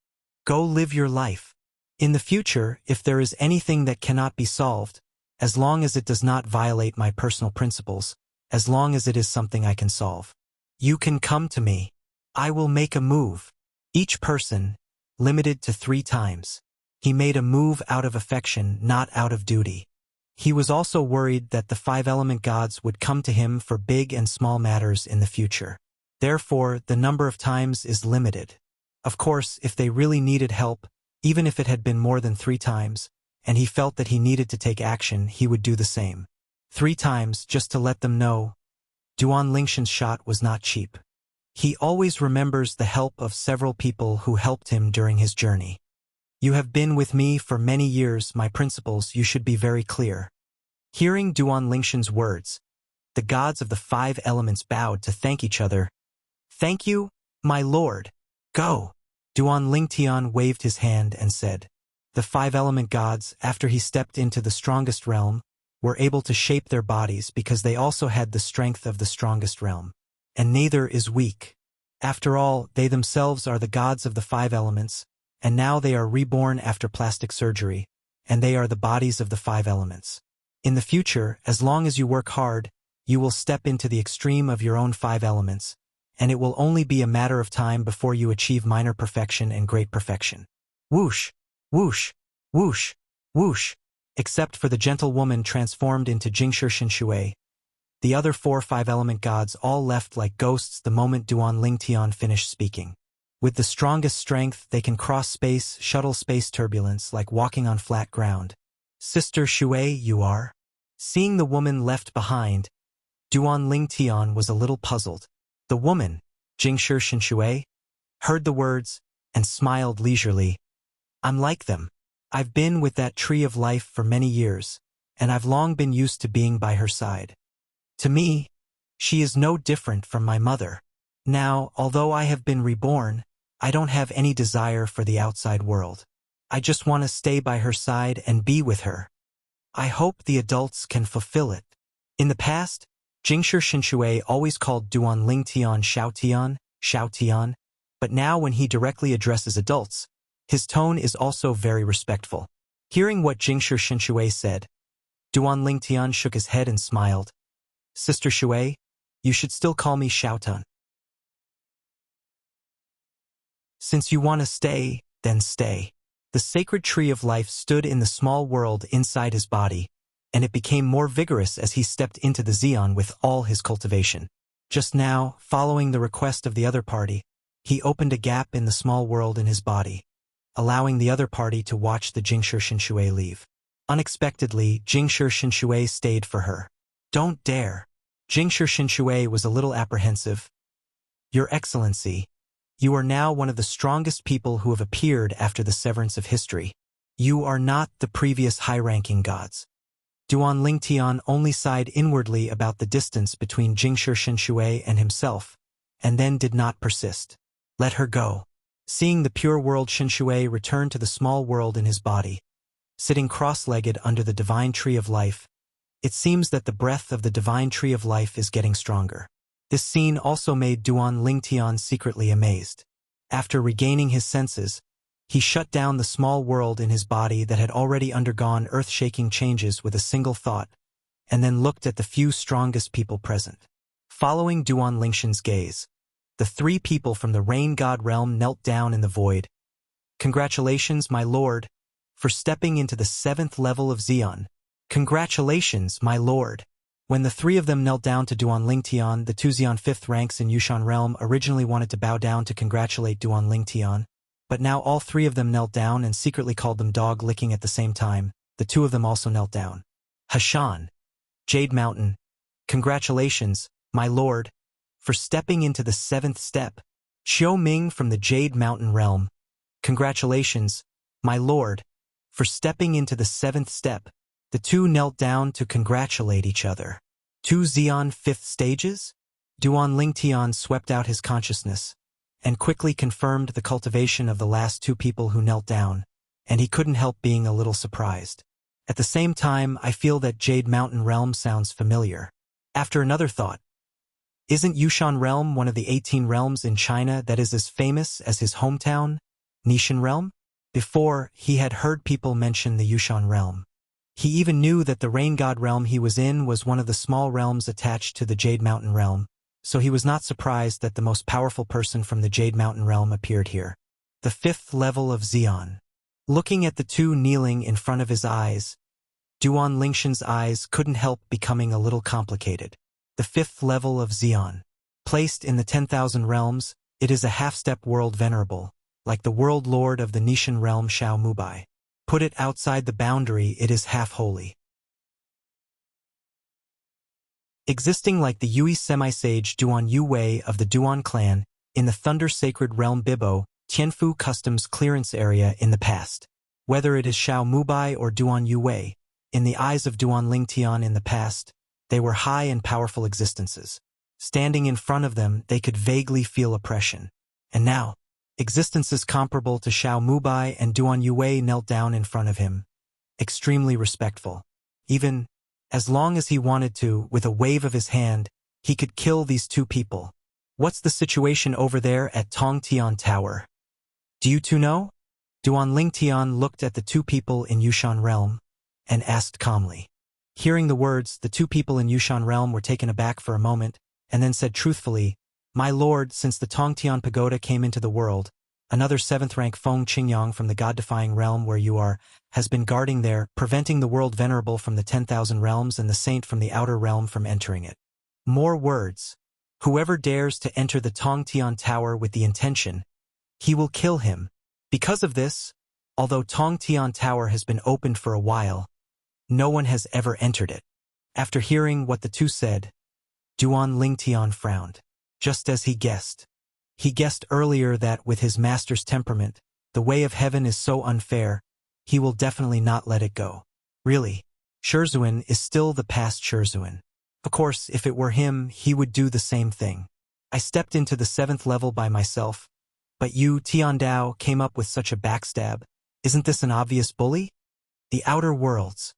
Go live your life. In the future, if there is anything that cannot be solved, as long as it does not violate my personal principles, as long as it is something I can solve, you can come to me. I will make a move." Each person, limited to 3 times. He made a move out of affection, not out of duty. He was also worried that the 5 element gods would come to him for big and small matters in the future. Therefore, the number of times is limited. Of course, if they really needed help, even if it had been more than 3 times, and he felt that he needed to take action, he would do the same. 3 times, just to let them know. Duan Lingshan's shot was not cheap. He always remembers the help of several people who helped him during his journey. You have been with me for many years, my principles, you should be very clear. Hearing Duan Lingshan's words, the gods of the 5 elements bowed to thank each other. Thank you, my lord. Go. Duan Lingtian waved his hand and said. The 5 element gods, after he stepped into the strongest realm, were able to shape their bodies because they also had the strength of the strongest realm. And neither is weak. After all, they themselves are the gods of the 5 elements, and now they are reborn after plastic surgery, and they are the bodies of the 5 elements. In the future, as long as you work hard, you will step into the extreme of your own 5 elements, and it will only be a matter of time before you achieve minor perfection and great perfection. Whoosh, whoosh, whoosh, whoosh. Except for the gentle woman transformed into Jingshi Shinshui, the other 4 5-element gods all left like ghosts the moment Duan Lingtian finished speaking. With the strongest strength, they can cross space, shuttle space turbulence like walking on flat ground. Sister Shui, you are? Seeing the woman left behind, Duan Lingtian was a little puzzled. The woman, Jingshi Shinshui, heard the words and smiled leisurely. I'm like them. I've been with that tree of life for many years, and I've long been used to being by her side. To me, she is no different from my mother. Now, although I have been reborn, I don't have any desire for the outside world. I just want to stay by her side and be with her. I hope the adults can fulfill it. In the past, Jingshi Shinshui always called Duan Lingtian Xiaotian, but now when he directly addresses adults, his tone is also very respectful. Hearing what Jingshi Shinshui said, Duan Lingtian shook his head and smiled. Sister Shui, you should still call me Xiaotan. Since you want to stay, then stay. The sacred tree of life stood in the small world inside his body, and it became more vigorous as he stepped into the Xian with all his cultivation. Just now, following the request of the other party, he opened a gap in the small world in his body, allowing the other party to watch the Jingshi Shinshui leave. Unexpectedly, Jingshi Shinshui stayed for her. Don't dare. Jingshi Shinshui was a little apprehensive. Your Excellency, you are now one of the strongest people who have appeared after the severance of history. You are not the previous high-ranking gods. Duan Lingtian only sighed inwardly about the distance between Jingshi Shinshui and himself, and then did not persist. Let her go. Seeing the pure world Shinshui return to the small world in his body, sitting cross-legged under the divine tree of life, it seems that the breath of the divine tree of life is getting stronger. This scene also made Duan Lingtian secretly amazed. After regaining his senses, he shut down the small world in his body that had already undergone earth-shaking changes with a single thought, and then looked at the few strongest people present. Following Duan Lingshan's gaze, the 3 people from the rain god realm knelt down in the void. Congratulations, my lord, for stepping into the 7th level of Xian. Congratulations, my lord. When the 3 of them knelt down to Duan Lingtian, the 2 Xian 5th ranks in Yushan realm originally wanted to bow down to congratulate Duan Lingtian, but now all 3 of them knelt down and secretly called them dog-licking at the same time. The 2 of them also knelt down. Hashan, Jade Mountain, congratulations, my lord, for stepping into the 7th step. Qiu Ming from the Jade Mountain realm, congratulations, my lord, for stepping into the 7th step. The 2 knelt down to congratulate each other. 2 Xian 5th stages? Duan Lingtian swept out his consciousness, and quickly confirmed the cultivation of the last 2 people who knelt down, and he couldn't help being a little surprised. At the same time, I feel that Jade Mountain Realm sounds familiar. After another thought, isn't Yushan Realm one of the 18 realms in China that is as famous as his hometown, Nishan Realm? Before, he had heard people mention the Yushan Realm. He even knew that the Rain God Realm he was in was one of the small realms attached to the Jade Mountain Realm, so he was not surprised that the most powerful person from the Jade Mountain Realm appeared here. The 5th level of Xian. Looking at the two kneeling in front of his eyes, Duan Lingshan's eyes couldn't help becoming a little complicated. The 5th level of Xian. Placed in the 10,000 realms, it is a half-step world venerable, like the world lord of the Nishan realm Xiao Mubai. Put it outside the boundary, it is half-holy. Existing like the Yui semi-sage Duan Yu Wei of the Duan clan, in the Thunder Sacred Realm Bibo, Tianfu Customs Clearance Area in the past. Whether it is Xiao Mubai or Duan Yu Wei, in the eyes of Duan Lingtian in the past, they were high and powerful existences. Standing in front of them, they could vaguely feel oppression. And now, existences comparable to Xiao Mubai and Duan Yu Wei knelt down in front of him, extremely respectful. Even, as long as he wanted to, with a wave of his hand, he could kill these two people. What's the situation over there at Tongtian Tower? Do you two know? Duan Lingtian looked at the two people in Yushan Realm and asked calmly. Hearing the words, the two people in Yushan Realm were taken aback for a moment, and then said truthfully, "My lord, since the Tongtian Pagoda came into the world, another 7th-rank Feng Qingyang from the God-defying realm where you are, has been guarding there, preventing the world venerable from the 10,000 realms and the saint from the outer realm from entering it." More words. Whoever dares to enter the Tongtian Tower with the intention, he will kill him. Because of this, although Tongtian Tower has been opened for a while, no one has ever entered it. After hearing what the two said, Duan Lingtian frowned. Just as he guessed. He guessed earlier that with his master's temperament, the way of heaven is so unfair, he will definitely not let it go. Really, Shurzuan is still the past Shurzuan. Of course, if it were him, he would do the same thing. I stepped into the 7th level by myself, but you, Tiandao, came up with such a backstab. Isn't this an obvious bully? The Outer Worlds.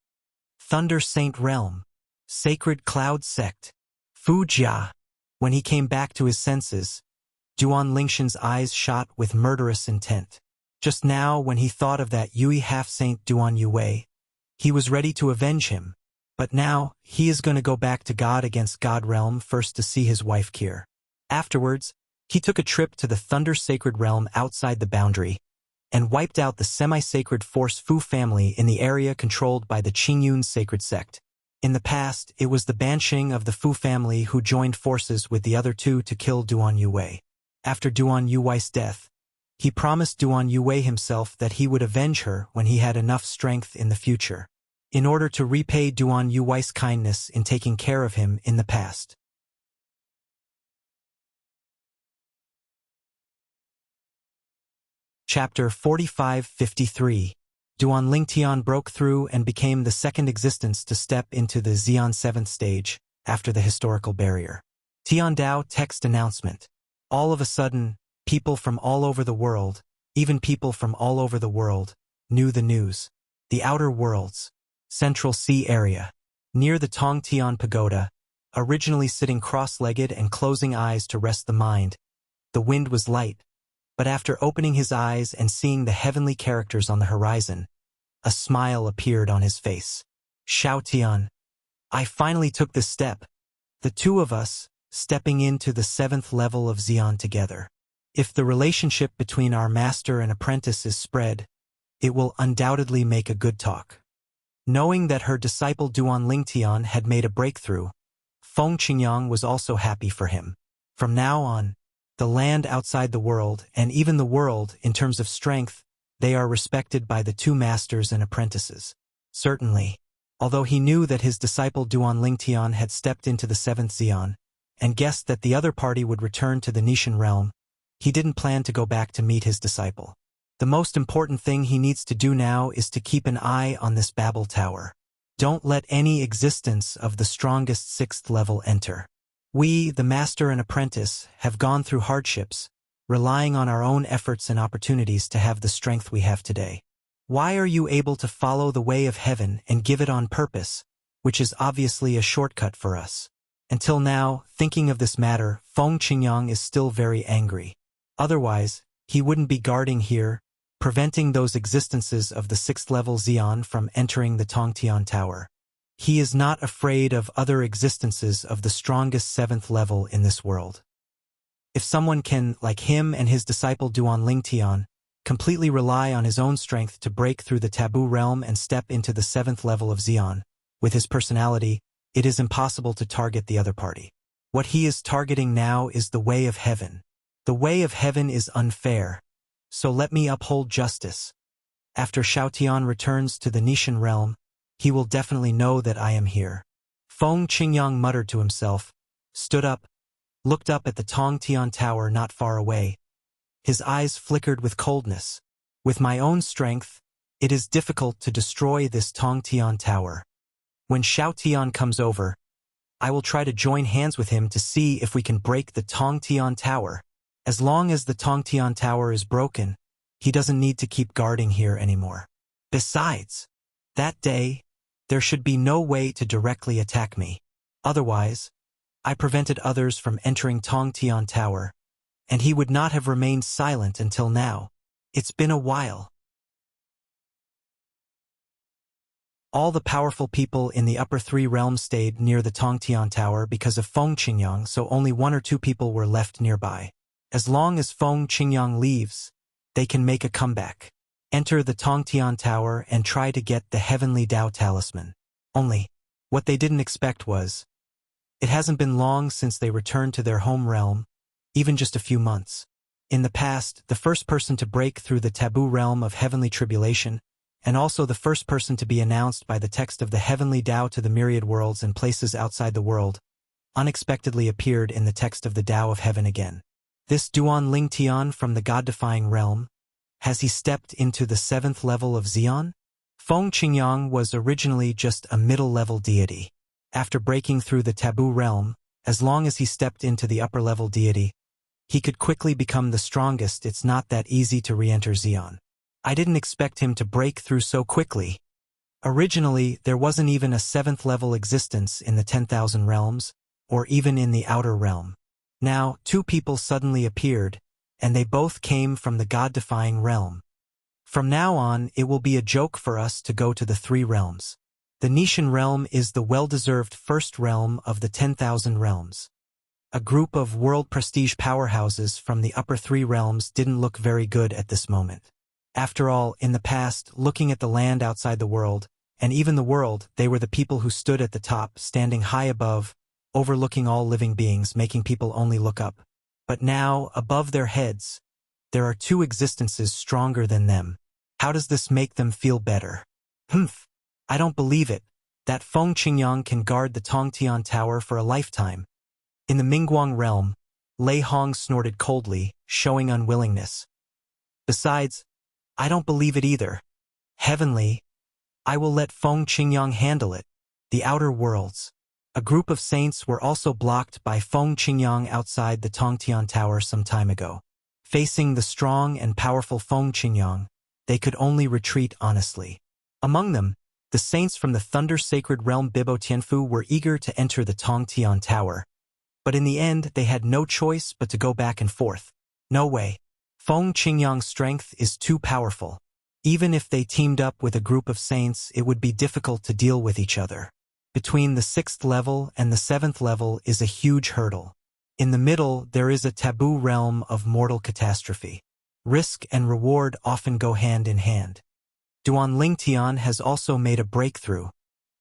Thunder Saint Realm. Sacred Cloud Sect. Fujia. When he came back to his senses, Duan Lingshan's eyes shot with murderous intent. Just now, when he thought of that Yui half-saint Duan Yu Wei, he was ready to avenge him. But now, he is going to go back to God against God Realm first to see his wife Kier. Afterwards, he took a trip to the Thunder Sacred Realm outside the boundary, and wiped out the semi-sacred Force Fu family in the area controlled by the Qingyun sacred sect. In the past, it was the Banshing of the Fu family who joined forces with the other two to kill Duan Yu Wei. After Duan Yu Wei's death, he promised Duan Yu Wei himself that he would avenge her when he had enough strength in the future, in order to repay Duan Yu Wei's kindness in taking care of him in the past. Chapter 45-53. Duan Lingtian broke through and became the second existence to step into the Xian 7th stage, after the historical barrier. Tiandao text announcement. All of a sudden, people from all over the world, even people from all over the world, knew the news. The Outer Worlds. Central Sea Area. Near the Tongtian Pagoda, originally sitting cross-legged and closing eyes to rest the mind, the wind was light. But after opening his eyes and seeing the heavenly characters on the horizon, a smile appeared on his face. Xiao Tian, I finally took this step. The two of us, stepping into the 7th level of Xian together. If the relationship between our master and apprentice is spread, it will undoubtedly make a good talk. Knowing that her disciple Duan Lingtian had made a breakthrough, Feng Qingyang was also happy for him. From now on, the land outside the world, and even the world, in terms of strength, they are respected by the two masters and apprentices. Certainly, although he knew that his disciple Duan Lingtian had stepped into the 7th Xian, and guessed that the other party would return to the Nishan realm, he didn't plan to go back to meet his disciple. The most important thing he needs to do now is to keep an eye on this Babel Tower. Don't let any existence of the strongest 6th level enter. We, the master and apprentice, have gone through hardships, relying on our own efforts and opportunities to have the strength we have today. Why are you able to follow the way of heaven and give it on purpose, which is obviously a shortcut for us? Until now, thinking of this matter, Feng Qingyang is still very angry. Otherwise, he wouldn't be guarding here, preventing those existences of the 6th level Xian from entering the Tongtian Tower. He is not afraid of other existences of the strongest 7th level in this world. If someone can, like him and his disciple Duan Lingtian, completely rely on his own strength to break through the taboo realm and step into the 7th level of Xian, with his personality, it is impossible to target the other party. What he is targeting now is the way of heaven. The way of heaven is unfair, so let me uphold justice. After Xiaotian returns to the Nishan realm, he will definitely know that I am here. Feng Qingyang muttered to himself, stood up, looked up at the Tongtian Tower not far away. His eyes flickered with coldness. With my own strength, it is difficult to destroy this Tongtian Tower. When Xiaotian comes over, I will try to join hands with him to see if we can break the Tongtian Tower. As long as the Tongtian Tower is broken, he doesn't need to keep guarding here anymore. Besides, that day, there should be no way to directly attack me. Otherwise, I prevented others from entering Tongtian Tower, and he would not have remained silent until now. It's been a while. All the powerful people in the upper 3 realms stayed near the Tongtian Tower because of Feng Qingyang, so only 1 or 2 people were left nearby. As long as Feng Qingyang leaves, they can make a comeback. Enter the Tongtian Tower and try to get the Heavenly Dao Talisman. Only, what they didn't expect was, it hasn't been long since they returned to their home realm, even just a few months. In the past, the first person to break through the taboo realm of heavenly tribulation, and also the first person to be announced by the text of the heavenly Tao to the myriad worlds and places outside the world, unexpectedly appeared in the text of the Tao of heaven again. This Duan Lingtian from the God-defying realm, has he stepped into the 7th level of Xian? Feng Qingyang was originally just a middle-level deity. After breaking through the taboo realm, as long as he stepped into the upper-level deity, he could quickly become the strongest. It's not that easy to re-enter Xian. I didn't expect him to break through so quickly. Originally, there wasn't even a 7th level existence in the 10,000 realms, or even in the outer realm. Now, 2 people suddenly appeared, and they both came from the God-defying realm. From now on, it will be a joke for us to go to the 3 realms. The Nishan realm is the well-deserved first realm of the 10,000 realms. A group of world prestige powerhouses from the upper 3 realms didn't look very good at this moment. After all, in the past, looking at the land outside the world, and even the world, they were the people who stood at the top, standing high above, overlooking all living beings, making people only look up. But now, above their heads, there are 2 existences stronger than them. How does this make them feel better? Humph! I don't believe it. That Feng Qingyang can guard the Tongtian Tower for a lifetime. In the Mingguang realm, Lei Hong snorted coldly, showing unwillingness. Besides, I don't believe it either. Heavenly, I will let Feng Qingyang handle it. The outer worlds. A group of saints were also blocked by Feng Qingyang outside the Tongtian Tower some time ago. Facing the strong and powerful Feng Qingyang, they could only retreat honestly. Among them, the saints from the Thunder-Sacred Realm Bibo Tianfu were eager to enter the Tongtian Tower. But in the end, they had no choice but to go back and forth. No way. Feng Qingyang's strength is too powerful. Even if they teamed up with a group of saints, it would be difficult to deal with each other. Between the 6th level and the 7th level is a huge hurdle. In the middle, there is a taboo realm of mortal catastrophe. Risk and reward often go hand in hand. Duan Lingtian has also made a breakthrough.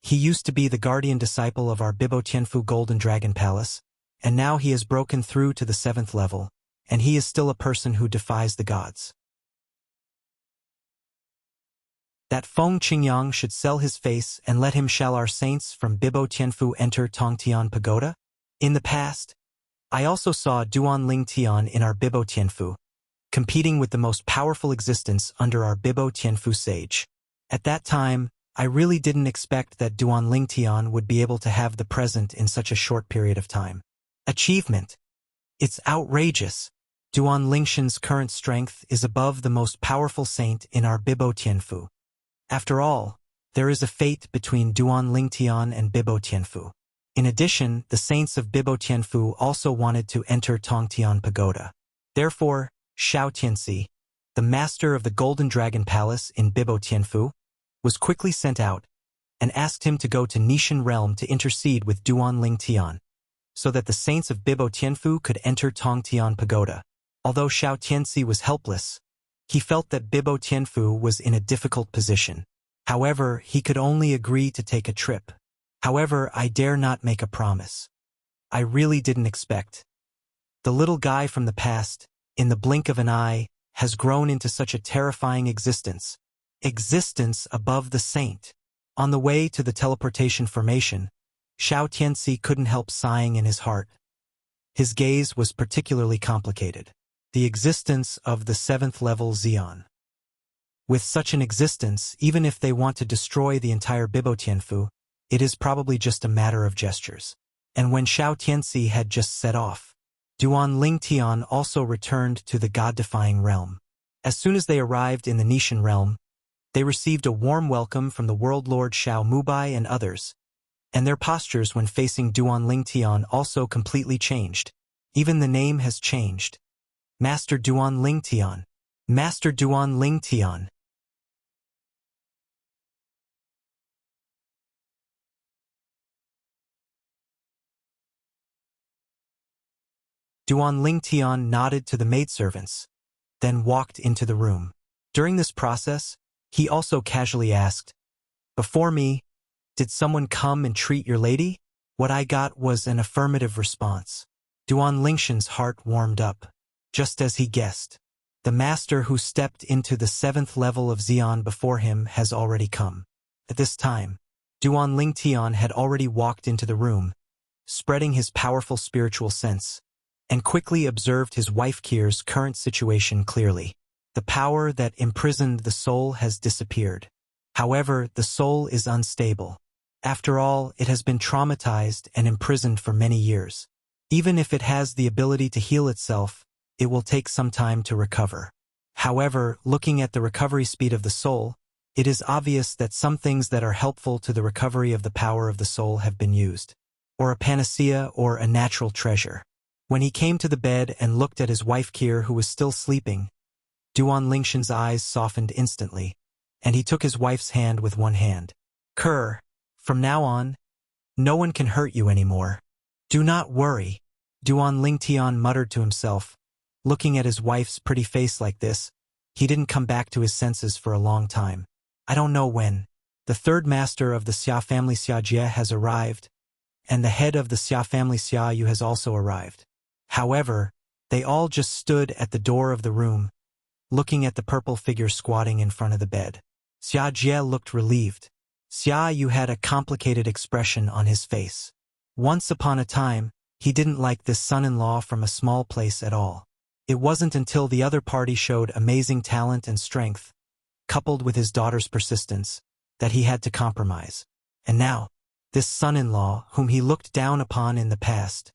He used to be the guardian disciple of our Bibo Tianfu Golden Dragon Palace, and now he has broken through to the 7th level, and he is still a person who defies the gods. That Feng Qingyang should sell his face and let him shall our saints from Bibo Tianfu enter Tongtian Pagoda? In the past, I also saw Duan Lingtian in our Bibo Tianfu, competing with the most powerful existence under our Bibo Tianfu sage. At that time, I really didn't expect that Duan Lingtian would be able to have the present in such a short period of time. Achievement. It's outrageous. Duan Lingshan's current strength is above the most powerful saint in our Bibo Tianfu. After all, there is a fate between Duan Lingtian and Bibo Tianfu. In addition, the saints of Bibo Tianfu also wanted to enter Tongtian Pagoda. Therefore, Xiao Tianxi, the master of the Golden Dragon Palace in Bibo Tianfu, was quickly sent out and asked him to go to Nishan Realm to intercede with Duan Lingtian, so that the saints of Bibo Tianfu could enter Tongtian Pagoda. Although Xiao Tianxi was helpless, he felt that Bibo Tianfu was in a difficult position. However, he could only agree to take a trip. However, I dare not make a promise. I really didn't expect. The little guy from the past, in the blink of an eye, has grown into such a terrifying existence. Existence above the saint. On the way to the teleportation formation, Xiao Tianxi couldn't help sighing in his heart. His gaze was particularly complicated. The existence of the 7th level Xian. With such an existence, even if they want to destroy the entire Bibo Tianfu, it is probably just a matter of gestures. And when Xiao Tianxi had just set off, Duan Lingtian also returned to the god-defying realm. As soon as they arrived in the Nishan realm, they received a warm welcome from the world lord Xiao Mubai and others, and their postures when facing Duan Lingtian also completely changed. Even the name has changed. Master Duan Lingtian. Master Duan Lingtian. Duan Lingtian nodded to the maidservants, then walked into the room. During this process, he also casually asked, "Before me, did someone come and treat your lady?" What I got was an affirmative response. Duan Lingshan's heart warmed up. Just as he guessed, the master who stepped into the 7th level of Xian before him has already come. At this time, Duan Lingtian had already walked into the room, spreading his powerful spiritual sense, and quickly observed his wife Kir's current situation clearly. The power that imprisoned the soul has disappeared. However, the soul is unstable. After all, it has been traumatized and imprisoned for many years. Even if it has the ability to heal itself, it will take some time to recover. However, looking at the recovery speed of the soul, it is obvious that some things that are helpful to the recovery of the power of the soul have been used, or a panacea or a natural treasure. When he came to the bed and looked at his wife Kir, who was still sleeping, Duan Lingshan's eyes softened instantly, and he took his wife's hand with one hand. "Kir, from now on, no one can hurt you anymore. Do not worry," Duan Lingtian muttered to himself. Looking at his wife's pretty face like this, he didn't come back to his senses for a long time. I don't know when. The 3rd master of the Xia family Xia Jie has arrived, and the head of the Xia family Xia Yu has also arrived. However, they all just stood at the door of the room, looking at the purple figure squatting in front of the bed. Xia Jie looked relieved. Xia Yu had a complicated expression on his face. Once upon a time, he didn't like this son-in-law from a small place at all. It wasn't until the other party showed amazing talent and strength, coupled with his daughter's persistence, that he had to compromise. And now, this son-in-law, whom he looked down upon in the past,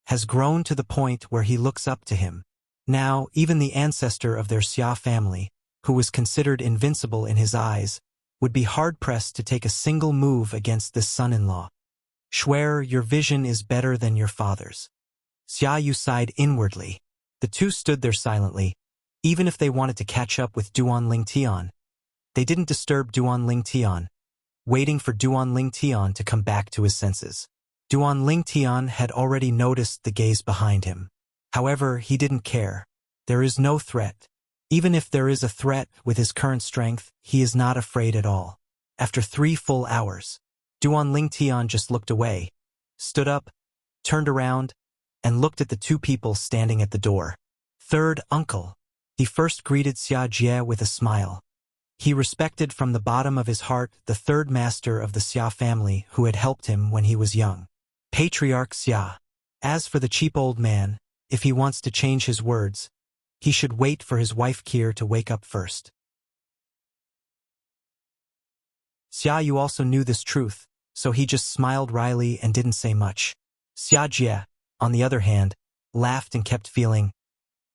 has grown to the point where he looks up to him. Now, even the ancestor of their Xia family, who was considered invincible in his eyes, would be hard-pressed to take a single move against this son-in-law. "Swear your vision is better than your father's." Xia Yu sighed inwardly. The two stood there silently. Even if they wanted to catch up with Duan Lingtian, they didn't disturb Duan Lingtian, waiting for Duan Lingtian to come back to his senses. Duan Lingtian had already noticed the gaze behind him. However, he didn't care. There is no threat. Even if there is a threat with his current strength, he is not afraid at all. After 3 full hours, Duan Lingtian just looked away, stood up, turned around, and looked at the 2 people standing at the door. "Third uncle." He first greeted Xia Jie with a smile. He respected from the bottom of his heart the 3rd master of the Xia family who had helped him when he was young. Patriarch Xia. As for the cheap old man, if he wants to change his words, he should wait for his wife Kir to wake up first. Xia Yu also knew this truth, so he just smiled wryly and didn't say much. Xia Jie, on the other hand, laughed and kept feeling,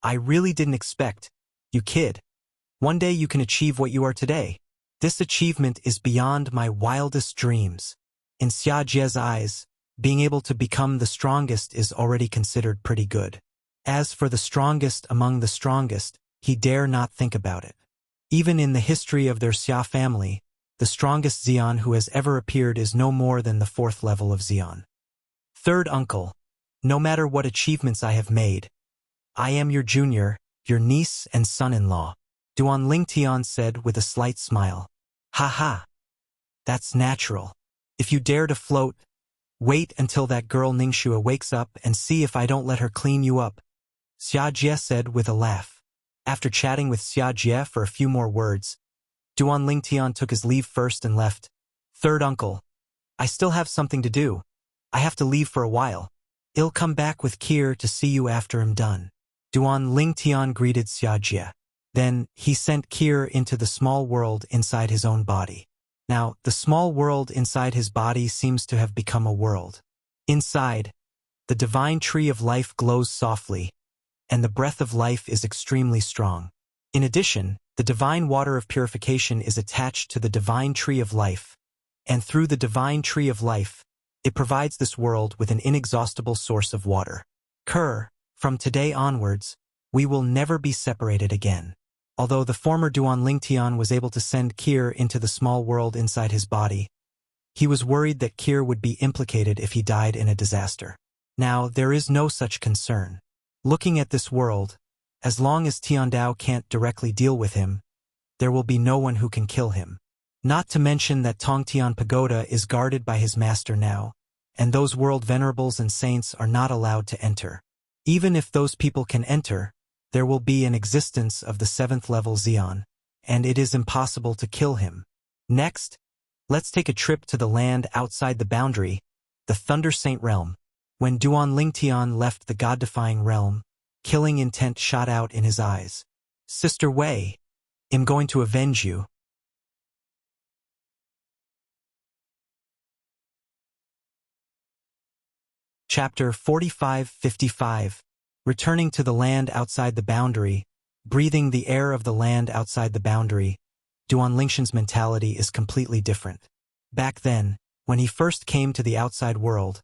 "I really didn't expect, you kid. One day you can achieve what you are today." This achievement is beyond my wildest dreams. In Xia Jie's eyes, being able to become the strongest is already considered pretty good. As for the strongest among the strongest, he dare not think about it. Even in the history of their Xia family, the strongest Xian who has ever appeared is no more than the 4th level of Xian. Third uncle, no matter what achievements I have made, I am your junior, your niece and son-in-law, Duan Lingtian said with a slight smile. Ha ha. That's natural. If you dare to float, wait until that girl Ningxue wakes up and see if I don't let her clean you up, Xia Jie said with a laugh. After chatting with Xia Jie for a few more words, Duan Lingtian took his leave first and left. Third uncle, I still have something to do. I have to leave for a while. I'll come back with Kier to see you after I'm done. Duan Lingtian greeted Xia Jie. Then, he sent Kier into the small world inside his own body. Now, the small world inside his body seems to have become a world. Inside, the divine tree of life glows softly, and the breath of life is extremely strong. In addition, the divine water of purification is attached to the divine tree of life, and through the divine tree of life, it provides this world with an inexhaustible source of water. From today onwards, we will never be separated again. Although the former Duan Lingtian was able to send Kier into the small world inside his body, he was worried that Kier would be implicated if he died in a disaster. Now, there is no such concern. Looking at this world, as long as Tiandao can't directly deal with him, there will be no one who can kill him. Not to mention that Tongtian Pagoda is guarded by his master now, and those world venerables and saints are not allowed to enter. Even if those people can enter, there will be an existence of the 7th level Xian, and it is impossible to kill him. Next, let's take a trip to the land outside the boundary, the Thunder Saint realm. When Duan Lingtian left the god-defying realm, killing intent shot out in his eyes. Sister Wei, I'm going to avenge you. Chapter 45-55. Returning to the land outside the boundary, breathing the air of the land outside the boundary, Duan Lingshan's mentality is completely different. Back then, when he first came to the outside world,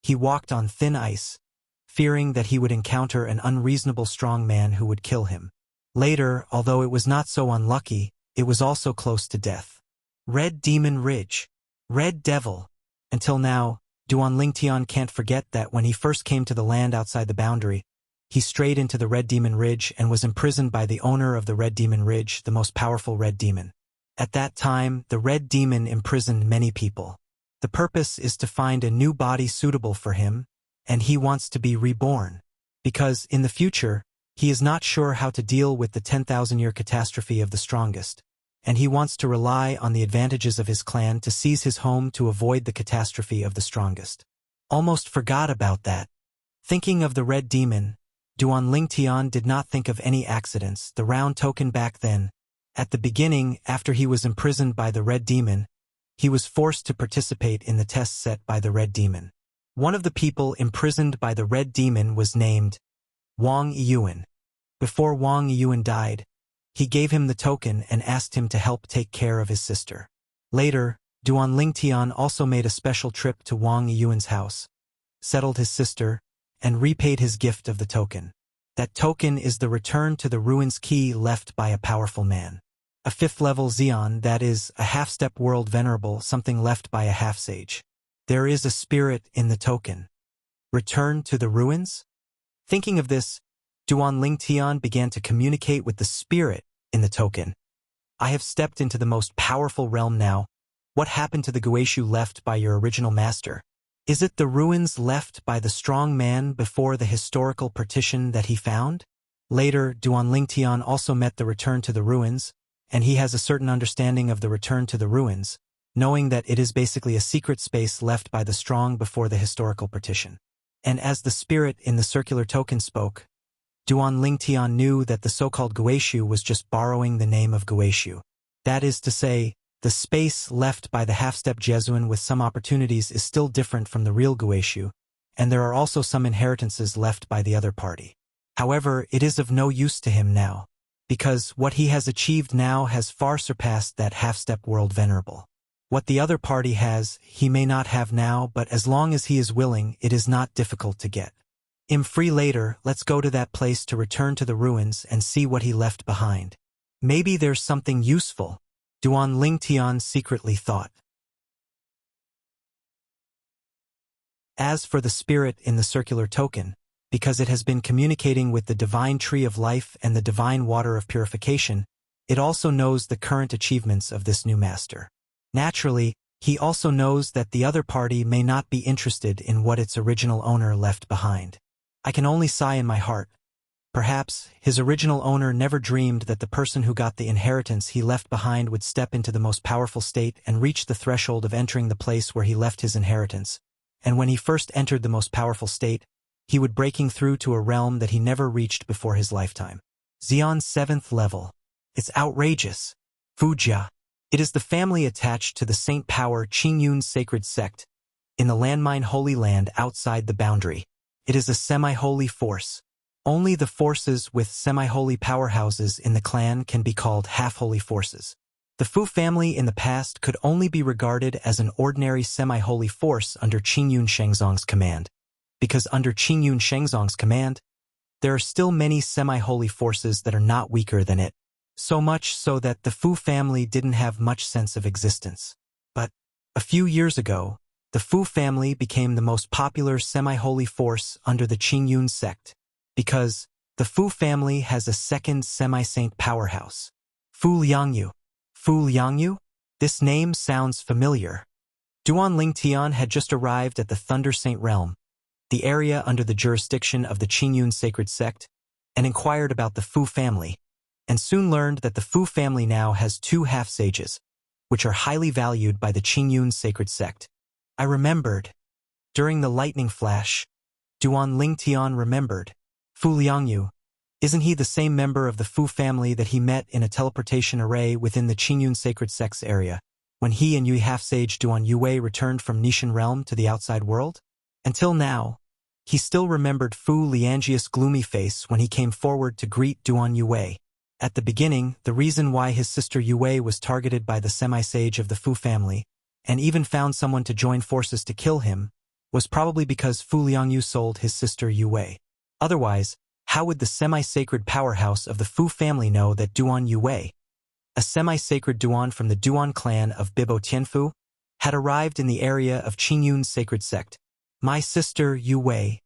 he walked on thin ice, fearing that he would encounter an unreasonable strong man who would kill him. Later, although it was not so unlucky, it was also close to death. Red Demon Ridge. Red Devil. Until now, Duan Lingtian can't forget that when he first came to the land outside the boundary, he strayed into the Red Demon Ridge and was imprisoned by the owner of the Red Demon Ridge, the most powerful Red Demon. At that time, the Red Demon imprisoned many people. The purpose is to find a new body suitable for him, and he wants to be reborn. Because, in the future, he is not sure how to deal with the 10,000-year catastrophe of the strongest, and he wants to rely on the advantages of his clan to seize his home to avoid the catastrophe of the strongest. Almost forgot about that. Thinking of the Red Demon, Duan Lingtian did not think of any accidents. The round token back then. At the beginning, after he was imprisoned by the Red Demon, he was forced to participate in the test set by the Red Demon. One of the people imprisoned by the Red Demon was named Wang Yiyuan. Before Wang Yiyuan died, he gave him the token and asked him to help take care of his sister. Later, Duan Lingtian also made a special trip to Wang Yiyuan's house, settled his sister, and repaid his gift of the token. That token is the return to the ruins key left by a powerful man. A 5th level Xian, that is, a half-step world venerable, something left by a half-sage. There is a spirit in the token. Return to the ruins? Thinking of this, Duan Lingtian began to communicate with the spirit in the token. I have stepped into the most powerful realm now. What happened to the Guishu left by your original master? Is it the ruins left by the strong man before the historical partition that he found? Later, Duan Lingtian also met the return to the ruins, and he has a certain understanding of the return to the ruins, knowing that it is basically a secret space left by the strong before the historical partition. And as the spirit in the circular token spoke, Duan Lingtian knew that the so-called Guishu was just borrowing the name of Guishu. That is to say, the space left by the half-step Jesuan with some opportunities is still different from the real Guishu, and there are also some inheritances left by the other party. However, it is of no use to him now. because what he has achieved now has far surpassed that half-step world venerable. What the other party has, he may not have now, but as long as he is willing, it is not difficult to get. I'm free later, let's go to that place to return to the ruins and see what he left behind. Maybe there's something useful, Duan Lingtian secretly thought. As for the spirit in the circular token, because it has been communicating with the divine tree of life and the divine water of purification, it also knows the current achievements of this new master. Naturally, he also knows that the other party may not be interested in what its original owner left behind. I can only sigh in my heart. Perhaps his original owner never dreamed that the person who got the inheritance he left behind would step into the most powerful state and reach the threshold of entering the place where he left his inheritance. And when he first entered the most powerful state, he would breaking through to a realm that he never reached before his lifetime. Xion's 7th level. It's outrageous. Wuxia. It is the family attached to the Saint Power Qingyun sacred sect, in the landmine Holy Land outside the boundary. It is a semi-holy force. Only the forces with semi-holy powerhouses in the clan can be called half-holy forces. The Fu family in the past could only be regarded as an ordinary semi-holy force under Qingyun Shengzong's command, because under Qingyun Shengzong's command, there are still many semi-holy forces that are not weaker than it, so much so that the Fu family didn't have much sense of existence. But a few years ago, the Fu family became the most popular semi-holy force under the Qingyun sect, because the Fu family has a second semi-saint powerhouse, Fu Liangyu. Fu Liangyu? This name sounds familiar. Duan Lingtian had just arrived at the Thunder Saint realm, the area under the jurisdiction of the Qingyun sacred sect, and inquired about the Fu family, and soon learned that the Fu family now has 2 half-sages, which are highly valued by the Qingyun sacred sect. I remembered. During the lightning flash, Duan Lingtian remembered. Fu Liangyu. Isn't he the same member of the Fu family that he met in a teleportation array within the Qingyun sacred sect's area, when he and Yui half-sage Duan Yue returned from Nishan realm to the outside world? Until now, he still remembered Fu Liangji's gloomy face when he came forward to greet Duan Yue. At the beginning, the reason why his sister Yue was targeted by the semi-sage of the Fu family, and even found someone to join forces to kill him, was probably because Fu Liangyu sold his sister Yue. Otherwise, how would the semi-sacred powerhouse of the Fu family know that Duan Yue, a semi-sacred Duan from the Duan clan of Bibo Tianfu, had arrived in the area of Qingyun's sacred sect? My sister Yue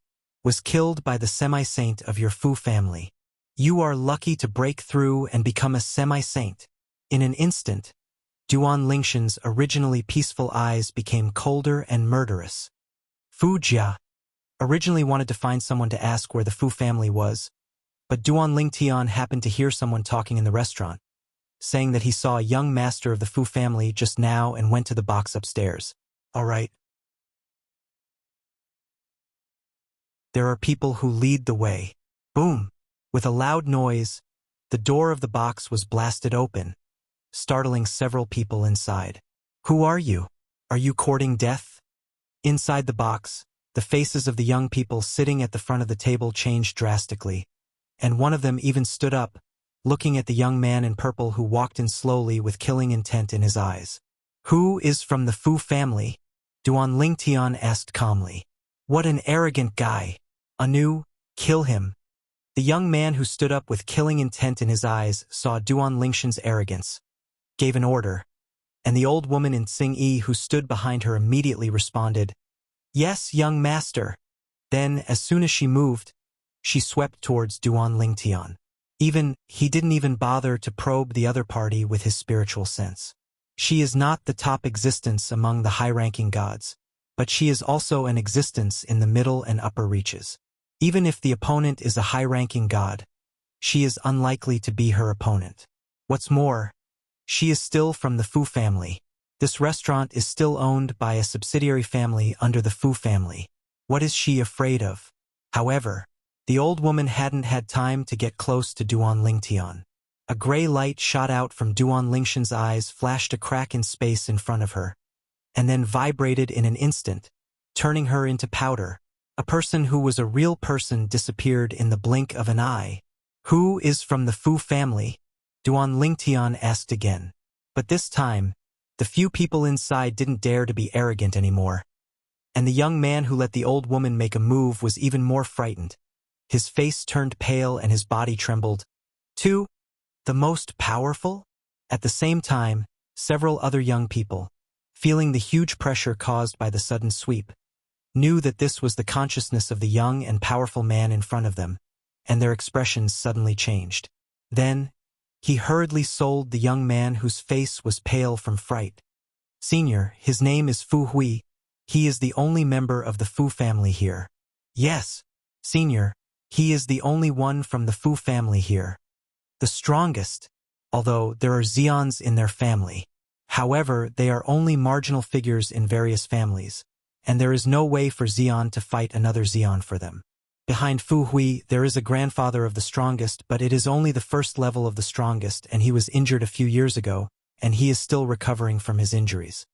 was killed by the semi-saint of your Fu family. You are lucky to break through and become a semi-saint. In an instant, Duan Lingshan's originally peaceful eyes became colder and murderous. Fu Jia originally wanted to find someone to ask where the Fu family was, but Duan Lingtian happened to hear someone talking in the restaurant, saying that he saw a young master of the Fu family just now and went to the box upstairs. All right. There are people who lead the way. Boom! With a loud noise, the door of the box was blasted open, startling several people inside. Who are you? Are you courting death? Inside the box, the faces of the young people sitting at the front of the table changed drastically, and one of them even stood up, looking at the young man in purple who walked in slowly with killing intent in his eyes. Who is from the Fu family? Duan Lingtian asked calmly. What an arrogant guy. Anu, kill him. The young man who stood up with killing intent in his eyes saw Duan Lingshan's arrogance, gave an order, and the old woman in Tsing-yi who stood behind her immediately responded, Yes, young master. Then, as soon as she moved, she swept towards Duan Lingtian. He didn't even bother to probe the other party with his spiritual sense. She is not the top existence among the high-ranking gods, but she is also an existence in the middle and upper reaches. Even if the opponent is a high-ranking god, she is unlikely to be her opponent. What's more, she is still from the Fu family. This restaurant is still owned by a subsidiary family under the Fu family. What is she afraid of? However, the old woman hadn't had time to get close to Duan Lingtian. A gray light shot out from Duan Lingshan's eyes, flashed a crack in space in front of her, and then vibrated in an instant, turning her into powder. A person who was a real person disappeared in the blink of an eye. Who is from the Fu family? Duan Lingtian asked again. But this time, the few people inside didn't dare to be arrogant anymore. And the young man who let the old woman make a move was even more frightened. His face turned pale and his body trembled. Two, the most powerful? At the same time, several other young people, feeling the huge pressure caused by the sudden sweep, knew that this was the consciousness of the young and powerful man in front of them, and their expressions suddenly changed. Then, he hurriedly sold the young man whose face was pale from fright. Senior, his name is Fu Hui. He is the only member of the Fu family here. Yes, Senior, he is the only one from the Fu family here. The strongest, although there are Xians in their family. However, they are only marginal figures in various families, and there is no way for Xian to fight another Xian for them. Behind Fu Hui, there is a grandfather of the strongest, but it is only the first level of the strongest, and he was injured a few years ago, and he is still recovering from his injuries.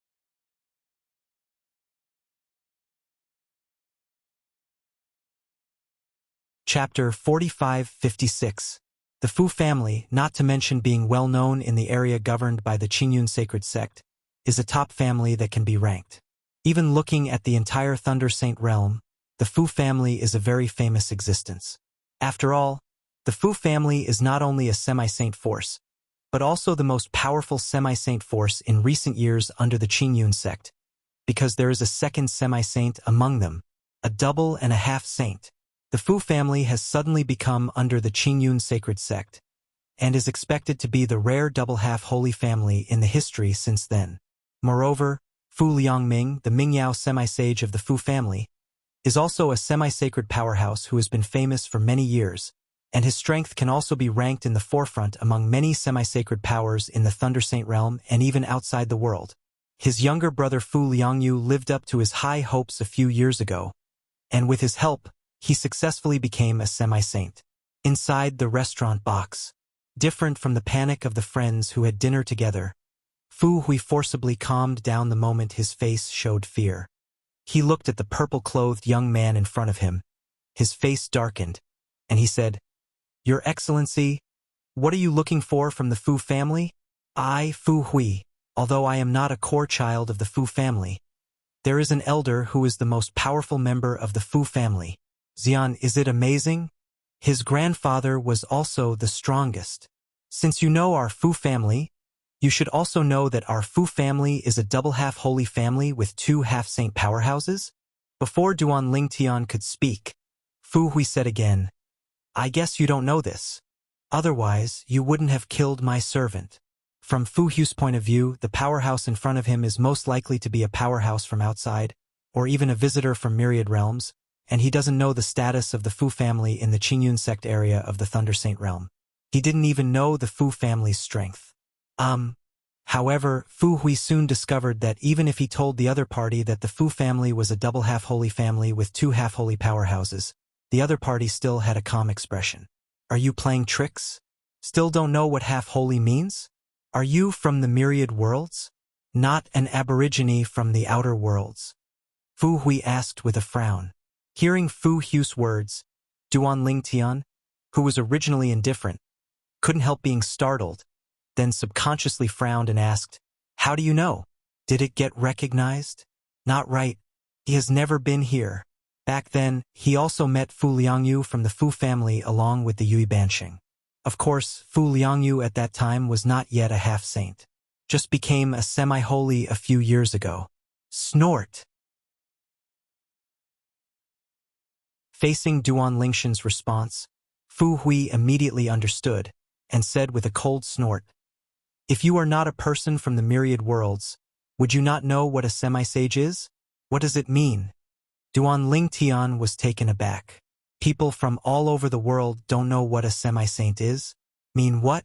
Chapter 45-56. The Fu family, not to mention being well known in the area governed by the Qingyun sacred sect, is a top family that can be ranked. Even looking at the entire Thunder Saint realm, the Fu family is a very famous existence. After all, the Fu family is not only a semi-saint force, but also the most powerful semi-saint force in recent years under the Qingyun sect, because there is a second semi-saint among them, a double and a half saint. The Fu family has suddenly become under the Qingyun sacred sect, and is expected to be the rare double-half holy family in the history since then. Moreover, Fu Liangming, the Mingyao semi-sage of the Fu family, is also a semi-sacred powerhouse who has been famous for many years, and his strength can also be ranked in the forefront among many semi-sacred powers in the Thunder Saint realm and even outside the world. His younger brother Fu Liangyu lived up to his high hopes a few years ago, and with his help, he successfully became a semi-saint. Inside the restaurant box, different from the panic of the friends who had dinner together, Fu Hui forcibly calmed down the moment his face showed fear. He looked at the purple-clothed young man in front of him. His face darkened, and he said, "Your Excellency, what are you looking for from the Fu family? I, Fu Hui, although I am not a core child of the Fu family, there is an elder who is the most powerful member of the Fu family. Xian, is it amazing? His grandfather was also the strongest. Since you know our Fu family, you should also know that our Fu family is a double-half holy family with two half-saint powerhouses." Before Duan Lingtian could speak, Fu Hui said again, "I guess you don't know this. Otherwise, you wouldn't have killed my servant." From Fu Hui's point of view, the powerhouse in front of him is most likely to be a powerhouse from outside, or even a visitor from myriad realms, and he doesn't know the status of the Fu family in the Qingyun sect area of the Thunder Saint realm. He didn't even know the Fu family's strength. However, Fu Hui soon discovered that even if he told the other party that the Fu family was a double half-holy family with two half-holy powerhouses, the other party still had a calm expression. Are you playing tricks? Still don't know what half-holy means? Are you from the myriad worlds? Not an aborigine from the outer worlds? Fu Hui asked with a frown. Hearing Fu Hui's words, Duan Lingtian, who was originally indifferent, couldn't help being startled, then subconsciously frowned and asked, "How do you know? Did it get recognized?" "Not right. He has never been here." Back then, he also met Fu Liangyu from the Fu family along with the Yui Bansheng. Of course, Fu Liangyu at that time was not yet a half-saint. Just became a semi-holy a few years ago. Snort. Facing Duan Lingshan's response, Fu Hui immediately understood, and said with a cold snort, "If you are not a person from the myriad worlds, would you not know what a semi-sage is? What does it mean?" Duan Lingtian was taken aback. People from all over the world don't know what a semi-saint is? Mean what?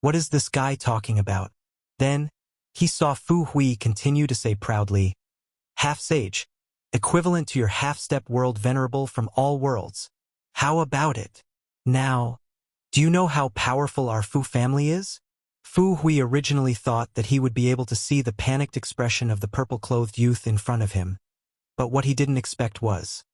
What is this guy talking about? Then, he saw Fu Hui continue to say proudly, "Half-sage, equivalent to your half-step world venerable from all worlds. How about it? Now, do you know how powerful our Fu family is?" Fu Hui originally thought that he would be able to see the panicked expression of the purple-clothed youth in front of him, but what he didn't expect was,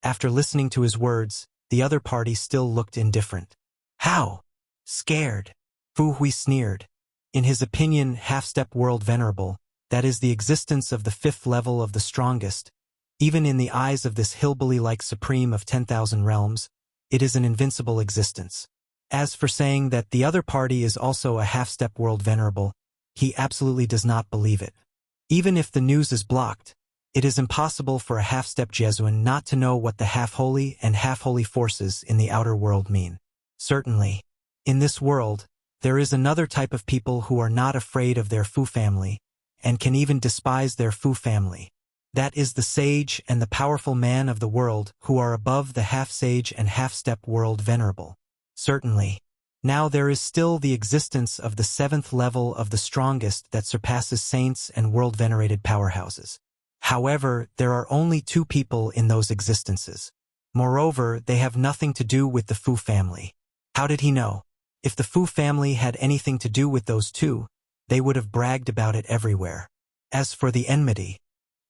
after listening to his words, the other party still looked indifferent. How? Scared. Fu Hui sneered. In his opinion, half-step world venerable, that is the existence of the fifth level of the strongest, even in the eyes of this hillbilly-like supreme of 10,000 realms, it is an invincible existence. As for saying that the other party is also a half-step world venerable, he absolutely does not believe it. Even if the news is blocked, it is impossible for a half-step Jesuan not to know what the half-holy and half-holy forces in the outer world mean. Certainly, in this world, there is another type of people who are not afraid of their Fu family, and can even despise their Fu family. That is the sage and the powerful man of the world who are above the half-sage and half-step world venerable. Certainly. Now there is still the existence of the seventh level of the strongest that surpasses saints and world-venerated powerhouses. However, there are only two people in those existences. Moreover, they have nothing to do with the Fu family. How did he know? If the Fu family had anything to do with those two, they would have bragged about it everywhere. As for the enmity,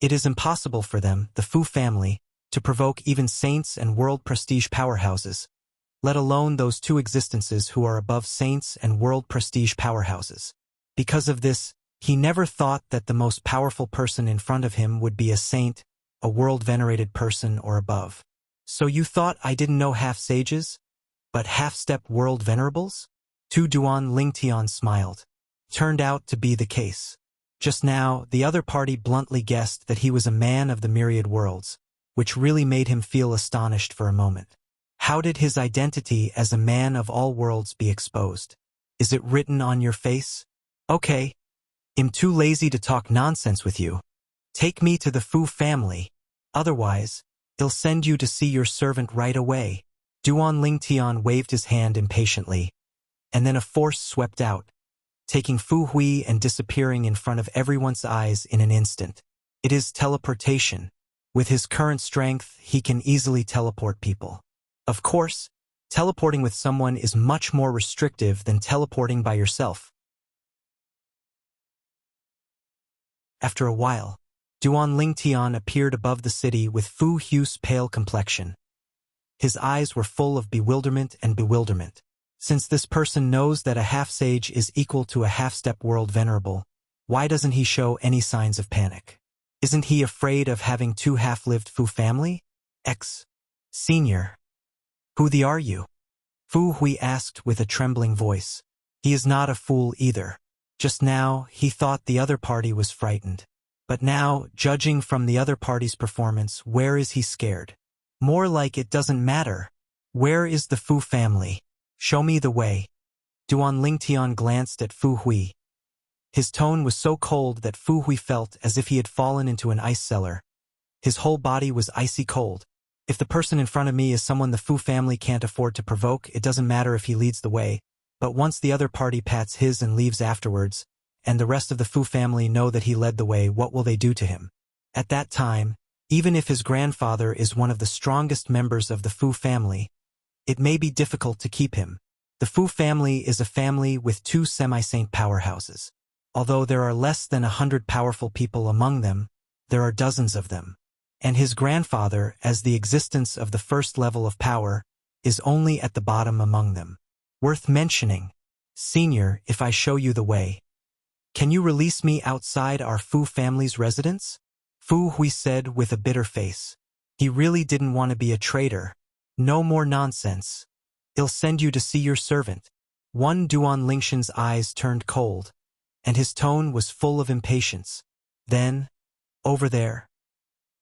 it is impossible for them, the Fu family, to provoke even saints and world prestige powerhouses, let alone those two existences who are above saints and world prestige powerhouses. Because of this, he never thought that the most powerful person in front of him would be a saint, a world-venerated person or above. So you thought I didn't know half-sages, but half-step world-venerables? Tu Duan Lingtian smiled. Turned out to be the case. Just now, the other party bluntly guessed that he was a man of the myriad worlds, which really made him feel astonished for a moment. How did his identity as a man of all worlds be exposed? Is it written on your face? Okay. I'm too lazy to talk nonsense with you. Take me to the Fu family. Otherwise, they'll send you to see your servant right away. Duan Lingtian waved his hand impatiently, and then a force swept out, taking Fu Hui and disappearing in front of everyone's eyes in an instant. It is teleportation. With his current strength, he can easily teleport people. Of course, teleporting with someone is much more restrictive than teleporting by yourself. After a while, Duan Lingtian appeared above the city with Fu Hui's pale complexion. His eyes were full of bewilderment and bewilderment. Since this person knows that a half-sage is equal to a half-step world venerable, why doesn't he show any signs of panic? Isn't he afraid of having two half-lived Fu family? Senior. Who are you? Fu Hui asked with a trembling voice. He is not a fool either. Just now, he thought the other party was frightened. But now, judging from the other party's performance, where is he scared? More like it doesn't matter. Where is the Fu family? Show me the way. Duan Lingtian glanced at Fu Hui. His tone was so cold that Fu Hui felt as if he had fallen into an ice cellar. His whole body was icy cold. If the person in front of me is someone the Fu family can't afford to provoke, it doesn't matter if he leads the way. But once the other party pats his and leaves afterwards, and the rest of the Fu family know that he led the way, what will they do to him? At that time, even if his grandfather is one of the strongest members of the Fu family, it may be difficult to keep him. The Fu family is a family with two semi-saint powerhouses. Although there are less than 100 powerful people among them, there are dozens of them. And his grandfather, as the existence of the first level of power, is only at the bottom among them. Worth mentioning, Senior, if I show you the way, can you release me outside our Fu family's residence? Fu Hui said with a bitter face. He really didn't want to be a traitor. No more nonsense. I'll send you to see your servant. One Duan Lingshan's eyes turned cold, and his tone was full of impatience. Then, over there.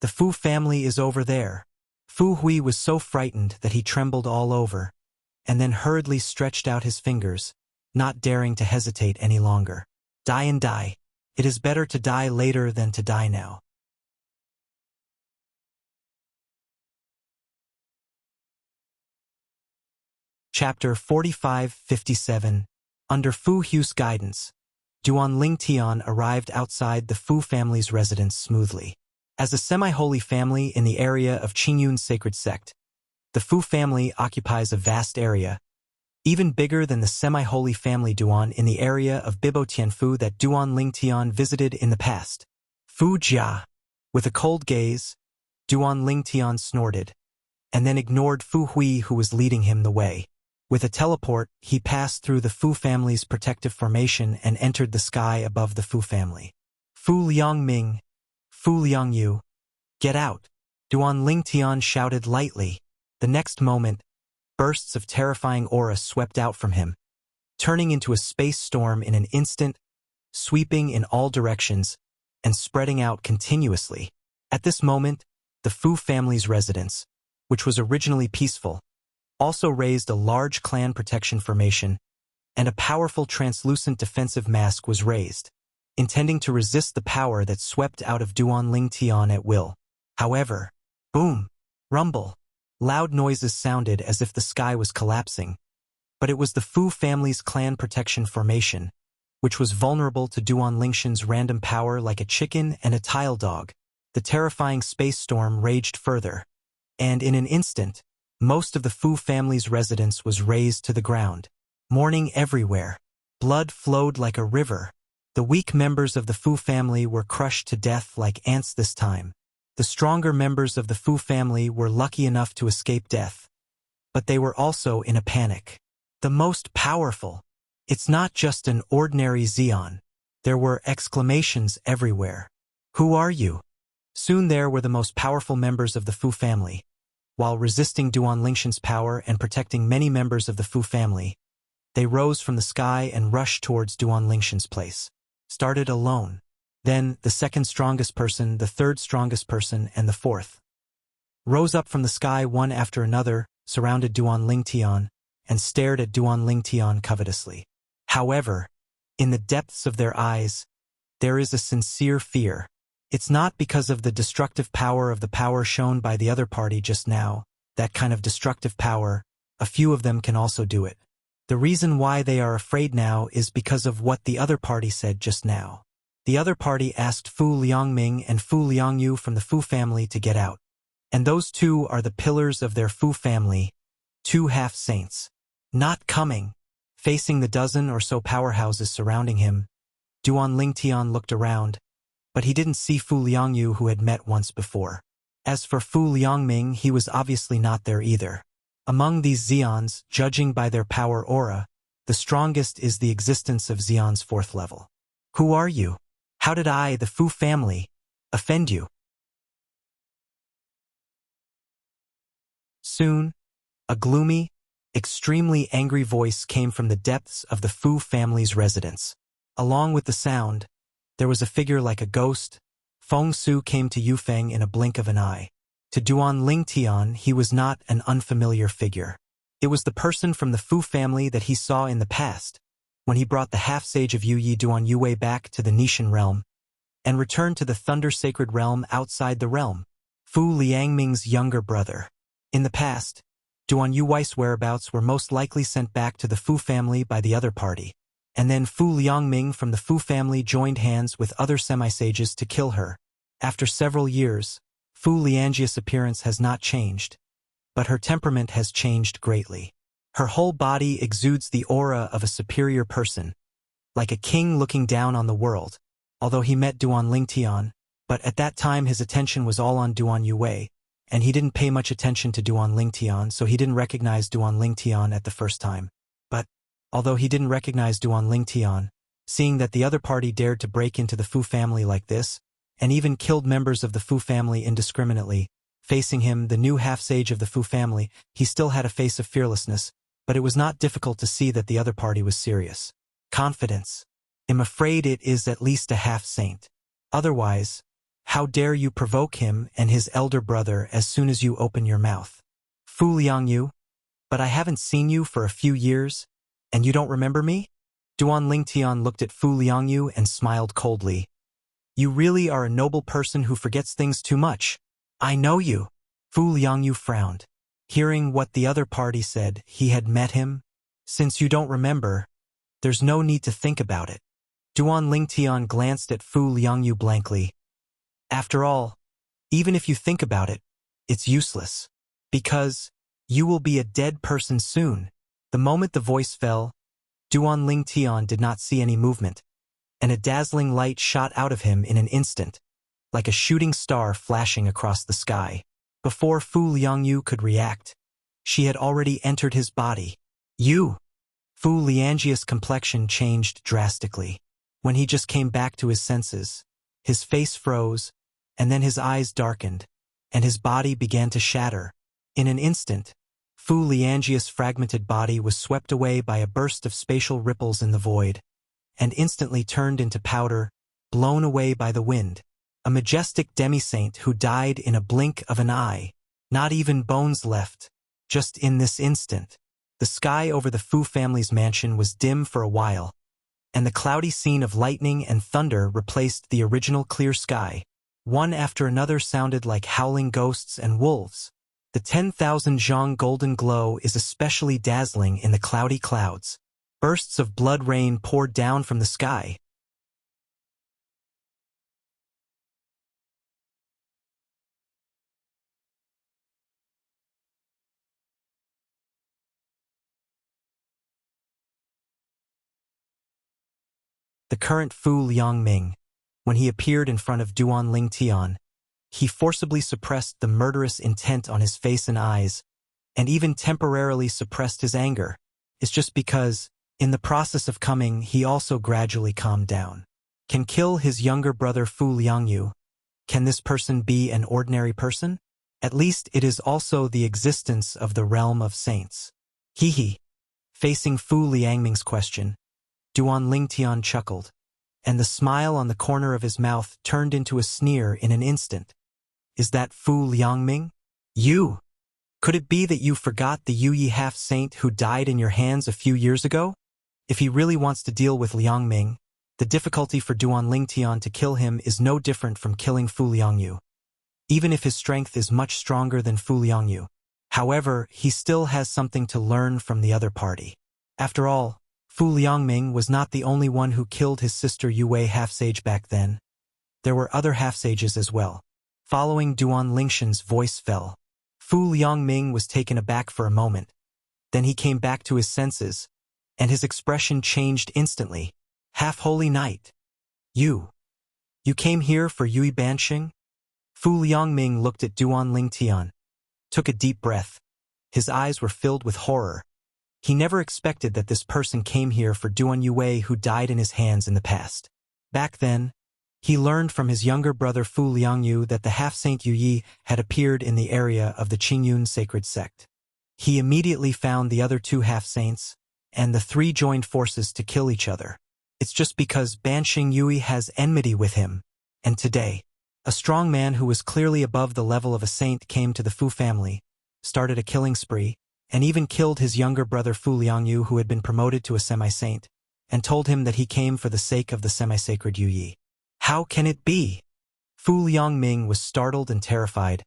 The Fu family is over there. Fu Hui was so frightened that he trembled all over, and then hurriedly stretched out his fingers, not daring to hesitate any longer. Die and die. It is better to die later than to die now. Chapter 45-57. Under Fu Hui's guidance, Duan Lingtian arrived outside the Fu family's residence smoothly. As a semi-holy family in the area of Qingyun's sacred sect, the Fu family occupies a vast area, even bigger than the semi-holy family Duan in the area of Bibo Tianfu that Duan Lingtian visited in the past. Fu Jia. With a cold gaze, Duan Lingtian snorted, and then ignored Fu Hui who was leading him the way. With a teleport, he passed through the Fu family's protective formation and entered the sky above the Fu family. Fu Liangming, Fu Liangyu, get out! Duan Lingtian shouted lightly. The next moment, bursts of terrifying aura swept out from him, turning into a space storm in an instant, sweeping in all directions and spreading out continuously. At this moment, the Fu family's residence, which was originally peaceful, also raised a large clan protection formation, and a powerful translucent defensive mask was raised, intending to resist the power that swept out of Duan Lingtian at will. However, boom, rumble, loud noises sounded as if the sky was collapsing, but it was the Fu family's clan protection formation, which was vulnerable to Duan Lingshan's random power like a chicken and a tile dog. The terrifying space storm raged further, and in an instant, most of the Fu family's residence was razed to the ground. Mourning everywhere. Blood flowed like a river. The weak members of the Fu family were crushed to death like ants this time. The stronger members of the Fu family were lucky enough to escape death, but they were also in a panic. The most powerful. It's not just an ordinary Xian. There were exclamations everywhere. Who are you? Soon there were the most powerful members of the Fu family. While resisting Duan Lingshan's power and protecting many members of the Fu family, they rose from the sky and rushed towards Duan Lingshan's place. Started alone. Then the second strongest person, the third strongest person, and the fourth. Rose up from the sky one after another, surrounded Duan Lingtian, and stared at Duan Lingtian covetously. However, in the depths of their eyes, there is a sincere fear. It's not because of the destructive power of the power shown by the other party just now, that kind of destructive power, a few of them can also do it. The reason why they are afraid now is because of what the other party said just now. The other party asked Fu Liangming and Fu Liangyu from the Fu family to get out. And those two are the pillars of their Fu family, two half-saints. Not coming. Facing the dozen or so powerhouses surrounding him, Duan Lingtian looked around, but he didn't see Fu Liangyu who had met once before. As for Fu Liangming, he was obviously not there either. Among these Xians, judging by their power aura, the strongest is the existence of Xian's fourth level. Who are you? How did I, the Fu family, offend you? Soon, a gloomy, extremely angry voice came from the depths of the Fu family's residence. Along with the sound, there was a figure like a ghost. Feng Su came to Yufeng in a blink of an eye. To Duan Lingtian, he was not an unfamiliar figure. It was the person from the Fu family that he saw in the past, when he brought the half-sage of Yuyi Duan Yue back to the Nishan realm, and returned to the Thunder-Sacred Realm outside the realm. Fu Liangming's younger brother. In the past, Duan Yue's whereabouts were most likely sent back to the Fu family by the other party, and then Fu Liangming from the Fu family joined hands with other semi-sages to kill her. After several years, Fu Liangjia's appearance has not changed, but her temperament has changed greatly. Her whole body exudes the aura of a superior person, like a king looking down on the world, although he met Duan Lingtian, but at that time his attention was all on Duan Yue, and he didn't pay much attention to Duan Lingtian, so he didn't recognize Duan Lingtian at the first time. But, although he didn't recognize Duan Lingtian, seeing that the other party dared to break into the Fu family like this, and even killed members of the Fu family indiscriminately, facing him, the new half-sage of the Fu family, he still had a face of fearlessness, but it was not difficult to see that the other party was serious. Confidence. I'm afraid it is at least a half-saint. Otherwise, how dare you provoke him and his elder brother as soon as you open your mouth? Fu Liangyu, but I haven't seen you for a few years, and you don't remember me? Duan Lingtian looked at Fu Liangyu and smiled coldly. You really are a noble person who forgets things too much. I know you. Fu Liangyu frowned. Hearing what the other party said, he had met him. Since you don't remember, there's no need to think about it. Duan Lingtian glanced at Fu Liangyu blankly. After all, even if you think about it, it's useless. Because you will be a dead person soon. The moment the voice fell, Duan Lingtian did not see any movement, and a dazzling light shot out of him in an instant, like a shooting star flashing across the sky. Before Fu Liangyu could react, she had already entered his body. You! Fu Lianjia's complexion changed drastically. When he just came back to his senses, his face froze, and then his eyes darkened, and his body began to shatter. In an instant, Fu Lianjia's fragmented body was swept away by a burst of spatial ripples in the void, and instantly turned into powder, blown away by the wind. A majestic demi-saint who died in a blink of an eye. Not even bones left, just in this instant. The sky over the Fu family's mansion was dim for a while, and the cloudy scene of lightning and thunder replaced the original clear sky. One after another sounded like howling ghosts and wolves. The 10,000 zhang golden glow is especially dazzling in the cloudy clouds. Bursts of blood rain poured down from the sky. The current Fu Liangming, when he appeared in front of Duan Lingtian, he forcibly suppressed the murderous intent on his face and eyes, and even temporarily suppressed his anger. It's just because, in the process of coming, he also gradually calmed down. Can kill his younger brother Fu Liangyu. Can this person be an ordinary person? At least it is also the existence of the realm of saints. Hee. Facing Fu Liangming's question, Duan Lingtian chuckled, and the smile on the corner of his mouth turned into a sneer in an instant. Is that Fu Liangming? You! Could it be that you forgot the Yuyi half-saint who died in your hands a few years ago? If he really wants to deal with Liangming, the difficulty for Duan Lingtian to kill him is no different from killing Fu Liangyu, even if his strength is much stronger than Fu Liangyu. However, he still has something to learn from the other party. After all, Fu Liangming was not the only one who killed his sister Yue half-sage back then. There were other half-sages as well. Following Duan Lingshan's voice fell. Fu Liangming was taken aback for a moment. Then he came back to his senses, and his expression changed instantly. Half-holy knight. You came here for Yui Banshing? Fu Liangming looked at Duan Lingtian, took a deep breath. His eyes were filled with horror. He never expected that this person came here for Duan Yue who died in his hands in the past. Back then, he learned from his younger brother Fu Liangyu that the half-saint Yu had appeared in the area of the Qingyun sacred sect. He immediately found the other two half-saints, and the three joined forces to kill each other. It's just because Banshing Yui has enmity with him, and today, a strong man who was clearly above the level of a saint came to the Fu family, started a killing spree, and even killed his younger brother Fu Liangyu who had been promoted to a semi-saint, and told him that he came for the sake of the semi-sacred Yu. How can it be? Fu Liangming was startled and terrified.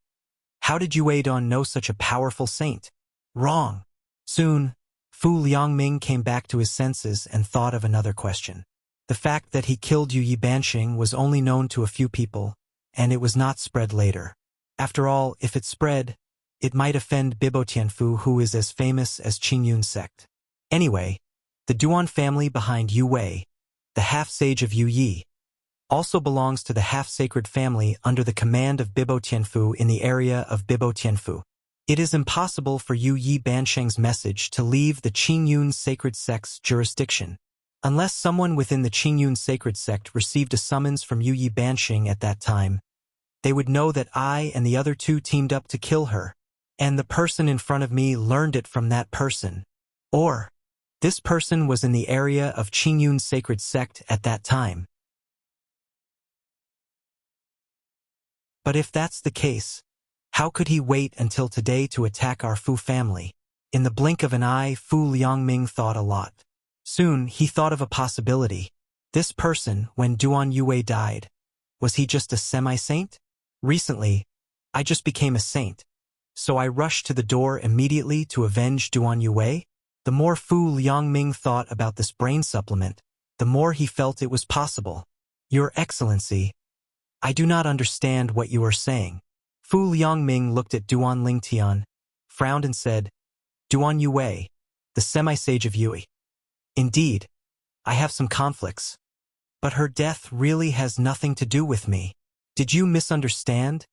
How did Yue Dan know such a powerful saint? Wrong. Soon, Fu Liangming came back to his senses and thought of another question. The fact that he killed Yu Banshing was only known to a few people, and it was not spread later. After all, if it spread, it might offend Bibo Tianfu, who is as famous as Qingyun sect. Anyway, the Duan family behind Yue, the half-sage of Yu, also belongs to the half-sacred family under the command of Bibo Tianfu in the area of Bibo Tianfu. It is impossible for Yu Bansheng's message to leave the Qingyun sacred sect's jurisdiction. Unless someone within the Qingyun sacred sect received a summons from Yu Bansheng at that time, they would know that I and the other two teamed up to kill her, and the person in front of me learned it from that person. Or, this person was in the area of Qingyun sacred sect at that time. But if that's the case, how could he wait until today to attack our Fu family? In the blink of an eye, Fu Liangming thought a lot. Soon, he thought of a possibility. This person, when Duan Yue died, was he just a semi-saint? Recently, I just became a saint, so I rushed to the door immediately to avenge Duan Yue. The more Fu Liangming thought about this brain supplement, the more he felt it was possible. Your Excellency, I do not understand what you are saying. Fu Liangming looked at Duan Lingtian, frowned and said, Duan Yue, the semi-sage of Yui. Indeed, I have some conflicts. But her death really has nothing to do with me. Did you misunderstand?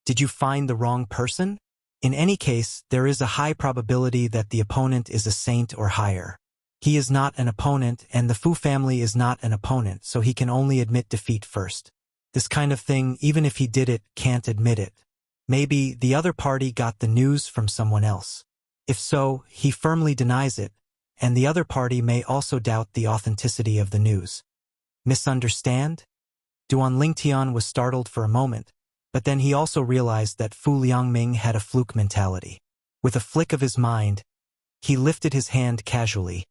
Did you find the wrong person? In any case, there is a high probability that the opponent is a saint or higher. He is not an opponent, and the Fu family is not an opponent, so he can only admit defeat first. This kind of thing, even if he did it, can't admit it. Maybe the other party got the news from someone else. If so, he firmly denies it, and the other party may also doubt the authenticity of the news. Misunderstand? Duan Lingtian was startled for a moment, but then he also realized that Fu Liangming had a fluke mentality. With a flick of his mind, he lifted his hand casually,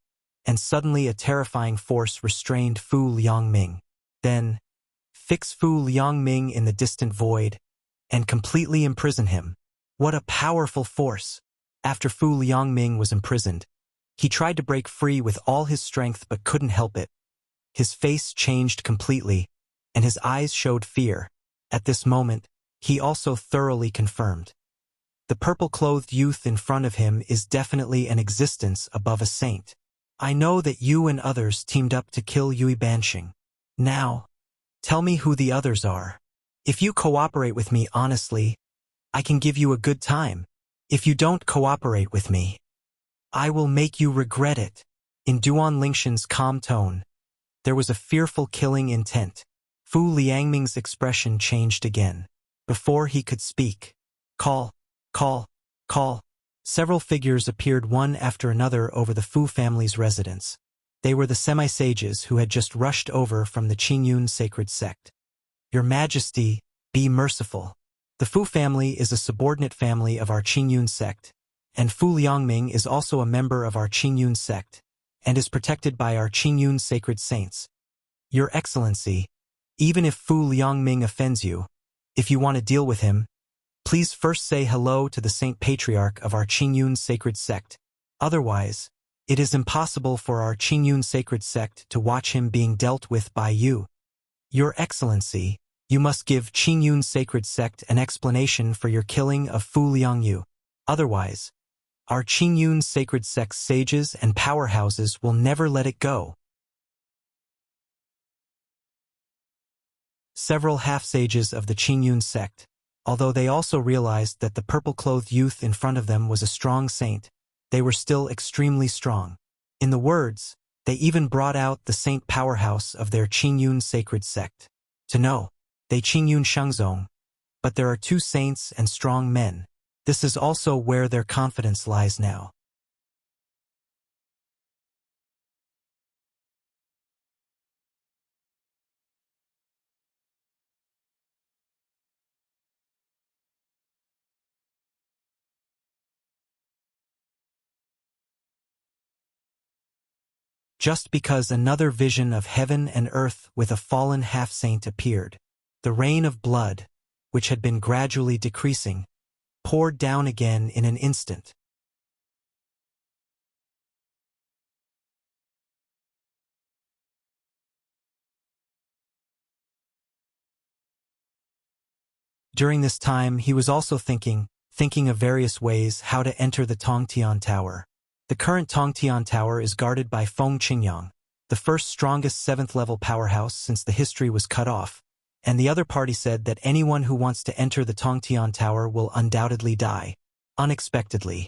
and suddenly a terrifying force restrained Fu Liangming. Then, fix Fu Liangming in the distant void, and completely imprison him. What a powerful force! After Fu Liangming was imprisoned, he tried to break free with all his strength but couldn't help it. His face changed completely, and his eyes showed fear. At this moment, he also thoroughly confirmed. The purple-clothed youth in front of him is definitely an existence above a saint. I know that you and others teamed up to kill Yui Bansheng. Now, tell me who the others are. If you cooperate with me honestly, I can give you a good time. If you don't cooperate with me, I will make you regret it. In Duan Lingshan's calm tone, there was a fearful killing intent. Fu Liangming's expression changed again. Before he could speak, call. Several figures appeared one after another over the Fu family's residence. They were the semi-sages who had just rushed over from the Qingyun sacred sect. Your Majesty, be merciful. The Fu family is a subordinate family of our Qingyun sect, and Fu Liangming is also a member of our Qingyun sect, and is protected by our Qingyun sacred saints. Your Excellency, even if Fu Liangming offends you, if you want to deal with him, please first say hello to the Saint Patriarch of our Qingyun sacred sect. Otherwise, it is impossible for our Qingyun sacred sect to watch him being dealt with by you. Your Excellency, you must give Qingyun sacred sect an explanation for your killing of Fu Liangyu. Otherwise, our Qingyun sacred sect's sages and powerhouses will never let it go. Several half-sages of the Qingyun sect, although they also realized that the purple-clothed youth in front of them was a strong saint, they were still extremely strong. In the words, they even brought out the saint powerhouse of their Qingyun sacred sect. To know, they Qingyun Shengzong, but there are two saints and strong men. This is also where their confidence lies now. Just because another vision of heaven and earth with a fallen half-saint appeared, the rain of blood, which had been gradually decreasing, poured down again in an instant. During this time, he was also thinking of various ways how to enter the Tongtian Tower. The current Tongtian Tower is guarded by Feng Qingyang, the first strongest 7th-level powerhouse since the history was cut off, and the other party said that anyone who wants to enter the Tongtian Tower will undoubtedly die, unexpectedly.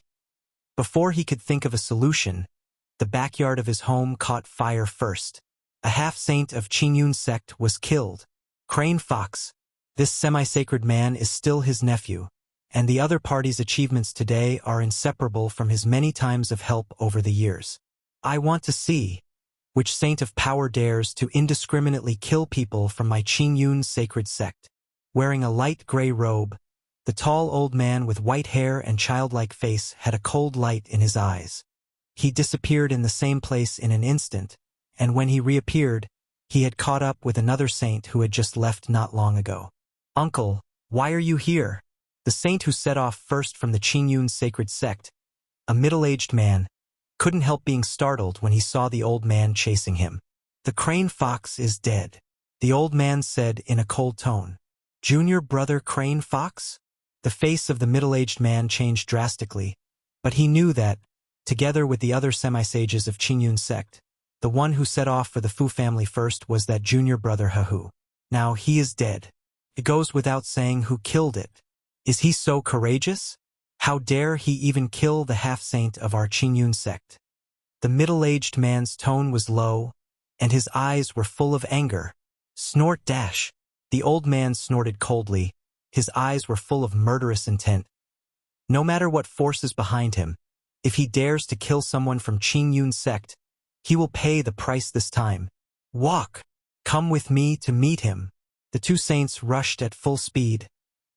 Before he could think of a solution, the backyard of his home caught fire first. A half-saint of Qingyun sect was killed. Crane Fox, this semi-sacred man is still his nephew, and the other party's achievements today are inseparable from his many times of help over the years. I want to see which saint of power dares to indiscriminately kill people from my Qingyun sacred sect. Wearing a light gray robe, the tall old man with white hair and childlike face had a cold light in his eyes. He disappeared in the same place in an instant, and when he reappeared, he had caught up with another saint who had just left not long ago. Uncle, why are you here? The saint who set off first from the Qingyun sacred sect, a middle-aged man, couldn't help being startled when he saw the old man chasing him. The Crane Fox is dead, the old man said in a cold tone. Junior brother Crane Fox? The face of the middle-aged man changed drastically, but he knew that, together with the other semi-sages of Qingyun sect, the one who set off for the Fu family first was that junior brother Hahu. Now he is dead. It goes without saying who killed it. Is he so courageous? How dare he even kill the half-saint of our Qingyun sect? The middle-aged man's tone was low, and his eyes were full of anger. Snort dash. The old man snorted coldly. His eyes were full of murderous intent. No matter what force is behind him, if he dares to kill someone from Qingyun sect, he will pay the price this time. Walk! Come with me to meet him. The two saints rushed at full speed,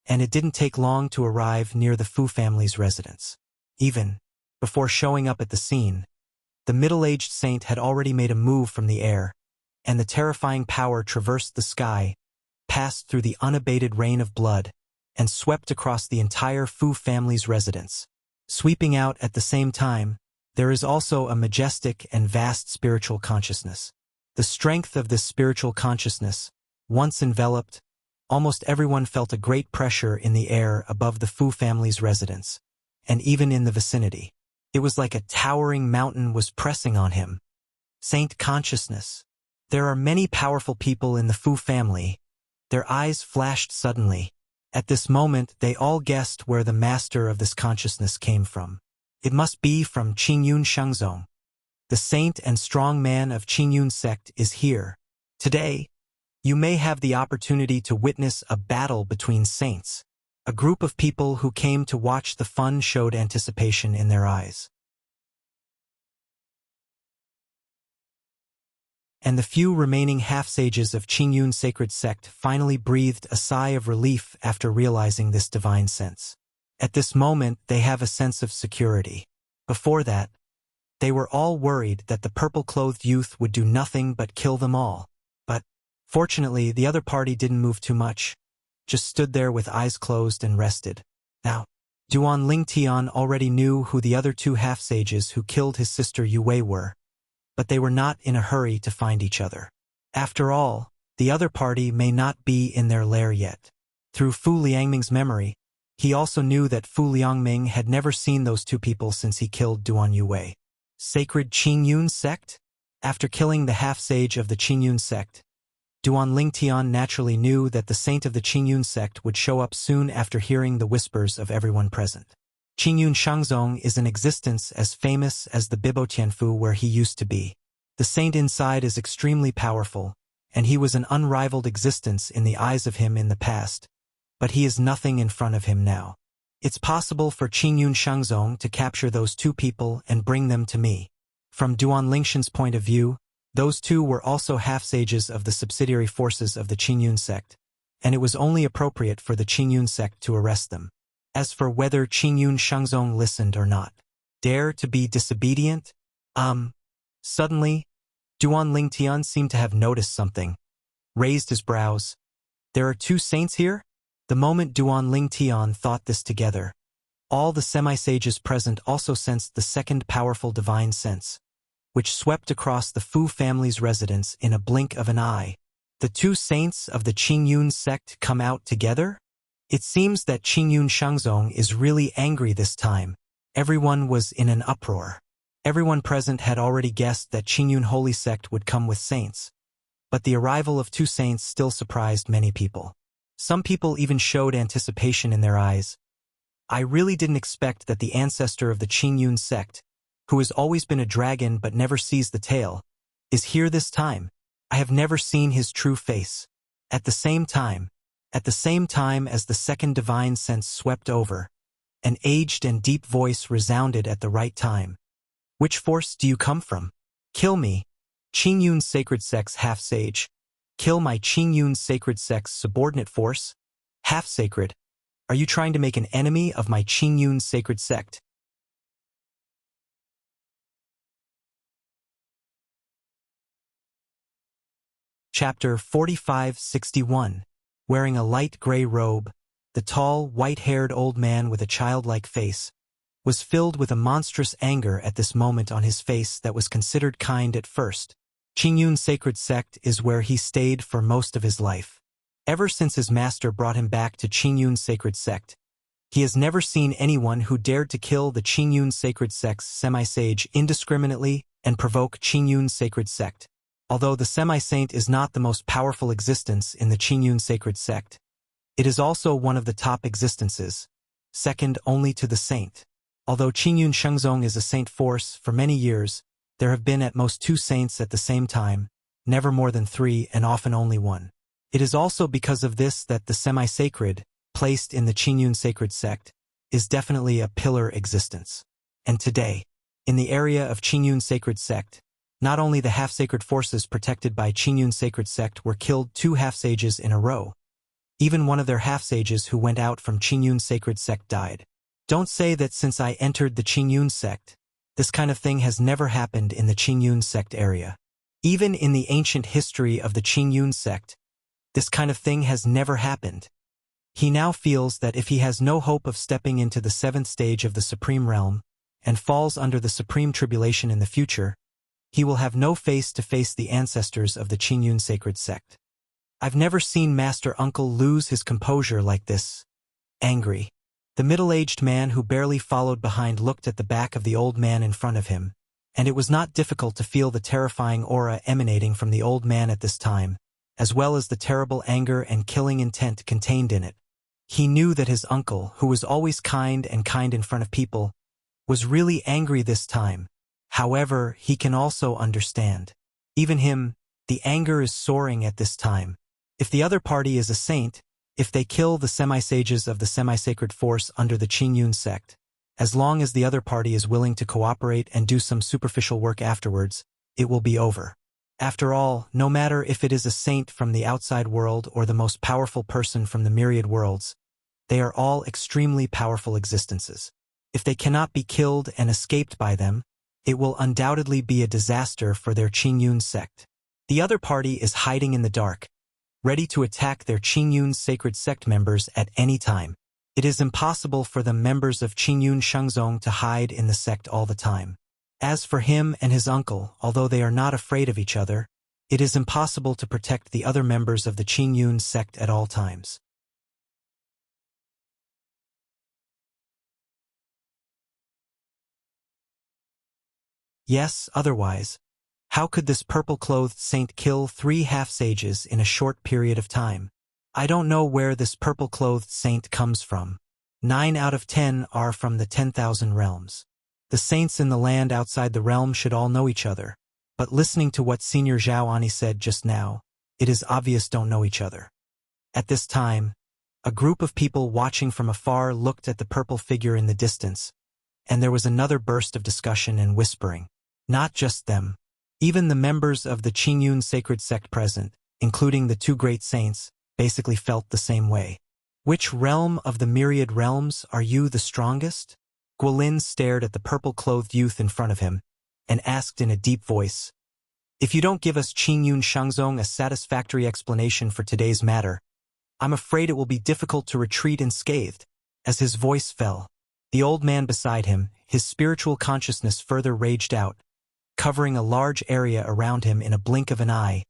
and it didn't take long to arrive near the Fu family's residence. Even before showing up at the scene, the middle-aged saint had already made a move from the air, and the terrifying power traversed the sky, passed through the unabated rain of blood, and swept across the entire Fu family's residence. Sweeping out at the same time, there is also a majestic and vast spiritual consciousness. The strength of this spiritual consciousness, once enveloped, almost everyone felt a great pressure in the air above the Fu family's residence, and even in the vicinity. It was like a towering mountain was pressing on him. Saint consciousness. There are many powerful people in the Fu family. Their eyes flashed suddenly. At this moment, they all guessed where the master of this consciousness came from. It must be from Qingyun Shengzong. The saint and strong man of Qingyun sect is here. Today, you may have the opportunity to witness a battle between saints. A group of people who came to watch the fun showed anticipation in their eyes. And the few remaining half-sages of Qingyun sacred sect finally breathed a sigh of relief after realizing this divine sense. At this moment, they have a sense of security. Before that, they were all worried that the purple-clothed youth would do nothing but kill them all. But, fortunately, the other party didn't move too much, just stood there with eyes closed and rested. Now, Duan Lingtian already knew who the other two half-sages who killed his sister Yue Wei were, but they were not in a hurry to find each other. After all, the other party may not be in their lair yet. Through Fu Liangming's memory, he also knew that Fu Liangming had never seen those two people since he killed Duan Yue. Sacred Qingyun sect? After killing the half-sage of the Qingyun sect, Duan Lingtian naturally knew that the saint of the Qingyun sect would show up soon after hearing the whispers of everyone present. Qingyun Shengzong is in existence as famous as the Bibo Tianfu where he used to be. The saint inside is extremely powerful, and he was an unrivaled existence in the eyes of him in the past, but he is nothing in front of him now. It's possible for Qingyun Shengzong to capture those two people and bring them to me. From Duan Lingshan's point of view, those two were also half-sages of the subsidiary forces of the Qingyun sect, and it was only appropriate for the Qingyun sect to arrest them. As for whether Qingyun Shengzong listened or not, dare to be disobedient? Suddenly, Duan Lingtian seemed to have noticed something, raised his brows. There are two saints here? The moment Duan Lingtian thought this together, all the semi-sages present also sensed the second powerful divine sense, which swept across the Fu family's residence in a blink of an eye. The two saints of the Qingyun sect come out together? It seems that Qingyun Shengzong is really angry this time. Everyone was in an uproar. Everyone present had already guessed that Qingyun holy sect would come with saints, but the arrival of two saints still surprised many people. Some people even showed anticipation in their eyes. I really didn't expect that the ancestor of the Qingyun sect, who has always been a dragon but never sees the tail, is here this time. I have never seen his true face. At the same time as the second divine sense swept over, an aged and deep voice resounded at the right time. Which force do you come from? Kill me, Qingyun sacred sect's half-sage. Kill my Qingyun sacred sect's subordinate force? Half-sacred. Are you trying to make an enemy of my Qingyun sacred sect? Chapter 4561. Wearing a light gray robe, the tall, white-haired old man with a childlike face was filled with a monstrous anger at this moment on his face that was considered kind at first. Qingyun sacred sect is where he stayed for most of his life. Ever since his master brought him back to Qingyun sacred sect, he has never seen anyone who dared to kill the Qingyun sacred sect's semi-sage indiscriminately and provoke Qingyun sacred sect. Although the semi-saint is not the most powerful existence in the Qingyun sacred sect, it is also one of the top existences, second only to the saint. Although Qingyun Shengzong is a saint force, for many years, there have been at most 2 saints at the same time, never more than 3 and often only 1. It is also because of this that the semi-sacred, placed in the Qingyun sacred sect, is definitely a pillar existence. And today, in the area of Qingyun sacred sect, not only the half-sacred forces protected by Qingyun sacred sect were killed 2 half-sages in a row, even one of their half-sages who went out from Qingyun sacred sect died. Don't say that since I entered the Qingyun sect, this kind of thing has never happened in the Qingyun sect area. Even in the ancient history of the Qingyun sect, this kind of thing has never happened. He now feels that if he has no hope of stepping into the 7th stage of the Supreme Realm, and falls under the Supreme Tribulation in the future, he will have no face to face the ancestors of the Qingyun sacred sect. I've never seen Master Uncle lose his composure like this. Angry. The middle-aged man who barely followed behind looked at the back of the old man in front of him, and it was not difficult to feel the terrifying aura emanating from the old man at this time, as well as the terrible anger and killing intent contained in it. He knew that his uncle, who was always kind and kind in front of people, was really angry this time. However, he can also understand. Even him, the anger is soaring at this time. If the other party is a saint, if they kill the semi-sages of the semi-sacred force under the Qingyun sect, as long as the other party is willing to cooperate and do some superficial work afterwards, it will be over. After all, no matter if it is a saint from the outside world or the most powerful person from the myriad worlds, they are all extremely powerful existences. If they cannot be killed and escaped by them, it will undoubtedly be a disaster for their Qingyun sect. The other party is hiding in the dark, ready to attack their Qingyun sacred sect members at any time. It is impossible for the members of Qingyun Shengzong to hide in the sect all the time. As for him and his uncle, although they are not afraid of each other, it is impossible to protect the other members of the Qingyun sect at all times. Yes, otherwise, how could this purple-clothed saint kill 3 half-sages in a short period of time? I don't know where this purple-clothed saint comes from. 9 out of 10 are from the 10,000 realms. The saints in the land outside the realm should all know each other, but listening to what Senior Zhao Ani said just now, it is obvious don't know each other. At this time, a group of people watching from afar looked at the purple figure in the distance, and there was another burst of discussion and whispering. Not just them. Even the members of the Qingyun sacred sect present, including the 2 great saints, basically felt the same way. Which realm of the myriad realms are you the strongest? Guolin stared at the purple-clothed youth in front of him, and asked in a deep voice, "If you don't give us Qingyun Shengzong a satisfactory explanation for today's matter, I'm afraid it will be difficult to retreat unscathed." As his voice fell, the old man beside him, his spiritual consciousness further raged out, covering a large area around him in a blink of an eye,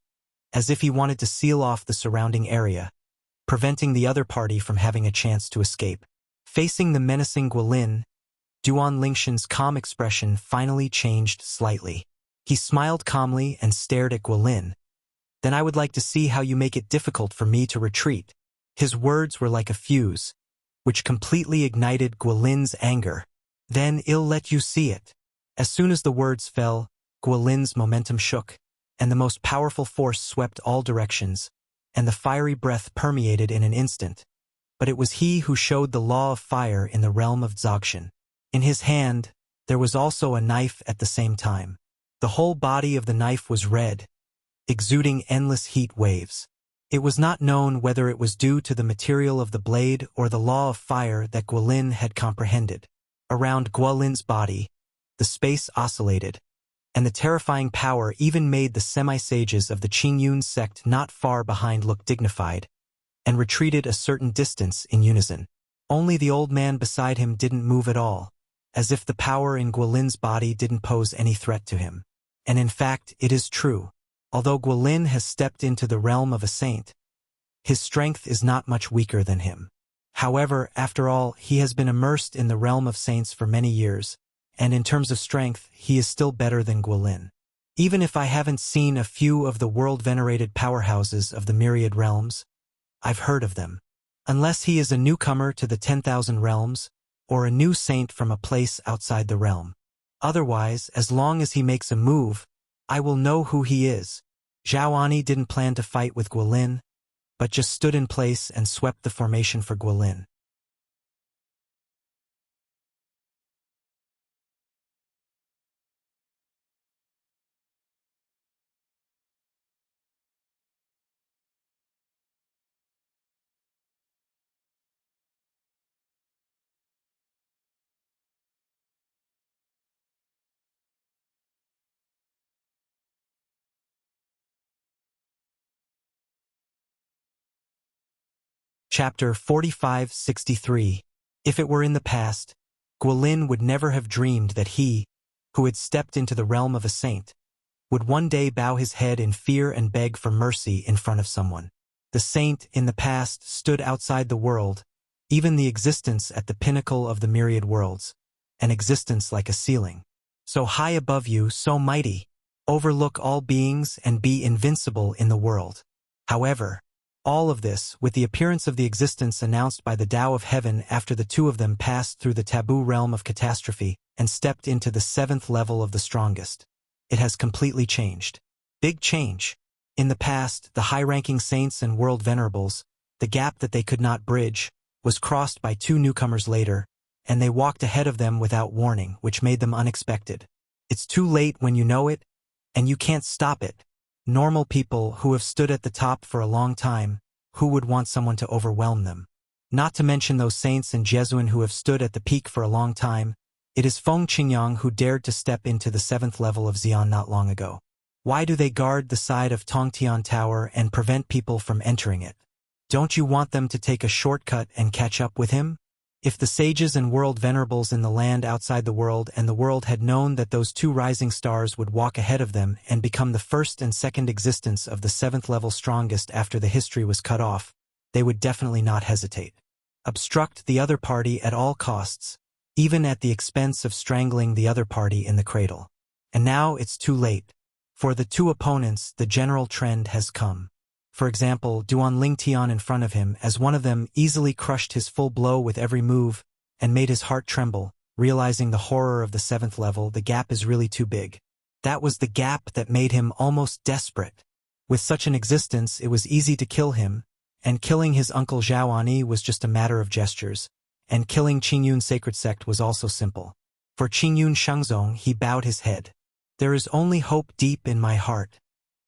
as if he wanted to seal off the surrounding area, preventing the other party from having a chance to escape. Facing the menacing Guolin, Duan Lingshan's calm expression finally changed slightly. He smiled calmly and stared at Guolin. "Then I would like to see how you make it difficult for me to retreat." His words were like a fuse, which completely ignited Guolin's anger. "Then I'll let you see it." As soon as the words fell, Guolin's momentum shook, and the most powerful force swept all directions, and the fiery breath permeated in an instant. But it was he who showed the law of fire in the realm of Zogshan. In his hand, there was also a knife at the same time. The whole body of the knife was red, exuding endless heat waves. It was not known whether it was due to the material of the blade or the law of fire that Guolin had comprehended. Around Guolin's body, the space oscillated, and the terrifying power even made the semi-sages of the Qingyun sect not far behind look dignified, and retreated a certain distance in unison. Only the old man beside him didn't move at all, as if the power in Guolin's body didn't pose any threat to him. And in fact, it is true. Although Guolin has stepped into the realm of a saint, his strength is not much weaker than him. However, after all, he has been immersed in the realm of saints for many years, and in terms of strength, he is still better than Guolin. Even if I haven't seen a few of the world-venerated powerhouses of the myriad realms, I've heard of them. Unless he is a newcomer to the 10,000 realms, or a new saint from a place outside the realm. Otherwise, as long as he makes a move, I will know who he is. Zhaoani didn't plan to fight with Guilin, but just stood in place and swept the formation for Guilin. Chapter 4563. If it were in the past, Guilin would never have dreamed that he, who had stepped into the realm of a saint, would one day bow his head in fear and beg for mercy in front of someone. The saint in the past stood outside the world, even the existence at the pinnacle of the myriad worlds, an existence like a ceiling. So high above you, so mighty, overlook all beings and be invincible in the world. However, all of this, with the appearance of the existence announced by the Tao of Heaven after the two of them passed through the taboo realm of catastrophe and stepped into the 7th level of the strongest. It has completely changed. Big change. In the past, the high-ranking saints and world venerables, the gap that they could not bridge, was crossed by two newcomers later, and they walked ahead of them without warning, which made them unexpected. It's too late when you know it, and you can't stop it. Normal people who have stood at the top for a long time, who would want someone to overwhelm them? Not to mention those saints and Jesuin who have stood at the peak for a long time, it is Feng Qingyang who dared to step into the 7th level of Xian not long ago. Why do they guard the side of Tongtian Tower and prevent people from entering it? Don't you want them to take a shortcut and catch up with him? If the sages and world venerables in the land outside the world and the world had known that those two rising stars would walk ahead of them and become the first and second existence of the 7th level strongest after the history was cut off, they would definitely not hesitate. Obstruct the other party at all costs, even at the expense of strangling the other party in the cradle. And now it's too late. For the two opponents, the general trend has come. For example, Duan Lingtian in front of him, as one of them easily crushed his full blow with every move and made his heart tremble, realizing the horror of the 7th level. The gap is really too big. That was the gap that made him almost desperate. With such an existence, it was easy to kill him, and killing his uncle Zhaoani was just a matter of gestures, and killing Qingyun's sacred sect was also simple. For Qingyun Shengzong, he bowed his head. There is only hope deep in my heart,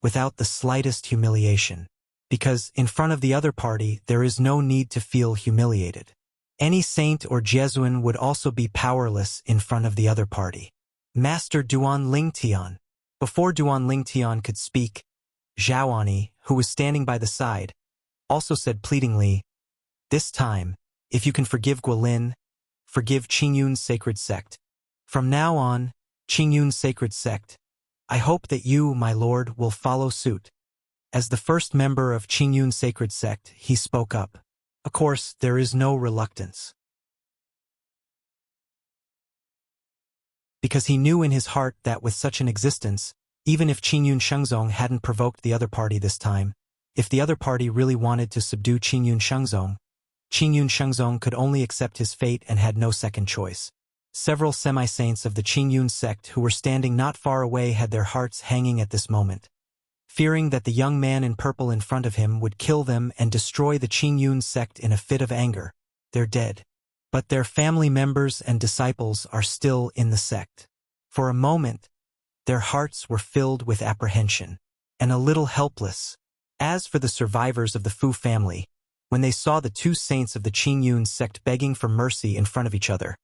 without the slightest humiliation. Because, in front of the other party, there is no need to feel humiliated. Any saint or Jesuin would also be powerless in front of the other party. Master Duan Lingtian. Before Duan Lingtian could speak, Zhaoani, who was standing by the side, also said pleadingly, "This time, if you can forgive Guilin, forgive Qingyun's sacred sect. From now on, Qingyun's sacred sect, I hope that you, my lord, will follow suit." As the first member of Qingyun's sacred sect, he spoke up. Of course, there is no reluctance. Because he knew in his heart that with such an existence, even if Qingyun Shengzong hadn't provoked the other party this time, if the other party really wanted to subdue Qingyun Shengzong could only accept his fate and had no second choice. Several semi-saints of the Qingyun sect who were standing not far away had their hearts hanging at this moment. Fearing that the young man in purple in front of him would kill them and destroy the Qingyun sect in a fit of anger, they're dead. But their family members and disciples are still in the sect. For a moment, their hearts were filled with apprehension, and a little helpless. As for the survivors of the Fu family, when they saw the two saints of the Qingyun sect begging for mercy in front of each other,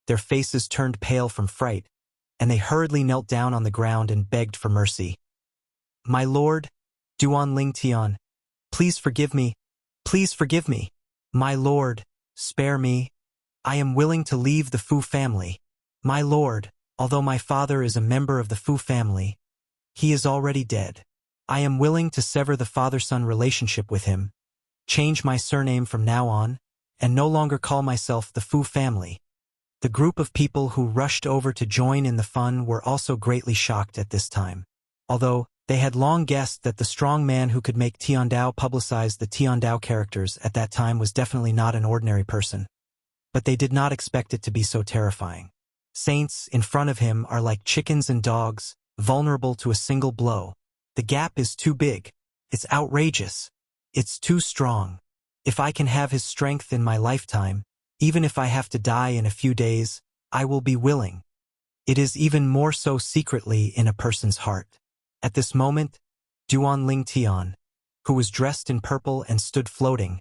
their faces turned pale from fright, and they hurriedly knelt down on the ground and begged for mercy. "My lord, Duan Lingtian, please forgive me. Please forgive me. My lord, spare me. I am willing to leave the Fu family. My lord, although my father is a member of the Fu family, he is already dead. I am willing to sever the father-son relationship with him, change my surname from now on, and no longer call myself the Fu family." The group of people who rushed over to join in the fun were also greatly shocked at this time. Although they had long guessed that the strong man who could make Tiandao publicize the Tiandao characters at that time was definitely not an ordinary person. but they did not expect it to be so terrifying. Saints in front of him are like chickens and dogs, vulnerable to a single blow. The gap is too big. It's outrageous. It's too strong. If I can have his strength in my lifetime, even if I have to die in a few days, I will be willing. It is even more so secretly in a person's heart. At this moment, Duan Ling Tian, who was dressed in purple and stood floating,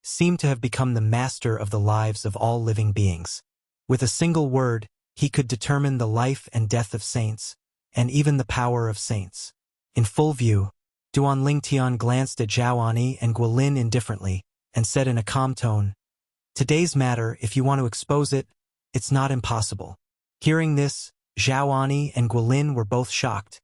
seemed to have become the master of the lives of all living beings. With a single word, he could determine the life and death of saints, and even the power of saints. In full view, Duan Ling Tian glanced at Zhao Ani and Guilin indifferently, and said in a calm tone, "Today's matter, if you want to expose it, it's not impossible." Hearing this, Zhao Ani and Guilin were both shocked,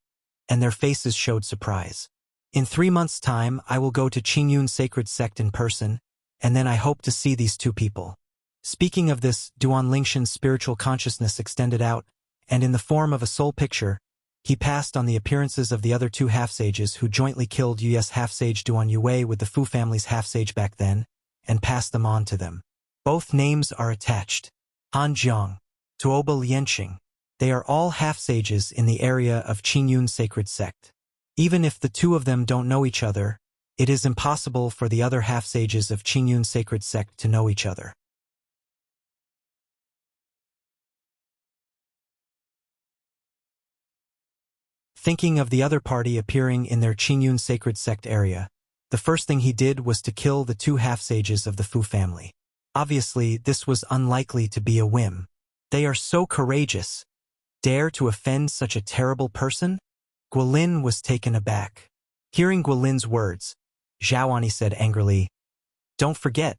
and their faces showed surprise. "In 3 months' time, I will go to Qingyun's sacred sect in person, and then I hope to see these two people." Speaking of this, Duan Lingshan's spiritual consciousness extended out, and in the form of a soul picture, he passed on the appearances of the other two half-sages who jointly killed Yue's half-sage Duan Yue with the Fu family's half-sage back then, and passed them on to them. Both names are attached. Han Jiang, Tuoba Lianqing. They are all half-sages in the area of Qingyun's sacred sect. Even if the two of them don't know each other, it is impossible for the other half-sages of Qingyun's sacred sect to know each other. Thinking of the other party appearing in their Qingyun sacred sect area, the first thing he did was to kill the two half-sages of the Fu family. Obviously, this was unlikely to be a whim. They are so courageous. Dare to offend such a terrible person? Guilin was taken aback. Hearing Guilin's words, Zhao Ani said angrily, "Don't forget,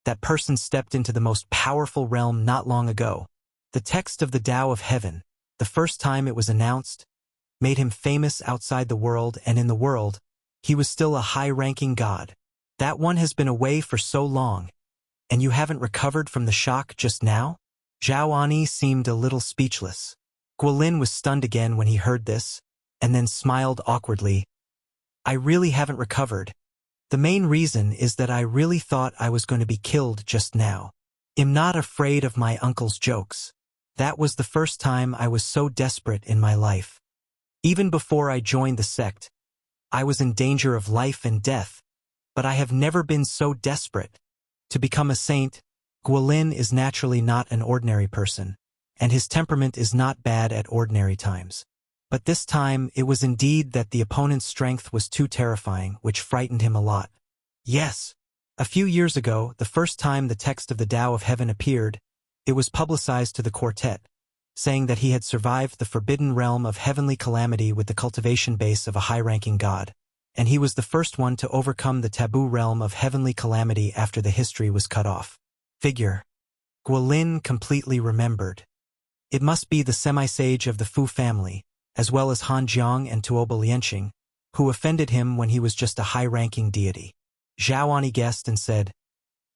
that person stepped into the most powerful realm not long ago. The text of the Tao of Heaven, the first time it was announced, made him famous outside the world, and in the world, he was still a high-ranking god. That one has been away for so long, and you haven't recovered from the shock just now?" Zhao Ani seemed a little speechless. Guilin was stunned again when he heard this, and then smiled awkwardly. "I really haven't recovered. The main reason is that I really thought I was going to be killed just now. I'm not afraid of my uncle's jokes. That was the first time I was so desperate in my life. Even before I joined the sect, I was in danger of life and death, but I have never been so desperate. To become a saint, Guilin is naturally not an ordinary person, and his temperament is not bad at ordinary times. But this time it was indeed that the opponent's strength was too terrifying, which frightened him a lot. Yes, a few years ago, the first time the text of the Tao of Heaven appeared, it was publicized to the quartet, saying that he had survived the forbidden realm of heavenly calamity with the cultivation base of a high-ranking god, and he was the first one to overcome the taboo realm of heavenly calamity after the history was cut off. Figure. Guilin completely remembered. It must be the semi-sage of the Fu family, as well as Han Jiang and Tuoba Lianqing, who offended him when he was just a high-ranking deity. Zhao Ani guessed and said,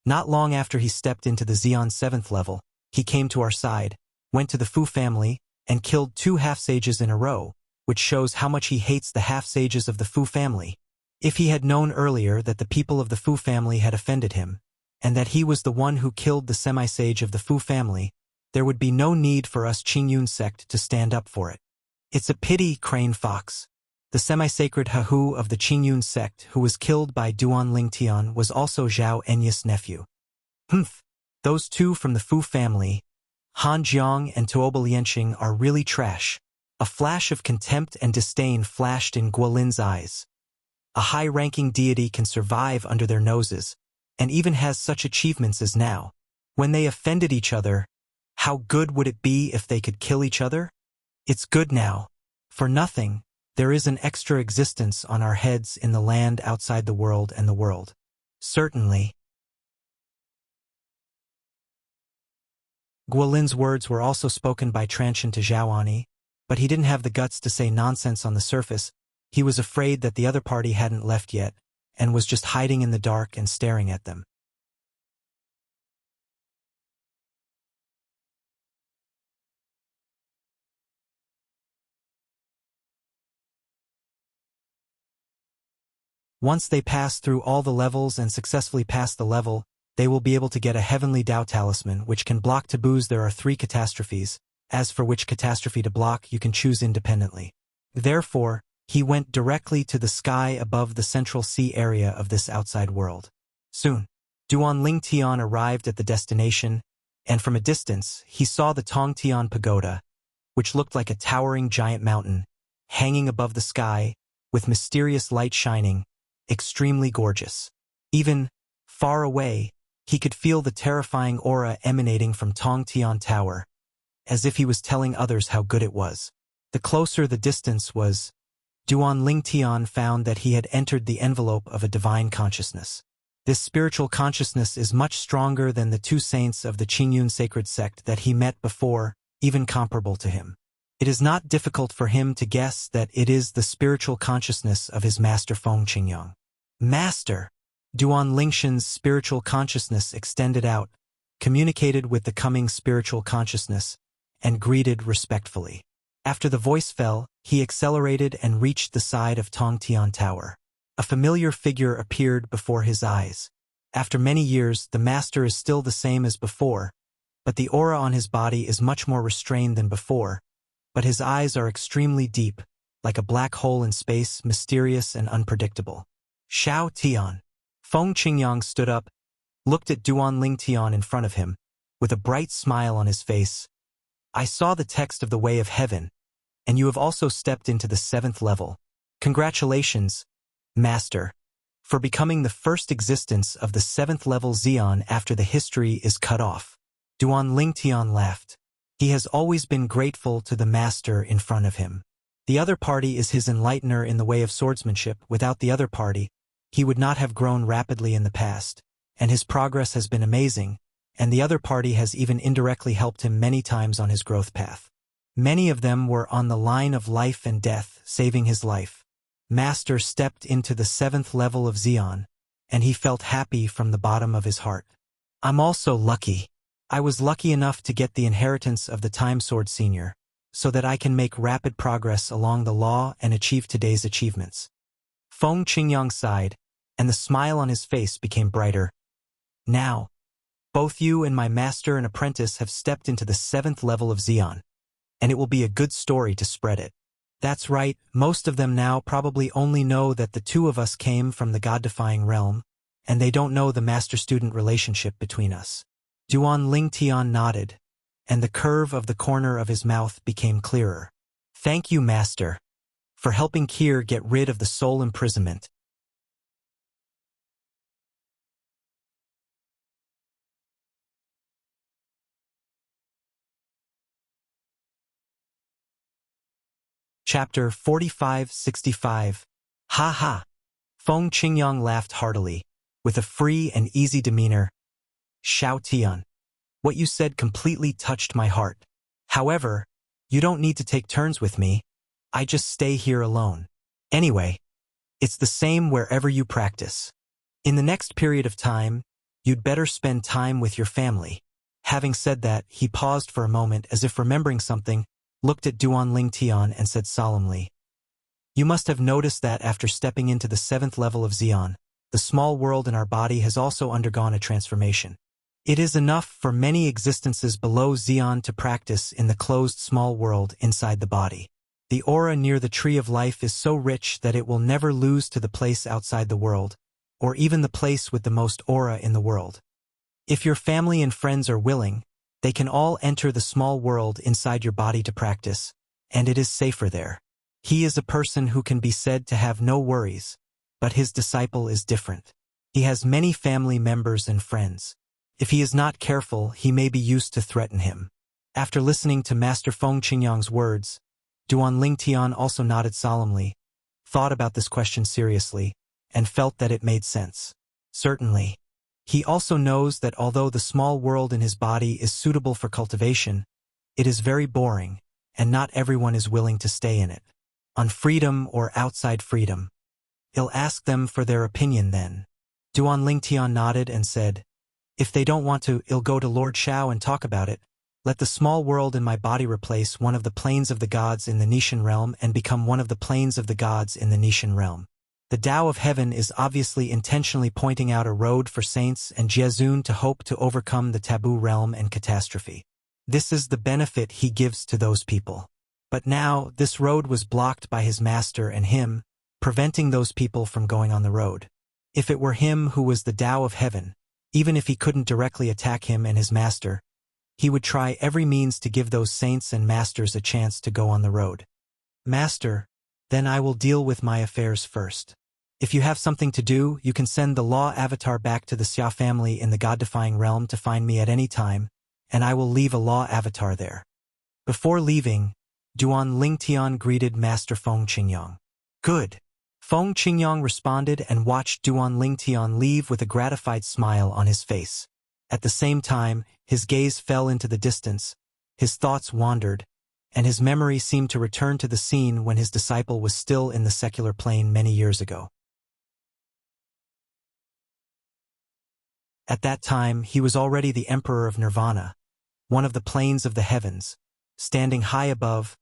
"Not long after he stepped into the Xian 7th level, he came to our side, went to the Fu family, and killed 2 half-sages in a row, which shows how much he hates the half-sages of the Fu family. If he had known earlier that the people of the Fu family had offended him, and that he was the one who killed the semi-sage of the Fu family, there would be no need for us Qingyun sect to stand up for it. It's a pity, Crane Fox. The semi-sacred Hahu of the Qingyun sect who was killed by Duan Ling Tian was also Zhao Enya's nephew. Humph, those two from the Fu family, Han Jiang and Tuoba Lianqing, are really trash." A flash of contempt and disdain flashed in Guilin's eyes. A high-ranking deity can survive under their noses, and even has such achievements as now. When they offended each other, how good would it be if they could kill each other? It's good now. For nothing, there is an extra existence on our heads in the land outside the world and the world. Certainly. Guilin's words were also spoken by Transhan to Zhao Ani, but he didn't have the guts to say nonsense on the surface. He was afraid that the other party hadn't left yet, and was just hiding in the dark and staring at them. Once they passed through all the levels and successfully passed the level, they will be able to get a heavenly Tao talisman which can block taboos. There are 3 catastrophes, as for which catastrophe to block you can choose independently. Therefore, he went directly to the sky above the central sea area of this outside world. Soon, Duan Ling Tian arrived at the destination, and from a distance, he saw the Tong Tian Pagoda, which looked like a towering giant mountain, hanging above the sky, with mysterious light shining, extremely gorgeous. Even far away, he could feel the terrifying aura emanating from Tong Tian Tower, as if he was telling others how good it was. The closer the distance was, Duan Ling Tian found that he had entered the envelope of a divine consciousness. This spiritual consciousness is much stronger than the 2 saints of the Qingyun sacred sect that he met before, even comparable to him. It is not difficult for him to guess that it is the spiritual consciousness of his master Feng Qingyang. Master! Duan Lingshan's spiritual consciousness extended out, communicated with the coming spiritual consciousness, and greeted respectfully. After the voice fell, he accelerated and reached the side of Tong Tian Tower. A familiar figure appeared before his eyes. After many years, the master is still the same as before, but the aura on his body is much more restrained than before, but his eyes are extremely deep, like a black hole in space, mysterious and unpredictable. Xiao Tian. Feng Qingyang stood up, looked at Duan Ling Tian in front of him, with a bright smile on his face. I saw the text of the Way of Heaven, and you have also stepped into the 7th level. Congratulations, Master, for becoming the first existence of the 7th level Xian after the history is cut off. Duan Ling Tian laughed. He has always been grateful to the Master in front of him. The other party is his enlightener in the way of swordsmanship. Without the other party, he would not have grown rapidly in the past, and his progress has been amazing, and the other party has even indirectly helped him many times on his growth path. Many of them were on the line of life and death, saving his life. Master stepped into the 7th level of Xian, and he felt happy from the bottom of his heart. I'm also lucky. I was lucky enough to get the inheritance of the Time Sword Senior, so that I can make rapid progress along the law and achieve today's achievements. Feng Qingyang sighed, and the smile on his face became brighter. Now, both you and my master and apprentice have stepped into the 7th level of Xian, and it will be a good story to spread it. That's right, most of them now probably only know that the 2 of us came from the God-defying realm, and they don't know the master-student relationship between us. Duan Ling Tian nodded, and the curve of the corner of his mouth became clearer. Thank you, Master, for helping Kier get rid of the soul imprisonment. Chapter 45-65. Ha ha! Feng Qingyang laughed heartily, with a free and easy demeanor. Xiao Tian, what you said completely touched my heart. However, you don't need to take turns with me. I just stay here alone. Anyway, it's the same wherever you practice. In the next period of time, you'd better spend time with your family. Having said that, he paused for a moment as if remembering something, looked at Duan Ling Tian and said solemnly, You must have noticed that after stepping into the 7th level of Xian, the small world in our body has also undergone a transformation. It is enough for many existences below Xian to practice in the closed small world inside the body. The aura near the tree of life is so rich that it will never lose to the place outside the world, or even the place with the most aura in the world. If your family and friends are willing, they can all enter the small world inside your body to practice, and it is safer there. He is a person who can be said to have no worries, but his disciple is different. He has many family members and friends. If he is not careful, he may be used to threaten him. After listening to Master Feng Qingyang's words, Duan Ling Tian also nodded solemnly, thought about this question seriously, and felt that it made sense. Certainly. He also knows that although the small world in his body is suitable for cultivation, it is very boring, and not everyone is willing to stay in it. On freedom or outside freedom. He'll ask them for their opinion then. Duan Ling Tian nodded and said, If they don't want to, I'll go to Lord Xiao and talk about it. Let the small world in my body replace one of the planes of the gods in the Nishan realm and become one of the planes of the gods in the Nishan realm. The Tao of Heaven is obviously intentionally pointing out a road for saints and Jiazun to hope to overcome the taboo realm and catastrophe. This is the benefit he gives to those people. But now, this road was blocked by his master and him, preventing those people from going on the road. If it were him who was the Tao of Heaven, even if he couldn't directly attack him and his master, he would try every means to give those saints and masters a chance to go on the road. Master, then I will deal with my affairs first. If you have something to do, you can send the Law Avatar back to the Xia family in the God-defying realm to find me at any time, and I will leave a Law Avatar there. Before leaving, Duan Lingtian greeted Master Feng Qingyang. Good. Feng Qingyang responded and watched Duan Lingtian leave with a gratified smile on his face. At the same time, his gaze fell into the distance, his thoughts wandered, and his memory seemed to return to the scene when his disciple was still in the secular plane many years ago. At that time, he was already the Emperor of Nirvana, one of the planes of the heavens, standing high above,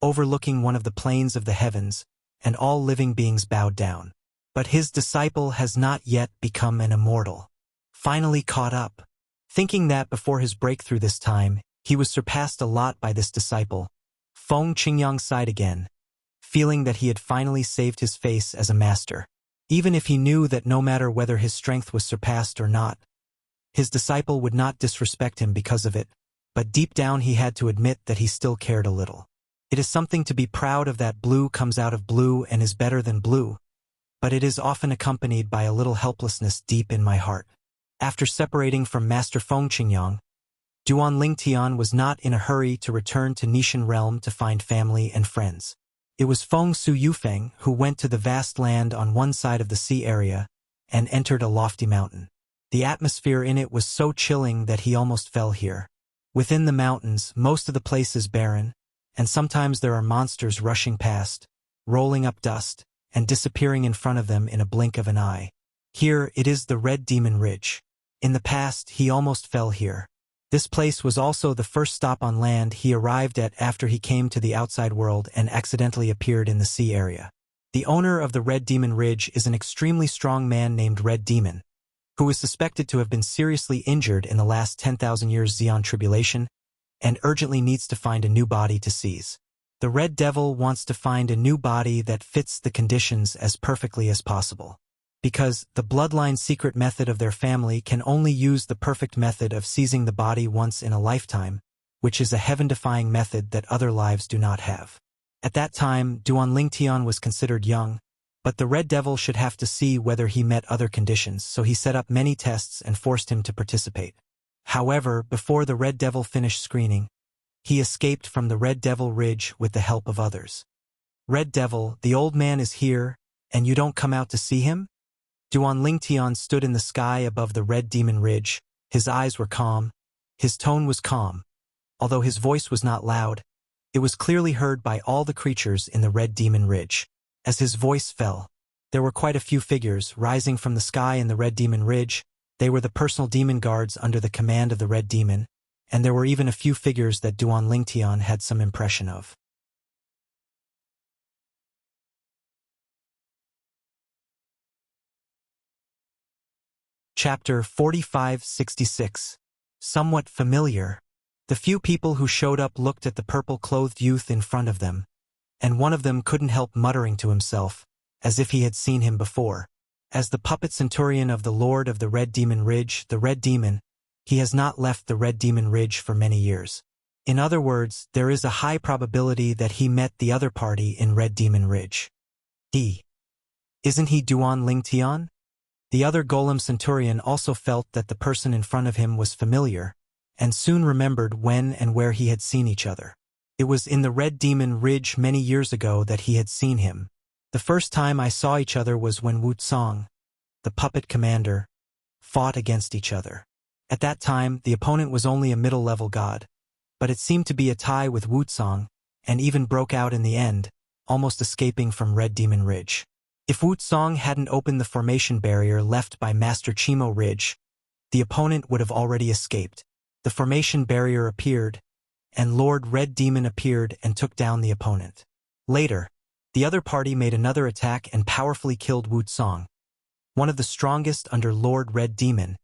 overlooking one of the planes of the heavens, and all living beings bowed down. But his disciple has not yet become an immortal. Finally caught up. Thinking that before his breakthrough this time, he was surpassed a lot by this disciple, Feng Qingyang sighed again, feeling that he had finally saved his face as a master. Even if he knew that no matter whether his strength was surpassed or not, his disciple would not disrespect him because of it, but deep down he had to admit that he still cared a little. It is something to be proud of that blue comes out of blue and is better than blue, but it is often accompanied by a little helplessness deep in my heart. After separating from Master Feng Qingyang, Duan Lingtian was not in a hurry to return to Nishan realm to find family and friends. It was Feng Su Yufeng who went to the vast land on one side of the sea area and entered a lofty mountain. The atmosphere in it was so chilling that he almost fell here. Within the mountains, most of the place is barren, and sometimes there are monsters rushing past, rolling up dust, and disappearing in front of them in a blink of an eye. Here it is the Red Demon Ridge. In the past, he almost fell here. This place was also the first stop on land he arrived at after he came to the outside world and accidentally appeared in the sea area. The owner of the Red Demon Ridge is an extremely strong man named Red Demon, who is suspected to have been seriously injured in the last 10,000 years Xian tribulation, and urgently needs to find a new body to seize. The Red Devil wants to find a new body that fits the conditions as perfectly as possible. Because the bloodline secret method of their family can only use the perfect method of seizing the body once in a lifetime, which is a heaven-defying method that other lives do not have. At that time, Duan Lingtian was considered young, but the Red Devil should have to see whether he met other conditions, so he set up many tests and forced him to participate. However, before the Red Devil finished screening, he escaped from the Red Devil Ridge with the help of others. Red Devil, the old man is here, and you don't come out to see him? Duan Lingtian stood in the sky above the Red Demon Ridge. His eyes were calm. His tone was calm. Although his voice was not loud, it was clearly heard by all the creatures in the Red Demon Ridge. As his voice fell, there were quite a few figures rising from the sky in the Red Demon Ridge. They were the personal demon guards under the command of the Red Demon, and there were even a few figures that Duan Lingtian had some impression of. Chapter 4566. Somewhat familiar. The few people who showed up looked at the purple-clothed youth in front of them, and one of them couldn't help muttering to himself, as if he had seen him before. As the puppet centurion of the Lord of the Red Demon Ridge, the Red Demon, he has not left the Red Demon Ridge for many years. In other words, there is a high probability that he met the other party in Red Demon Ridge. Isn't he Duan Lingtian? The other Golem Centurion also felt that the person in front of him was familiar, and soon remembered when and where he had seen each other. It was in the Red Demon Ridge many years ago that he had seen him. The first time I saw each other was when Wuxia, the puppet commander, fought against each other. At that time, the opponent was only a middle-level god, but it seemed to be a tie with Wuxia, and even broke out in the end, almost escaping from Red Demon Ridge. If Wuxia hadn't opened the formation barrier left by Master Chimo Ridge, the opponent would have already escaped. The formation barrier appeared, and Lord Red Demon appeared and took down the opponent. Later, The other party made another attack and powerfully killed Wuxia, one of the strongest under Lord Red Demon,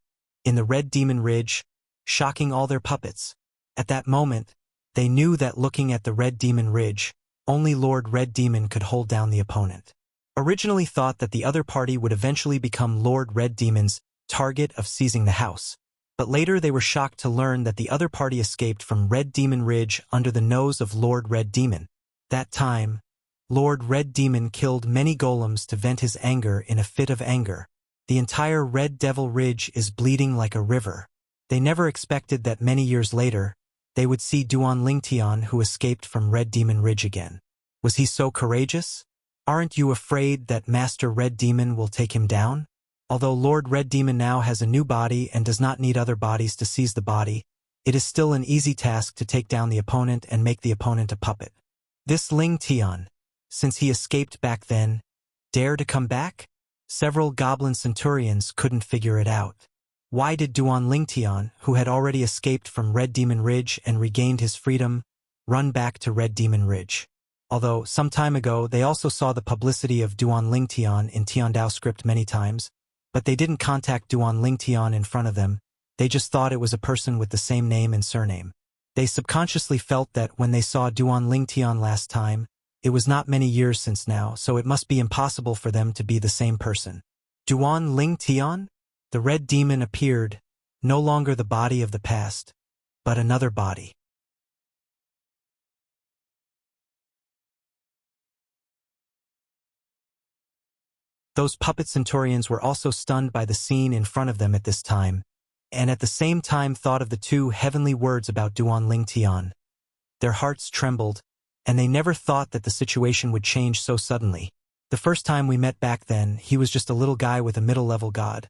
in the Red Demon Ridge, shocking all their puppets. At that moment, they knew that looking at the Red Demon Ridge, only Lord Red Demon could hold down the opponent. Originally thought that the other party would eventually become Lord Red Demon's target of seizing the house, but later they were shocked to learn that the other party escaped from Red Demon Ridge under the nose of Lord Red Demon. That time, Lord Red Demon killed many golems to vent his anger in a fit of anger. The entire Red Devil Ridge is bleeding like a river. They never expected that many years later, they would see Duan Lingtian who escaped from Red Demon Ridge again. Was he so courageous? Aren't you afraid that Master Red Demon will take him down? Although Lord Red Demon now has a new body and does not need other bodies to seize the body, it is still an easy task to take down the opponent and make the opponent a puppet. This Ling Tian, since he escaped back then, dare to come back? Several goblin centurions couldn't figure it out. Why did Duan Lingtian, who had already escaped from Red Demon Ridge and regained his freedom, run back to Red Demon Ridge? Although some time ago they also saw the publicity of Duan Lingtian in Tiandao script many times, but they didn't contact Duan Lingtian in front of them. They just thought it was a person with the same name and surname. They subconsciously felt that when they saw Duan Lingtian last time, it was not many years since now, so it must be impossible for them to be the same person. Duan Lingtian? The Red Demon appeared, no longer the body of the past, but another body. Those puppet centurions were also stunned by the scene in front of them at this time, and at the same time thought of the two heavenly words about Duan Lingtian. Their hearts trembled, and they never thought that the situation would change so suddenly. The first time we met back then, he was just a little guy with a middle-level god.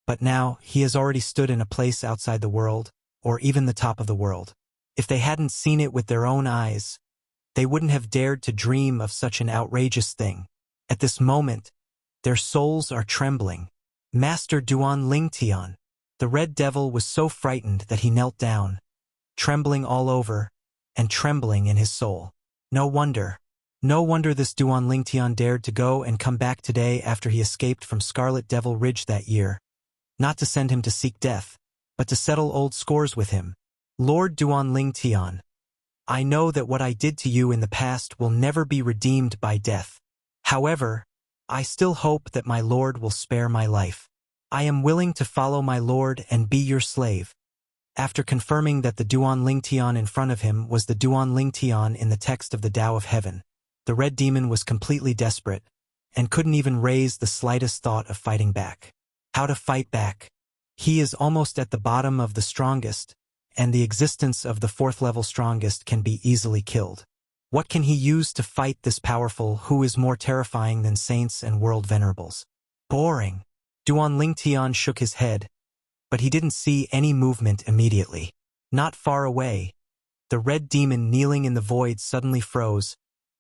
But now, he has already stood in a place outside the world, or even the top of the world. If they hadn't seen it with their own eyes, they wouldn't have dared to dream of such an outrageous thing. At this moment, their souls are trembling. Master Duan Lingtian. The Red Devil was so frightened that he knelt down, trembling all over, and trembling in his soul. No wonder this Duan Lingtian dared to go and come back today after he escaped from Scarlet Devil Ridge that year. Not to send him to seek death, but to settle old scores with him. Lord Duan Lingtian, I know that what I did to you in the past will never be redeemed by death. However, I still hope that my lord will spare my life. I am willing to follow my lord and be your slave. After confirming that the Duan Lingtian in front of him was the Duan Lingtian in the text of the Tao of Heaven, the Red Demon was completely desperate, and couldn't even raise the slightest thought of fighting back. How to fight back? He is almost at the bottom of the strongest, and the existence of the fourth-level strongest can be easily killed. What can he use to fight this powerful who is more terrifying than saints and world venerables? Boring. Duan Lingtian shook his head, but he didn't see any movement immediately. Not far away, the Red Demon kneeling in the void suddenly froze,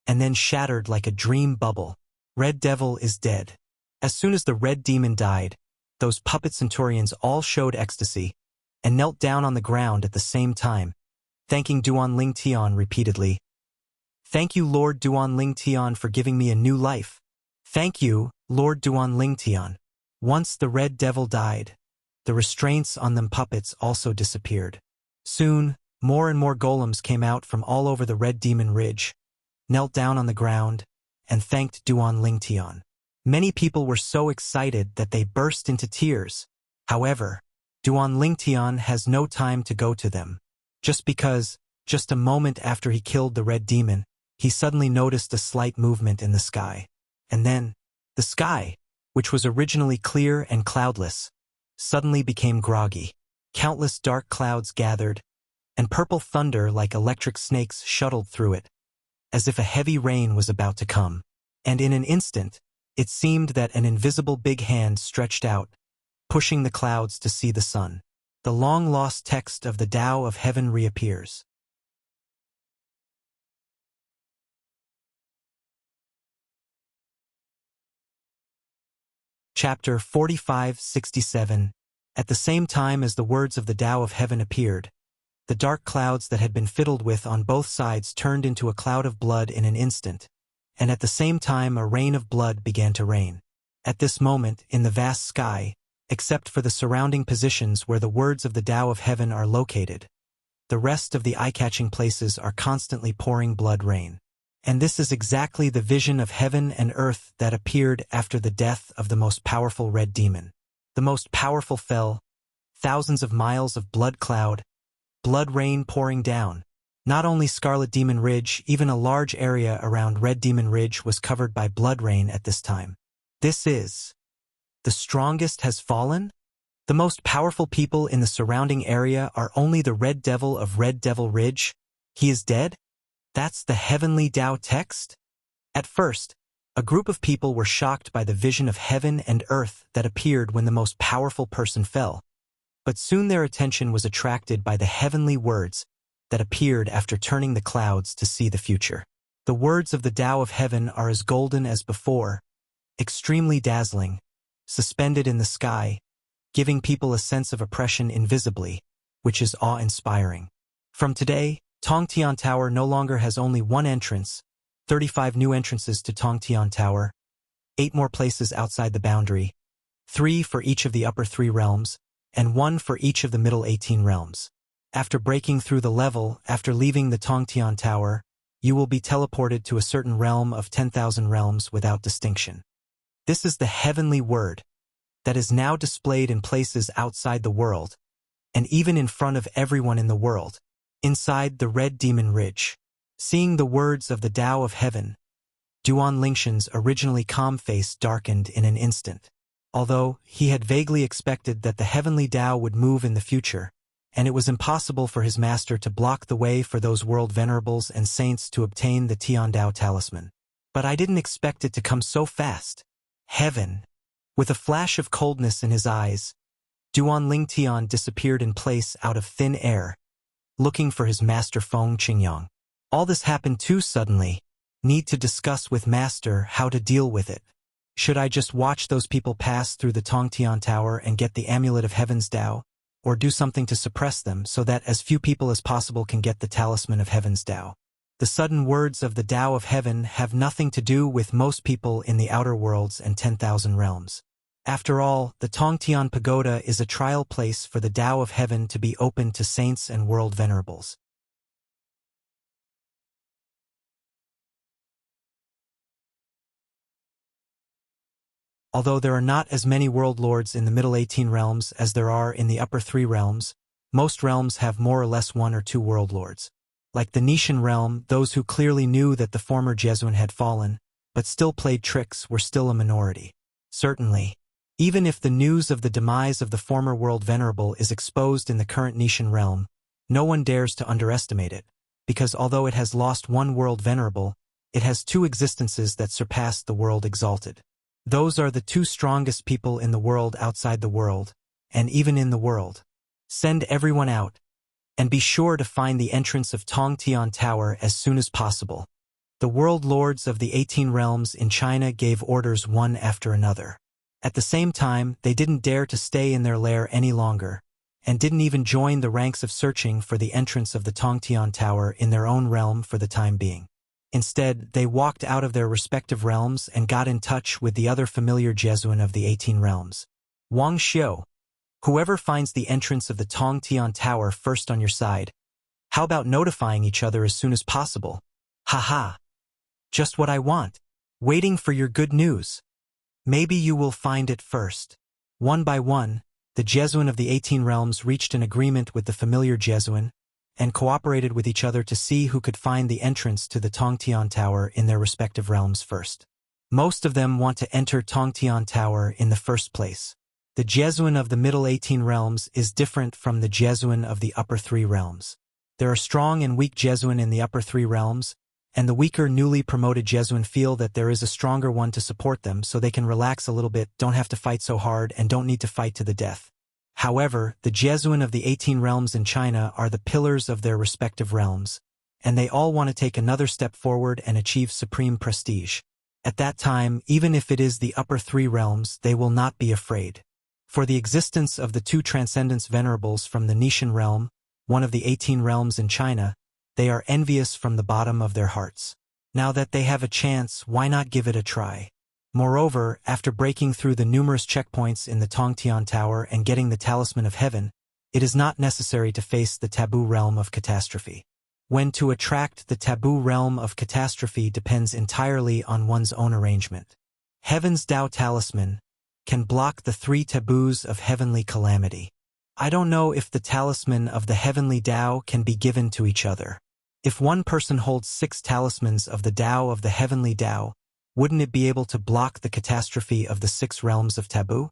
and then shattered like a dream bubble. Red Devil is dead. As soon as the Red Demon died, those puppet centurions all showed ecstasy, and knelt down on the ground at the same time, thanking Duan Lingtian repeatedly. Thank you, Lord Duan Lingtian, for giving me a new life. Thank you, Lord Duan Lingtian. Once the Red Devil died, the restraints on them puppets also disappeared. Soon, more and more golems came out from all over the Red Demon Ridge, knelt down on the ground, and thanked Duan Lingtian. Many people were so excited that they burst into tears. However, Duan Lingtian has no time to go to them. Just a moment after he killed the Red Demon, he suddenly noticed a slight movement in the sky. And then, the sky, which was originally clear and cloudless, suddenly became groggy. Countless dark clouds gathered, and purple thunder like electric snakes shuttled through it, as if a heavy rain was about to come. And in an instant, it seemed that an invisible big hand stretched out, pushing the clouds to see the sun. The long-lost text of the Tao of Heaven reappears. Chapter 45-67. At the same time as the words of the Tao of Heaven appeared, the dark clouds that had been fiddled with on both sides turned into a cloud of blood in an instant, and at the same time a rain of blood began to rain. At this moment, in the vast sky, except for the surrounding positions where the words of the Tao of Heaven are located, the rest of the eye-catching places are constantly pouring blood rain. And this is exactly the vision of heaven and earth that appeared after the death of the most powerful red demon. The most powerful fell, thousands of miles of blood cloud, blood rain pouring down. Not only Scarlet Demon Ridge, even a large area around Red Demon Ridge was covered by blood rain at this time. This is the strongest has fallen? The most powerful people in the surrounding area are only the Red Devil of Red Devil Ridge? He is dead? That's the heavenly Tao text? At first, a group of people were shocked by the vision of heaven and earth that appeared when the most powerful person fell. But soon their attention was attracted by the heavenly words that appeared after turning the clouds to see the future. The words of the Tao of Heaven are as golden as before, extremely dazzling, suspended in the sky, giving people a sense of oppression invisibly, which is awe-inspiring. From today, Tongtian Tower no longer has only one entrance, 35 new entrances to Tongtian Tower, 8 more places outside the boundary, 3 for each of the upper 3 realms, and 1 for each of the middle 18 realms. After breaking through the level, after leaving the Tongtian Tower, you will be teleported to a certain realm of 10,000 realms without distinction. This is the heavenly word that is now displayed in places outside the world, and even in front of everyone in the world, inside the Red Demon Ridge. Seeing the words of the Tao of Heaven, Duan Lingshan's originally calm face darkened in an instant. Although he had vaguely expected that the heavenly Tao would move in the future, and it was impossible for his master to block the way for those world venerables and saints to obtain the Tian Tao talisman. But I didn't expect it to come so fast. Heaven. With a flash of coldness in his eyes, Duan Ling Tian disappeared in place out of thin air, looking for his master Feng Qingyang. All this happened too suddenly. Need to discuss with master how to deal with it. Should I just watch those people pass through the Tongtian Tower and get the Amulet of Heaven's Tao, or do something to suppress them so that as few people as possible can get the Talisman of Heaven's Tao? The sudden words of the Tao of Heaven have nothing to do with most people in the outer worlds and 10,000 realms. After all, the Tongtian Pagoda is a trial place for the Tao of Heaven to be open to saints and world venerables. Although there are not as many world lords in the middle 18 realms as there are in the upper 3 realms, most realms have more or less 1 or 2 world lords. Like the Nishan realm, those who clearly knew that the former Jesuan had fallen, but still played tricks, were still a minority. Certainly, even if the news of the demise of the former world venerable is exposed in the current Nishan realm, no one dares to underestimate it, because although it has lost 1 world venerable, it has 2 existences that surpassed the world exalted. Those are the 2 strongest people in the world outside the world, and even in the world. Send everyone out, and be sure to find the entrance of Tongtian Tower as soon as possible. The world lords of the 18 realms in China gave orders one after another. At the same time, they didn't dare to stay in their lair any longer, and didn't even join the ranks of searching for the entrance of the Tongtian Tower in their own realm for the time being. Instead, they walked out of their respective realms and got in touch with the other familiar Jesuan of the 18 realms. Wang Xiu. Whoever finds the entrance of the Tongtian Tower first on your side, how about notifying each other as soon as possible? Haha. Just what I want. Waiting for your good news. Maybe you will find it first. One by one, the Jesuan of the 18 realms reached an agreement with the familiar Jesuan, and cooperated with each other to see who could find the entrance to the Tongtian Tower in their respective realms first. Most of them want to enter Tongtian Tower in the first place. The Jesuan of the middle 18 realms is different from the Jesuan of the upper 3 realms. There are strong and weak Jesuan in the upper 3 realms, and the weaker newly promoted Jesuan feel that there is a stronger one to support them so they can relax a little bit, don't have to fight so hard, and don't need to fight to the death. However, the Jesuan of the 18 realms in China are the pillars of their respective realms, and they all want to take another step forward and achieve supreme prestige. At that time, even if it is the upper 3 realms, they will not be afraid. For the existence of the 2 Transcendence Venerables from the Nishan realm, one of the 18 realms in China, they are envious from the bottom of their hearts. Now that they have a chance, why not give it a try? Moreover, after breaking through the numerous checkpoints in the Tongtian Tower and getting the Talisman of Heaven, it is not necessary to face the taboo realm of catastrophe. When to attract the taboo realm of catastrophe depends entirely on one's own arrangement. Heaven's Tao Talisman can block the 3 taboos of heavenly calamity. I don't know if the talisman of the heavenly Tao can be given to each other. If one person holds 6 talismans of the Tao of the heavenly Tao, wouldn't it be able to block the catastrophe of the 6 realms of taboo?